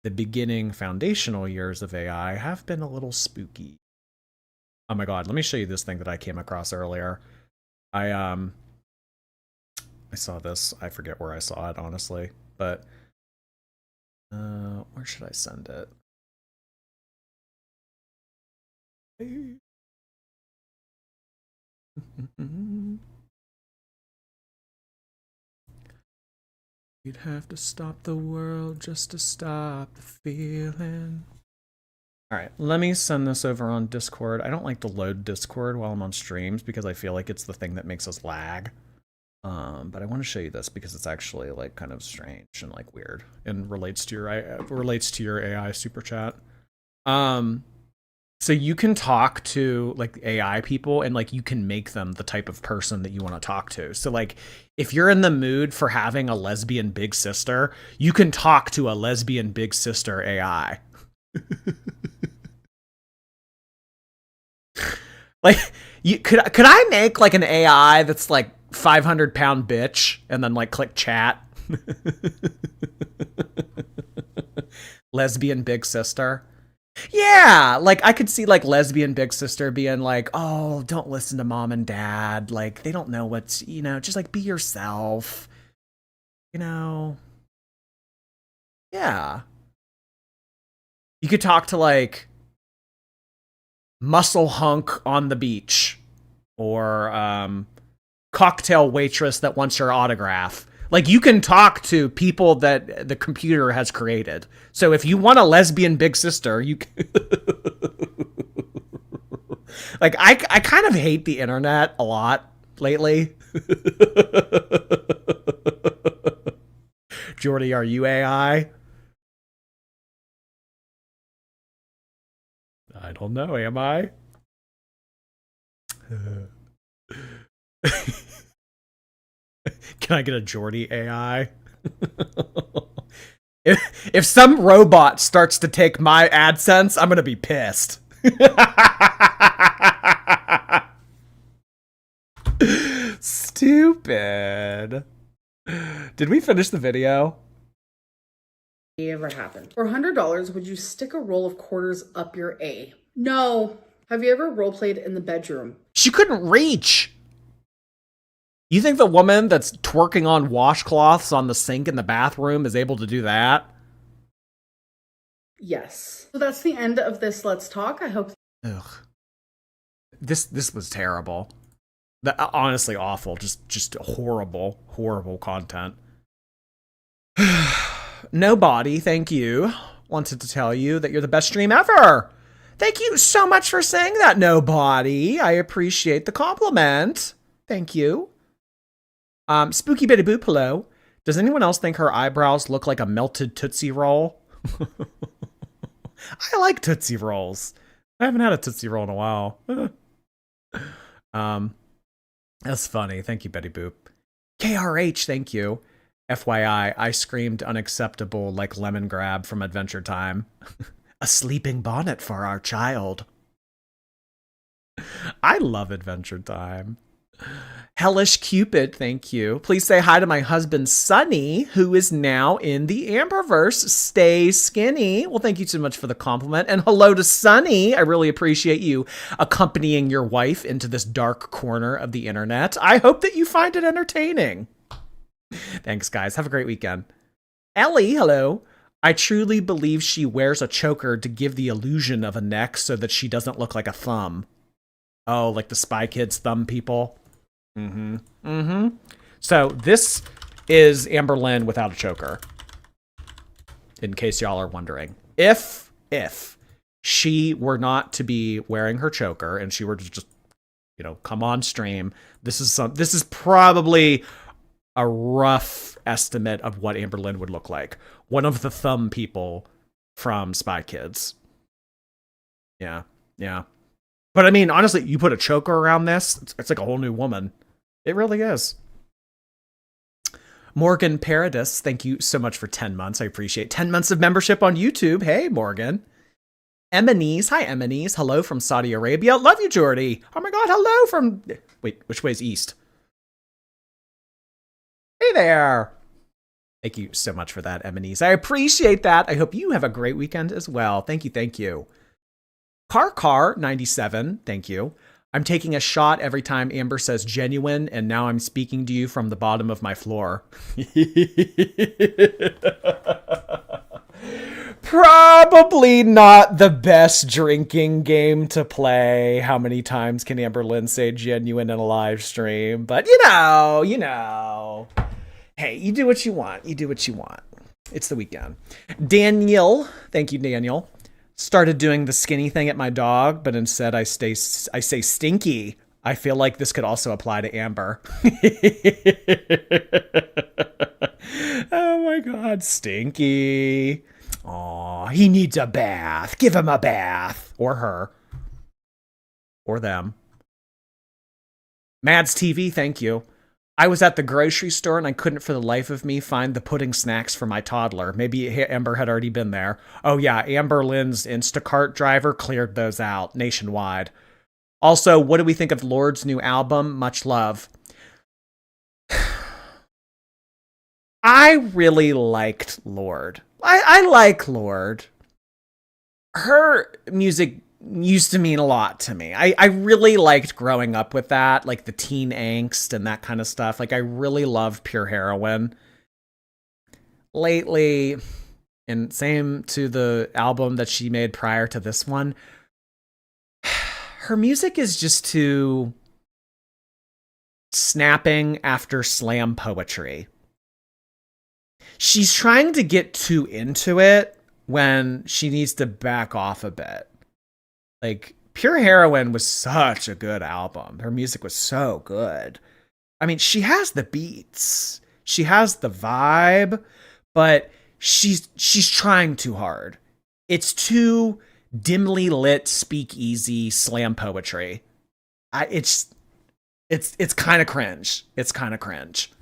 the beginning foundational years of AI have been a little spooky. Oh my god, let me show you this thing that I came across earlier. I saw this. I forget where I saw it, honestly, but where should I send it? You'd have to stop the world just to stop the feeling. All right, let me send this over on Discord. I don't like to load Discord while I'm on streams because I feel like it's the thing that makes us lag. But I want to show you this because it's actually like kind of strange and like weird and relates to your AI super chat. So you can talk to like AI people and like you can make them the type of person that you want to talk to. So like if you're in the mood for having a lesbian big sister, you can talk to a lesbian big sister AI. Like could I make like an AI that's like 500-pound bitch and then like click chat? Lesbian big sister. Yeah, like I could see like lesbian big sister being like, "Oh, don't listen to mom and dad. Like they don't know what's, just like be yourself." You know. Yeah. You could talk to like muscle hunk on the beach or cocktail waitress that wants your autograph. Like you can talk to people that the computer has created. So if you want a lesbian big sister, you can like I kind of hate the internet a lot lately. Jordy, are you AI? I don't know, am I? Can I get a Jordy AI? if some robot starts to take my AdSense, I'm gonna be pissed. Stupid. Did we finish the video?
Ever happened? For $100, would you stick a roll of quarters up your A? No. Have you ever role played in the bedroom?
She couldn't reach. You think the woman that's twerking on washcloths on the sink in the bathroom is able to do that?
Yes. So that's the end of this Let's Talk. I hope.
Ugh. This was terrible. Honestly awful. Just horrible, horrible content. Nobody, thank you. Wanted to tell you that you're the best stream ever. Thank you so much for saying that, Nobody. I appreciate the compliment. Thank you. Spooky Bitty Boop, hello. Does anyone else think her eyebrows look like a melted Tootsie Roll? I like Tootsie Rolls. I haven't had a Tootsie Roll in a while. That's funny. Thank you, Betty Boop. KRH, thank you. FYI, I screamed unacceptable like Lemon Grab from Adventure Time. A sleeping bonnet for our child. I love Adventure Time. Hellish Cupid, thank you. Please say hi to my husband, Sunny, who is now in the Amberverse. Stay skinny. Well, thank you so much for the compliment. And hello to Sunny. I really appreciate you accompanying your wife into this dark corner of the internet. I hope that you find it entertaining. Thanks, guys. Have a great weekend. Ellie, hello. I truly believe she wears a choker to give the illusion of a neck so that she doesn't look like a thumb. Oh, like the Spy Kids thumb people? So this is Amberlynn without a choker. In case y'all are wondering. If she were not to be wearing her choker and she were to just, come on stream, this is probably a rough estimate of what Amberlynn would look like. One of the thumb people from Spy Kids. Yeah. But I mean, honestly, you put a choker around this, it's like a whole new woman. It really is. Morgan Paradis, thank you so much for 10 months. I appreciate 10 months of membership on YouTube. Hey, Morgan. Emanese, hi Emanese. Hello from Saudi Arabia. Love you, Jordy. Oh my God, hello from... Wait, which way's east? Hey there. Thank you so much for that, Emanese. I appreciate that. I hope you have a great weekend as well. Thank you. Car97, thank you. I'm taking a shot every time Amber says genuine, and now I'm speaking to you from the bottom of my floor. Probably not the best drinking game to play. How many times can Amberlynn say genuine in a live stream? But you know. Hey, you do what you want. It's the weekend. Daniel, thank you, Daniel. Started doing the skinny thing at my dog, but instead I say stinky. I feel like this could also apply to Amber. Oh my God, stinky. Aw, he needs a bath. Give him a bath. Or her. Or them. Mads TV, thank you. I was at the grocery store and I couldn't for the life of me find the pudding snacks for my toddler. Maybe Amber had already been there. Oh yeah, Amberlynn's Instacart driver cleared those out nationwide. Also, what do we think of Lord's new album? Much love. I really liked Lord. I like Lord. her music used to mean a lot to me. I really liked growing up with that, like the teen angst and that kind of stuff. Like I really loved Pure Heroine. Lately, and same to the album that she made prior to this one, her music is just too snapping after slam poetry. She's trying to get too into it when she needs to back off a bit. Like, Pure Heroine was such a good album. Her music was so good. I mean, she has the beats. She has the vibe, but she's trying too hard. It's too dimly lit, speakeasy slam poetry. It's kind of cringe. It's kind of cringe.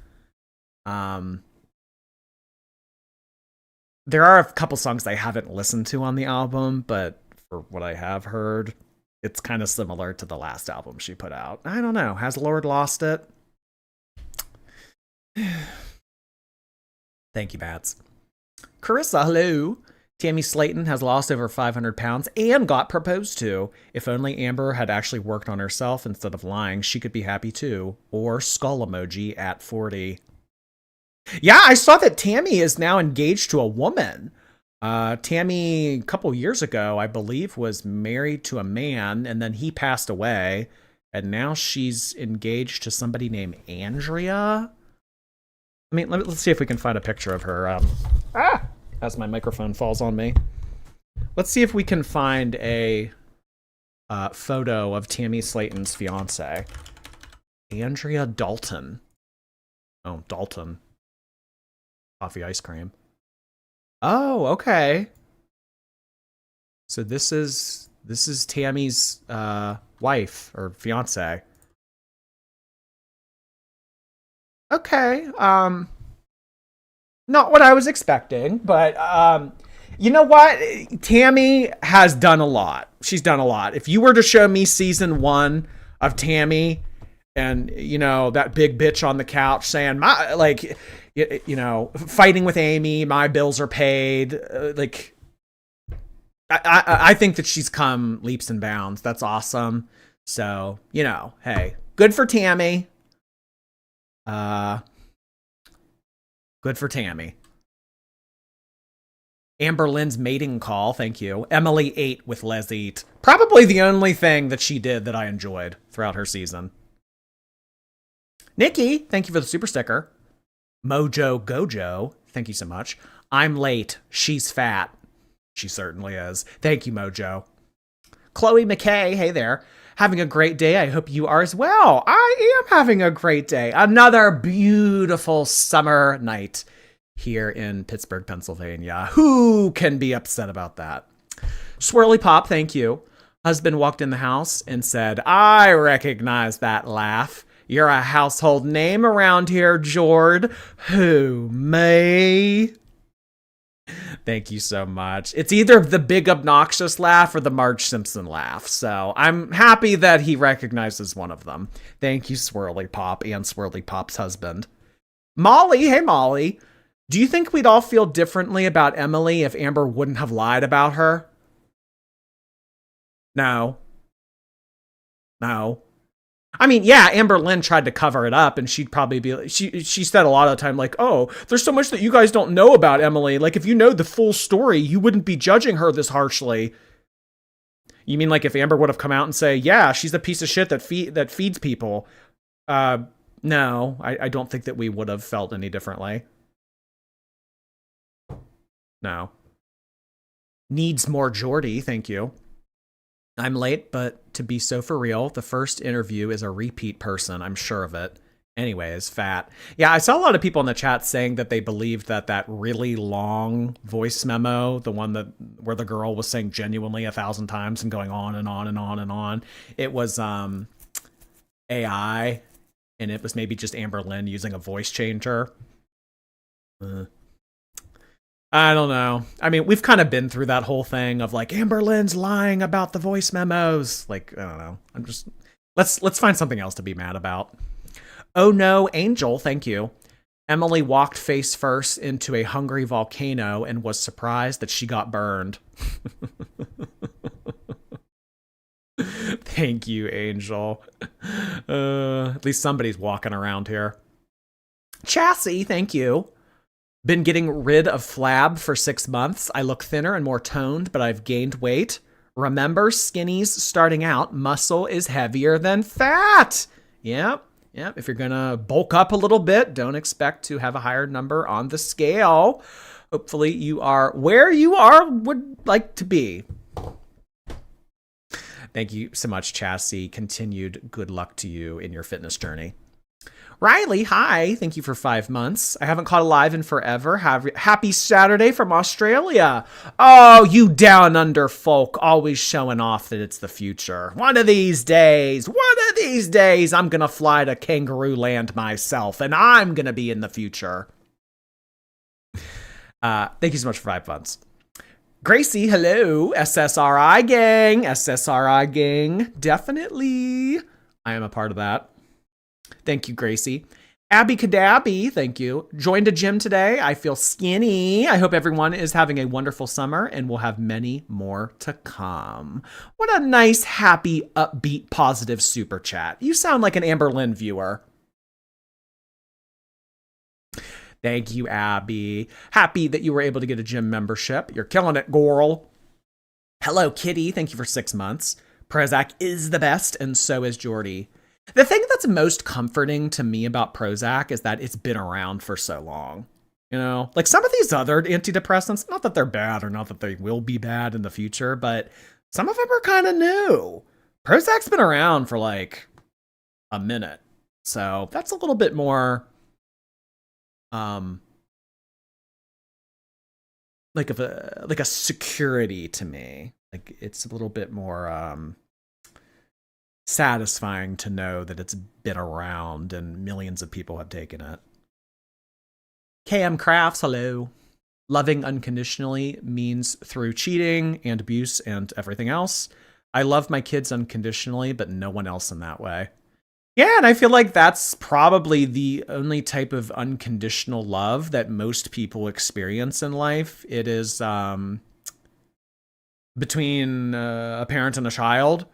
There are a couple songs I haven't listened to on the album, but for what I have heard, it's kind of similar to the last album she put out. I don't know. Has Lord lost it? Thank you, Bats. Carissa, hello. Tammy Slaton has lost over 500 pounds and got proposed to. If only Amber had actually worked on herself instead of lying, she could be happy too. Or skull emoji at 40. Yeah, I saw that Tammy is now engaged to a woman. Tammy, a couple years ago, I believe, was married to a man, and then he passed away. And now she's engaged to somebody named Andrea. I mean, let's see if we can find a picture of her. As my microphone falls on me. Let's see if we can find a photo of Tammy Slaton's fiance. Andrea Dalton. Oh, Dalton. Coffee ice cream. Oh, okay. So this is Tammy's wife or fiance. Okay. Not what I was expecting, but you know what? Tammy has done a lot. She's done a lot. If you were to show me season 1 of Tammy and, you know, that big bitch on the couch saying, my, like, you know, fighting with Amy, my bills are paid, like, I think that she's come leaps and bounds. That's awesome. So, you know, hey, good for Tammy. Good for Tammy. Amberlynn's mating call, thank you. Emily ate with Les Eat. Probably the only thing that she did that I enjoyed throughout her season. Nikki, thank you for the super sticker. Mojo Gojo, thank you so much. I'm late. She's fat. She certainly is. Thank you, Mojo. Chloe McKay, hey there. Having a great day. I hope you are as well. I am having a great day. Another beautiful summer night here in Pittsburgh, Pennsylvania. Who can be upset about that? Swirly Pop, thank you. Husband walked in the house and said, I recognize that laugh. You're a household name around here, Jord. Who, me? Thank you so much. It's either the big obnoxious laugh or the Marge Simpson laugh. So I'm happy that he recognizes one of them. Thank you, Swirly Pop and Swirly Pop's husband. Molly, hey Molly. Do you think we'd all feel differently about Emily if Amber wouldn't have lied about her? No. I mean, yeah, Amberlynn tried to cover it up, and she'd probably be like, she said a lot of the time, like, oh, there's so much that you guys don't know about Emily. Like, if you know the full story, you wouldn't be judging her this harshly. You mean like if Amber would have come out and say, yeah, she's a piece of shit that feeds people? No, I don't think that we would have felt any differently. No. Needs more Geordie, thank you. I'm late, but to be so for real, the first interview is a repeat person. I'm sure of it. Anyways, fat. Yeah, I saw a lot of people in the chat saying that they believed that really long voice memo, the one that where the girl was saying genuinely 1,000 times and going on and on and on and on, it was AI, and it was maybe just Amberlynn using a voice changer. I don't know. I mean, we've kind of been through that whole thing of like Amberlynn's lying about the voice memos. Like, I don't know. I'm just let's find something else to be mad about. Oh no, Angel, thank you. Emily walked face first into a hungry volcano and was surprised that she got burned. Thank you, Angel. At least somebody's walking around here. Chassis, thank you. Been getting rid of flab for 6 months. I look thinner and more toned, but I've gained weight. Remember, skinnies starting out, muscle is heavier than fat. Yep. If you're going to bulk up a little bit, don't expect to have a higher number on the scale. Hopefully you are where you would like to be. Thank you so much, Chassis. Continued good luck to you in your fitness journey. Riley, hi. Thank you for 5 months. I haven't caught a live in forever. Happy Saturday from Australia. Oh, you down under folk, always showing off that it's the future. One of these days, I'm going to fly to Kangaroo Land myself, and I'm going to be in the future. Thank you so much for 5 months. Gracie, hello. SSRI gang. Definitely. I am a part of that. Thank you, Gracie. Abby Kadabby, thank you. Joined a gym today. I feel skinny. I hope everyone is having a wonderful summer and we'll have many more to come. What a nice, happy, upbeat, positive super chat. You sound like an Amberlynn viewer. Thank you, Abby. Happy that you were able to get a gym membership. You're killing it, girl. Hello, Kitty. Thank you for 6 months. Prozac is the best, and so is Jordy. The thing that's most comforting to me about Prozac is that it's been around for so long. You know, like some of these other antidepressants, not that they're bad or not that they will be bad in the future, but some of them are kind of new. Prozac's been around for like a minute. So that's a little bit more like a security to me. Like it's a little bit more satisfying to know that it's been around and millions of people have taken it. KM Crafts, hello. Loving unconditionally means through cheating and abuse and everything else. I love my kids unconditionally, but no one else in that way. Yeah, and I feel like that's probably the only type of unconditional love that most people experience in life. It is between a parent and a child.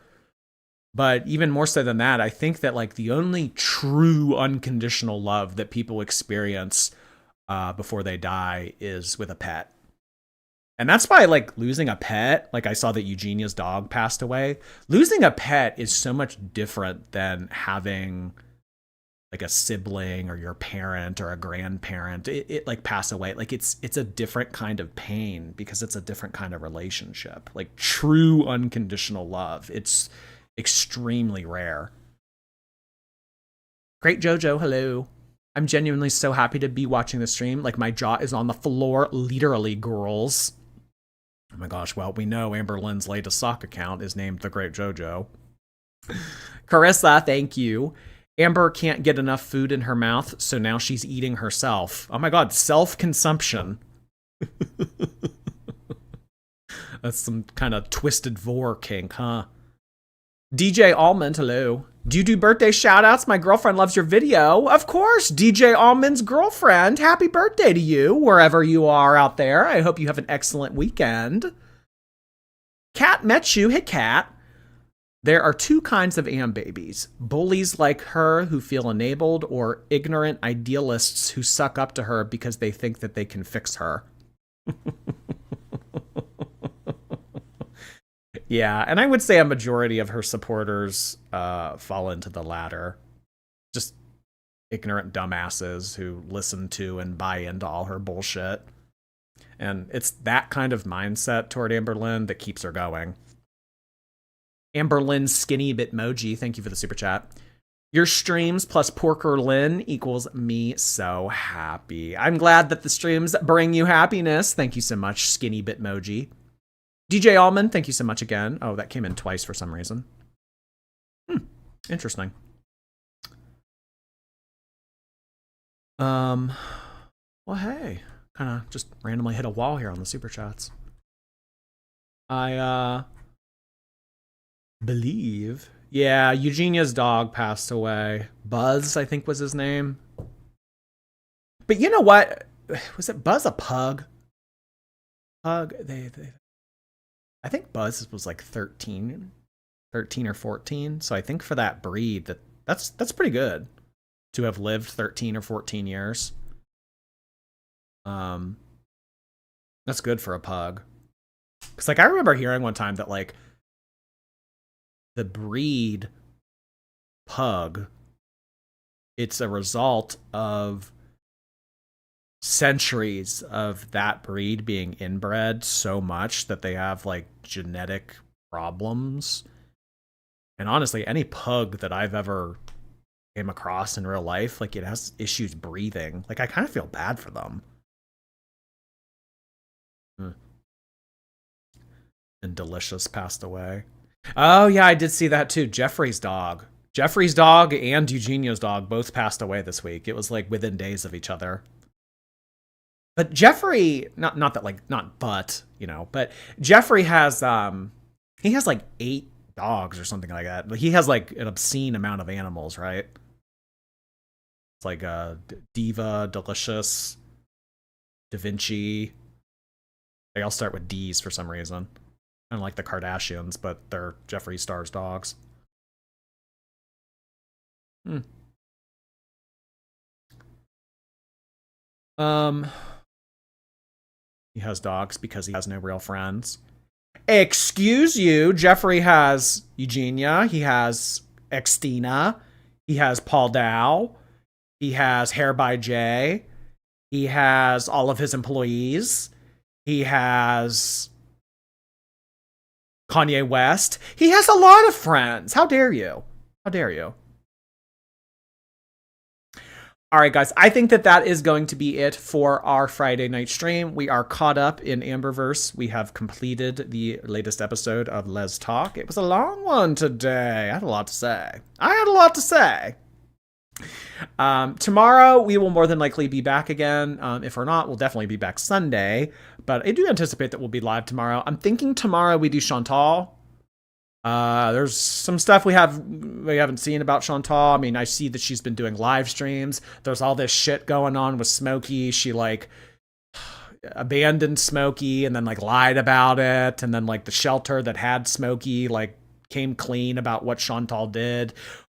But even more so than that, I think that like the only true unconditional love that people experience before they die is with a pet. And that's why like losing a pet, like I saw that Eugenia's dog passed away. Losing a pet is so much different than having like a sibling or your parent or a grandparent it like pass away. Like it's a different kind of pain because it's a different kind of relationship. Like true unconditional love. It's extremely rare. Great Jojo, hello. I'm genuinely so happy to be watching the stream. Like my jaw is on the floor, literally, girls. Oh my gosh, well, we know Amberlynn's latest sock account is named The Great Jojo. Carissa, thank you. Amber can't get enough food in her mouth, so now she's eating herself. Oh my god, self-consumption. That's some kind of twisted vor kink, huh? DJ Almond, hello. Do you do birthday shout-outs? My girlfriend loves your video. Of course, DJ Almond's girlfriend. Happy birthday to you, wherever you are out there. I hope you have an excellent weekend. Kat met you. Hey, Kat. There are 2 kinds of Am babies. Bullies like her who feel enabled, or ignorant idealists who suck up to her because they think that they can fix her. Yeah, and I would say a majority of her supporters fall into the latter. Just ignorant dumbasses who listen to and buy into all her bullshit. And it's that kind of mindset toward Amberlynn that keeps her going. Amberlynn Skinny Bitmoji, thank you for the super chat. Your streams plus Porker Lynn equals me so happy. I'm glad that the streams bring you happiness. Thank you so much, Skinny Bitmoji. DJ Almond, thank you so much again. Oh, that came in twice for some reason. Interesting. Well, hey, kind of just randomly hit a wall here on the super chats. I believe, yeah, Eugenia's dog passed away. Buzz, I think was his name. But you know what? Was it Buzz a pug? Pug. I think Buzz was like 13 or 14. So I think for that breed, that's pretty good to have lived 13 or 14 years. That's good for a pug. Because like I remember hearing one time that like the breed pug, it's a result of centuries of that breed being inbred so much that they have like genetic problems. And honestly, any pug that I've ever came across in real life, like it has issues breathing. Like I kind of feel bad for them. And Delicious passed away. Oh yeah, I did see that too. Jeffrey's dog and Eugenio's dog both passed away this week. It was like within days of each other. But Jeffrey, but Jeffrey has he has like 8 dogs or something like that. But he has like an obscene amount of animals, right? It's like Diva, Delicious, Da Vinci. They all start with D's for some reason. Kind of like the Kardashians, but they're Jeffree Star's dogs. He has dogs because he has no real friends. Excuse you, Jeffrey has Eugenia, he has Xtina, he has Paul Dow, he has Hair by Jay, he has all of his employees, he has Kanye West. He has a lot of friends. How dare you? How dare you? All right, guys, I think that is going to be it for our Friday night stream. We are caught up in Amberverse. We have completed the latest episode of Les Talk. It was a long one today. I had a lot to say. Tomorrow, we will more than likely be back again. If we're not, we'll definitely be back Sunday. But I do anticipate that we'll be live tomorrow. I'm thinking tomorrow we do Chantal. There's some stuff we haven't seen about Chantal. I mean, I see that she's been doing live streams. There's all this shit going on with Smokey. She like abandoned Smokey and then like lied about it. And then like the shelter that had Smokey like came clean about what Chantal did.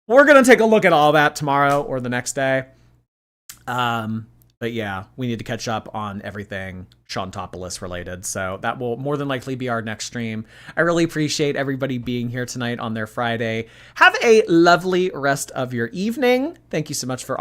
We're going to take a look at all that tomorrow or the next day. But yeah, we need to catch up on everything Chantopolis related. So that will more than likely be our next stream. I really appreciate everybody being here tonight on their Friday. Have a lovely rest of your evening. Thank you so much for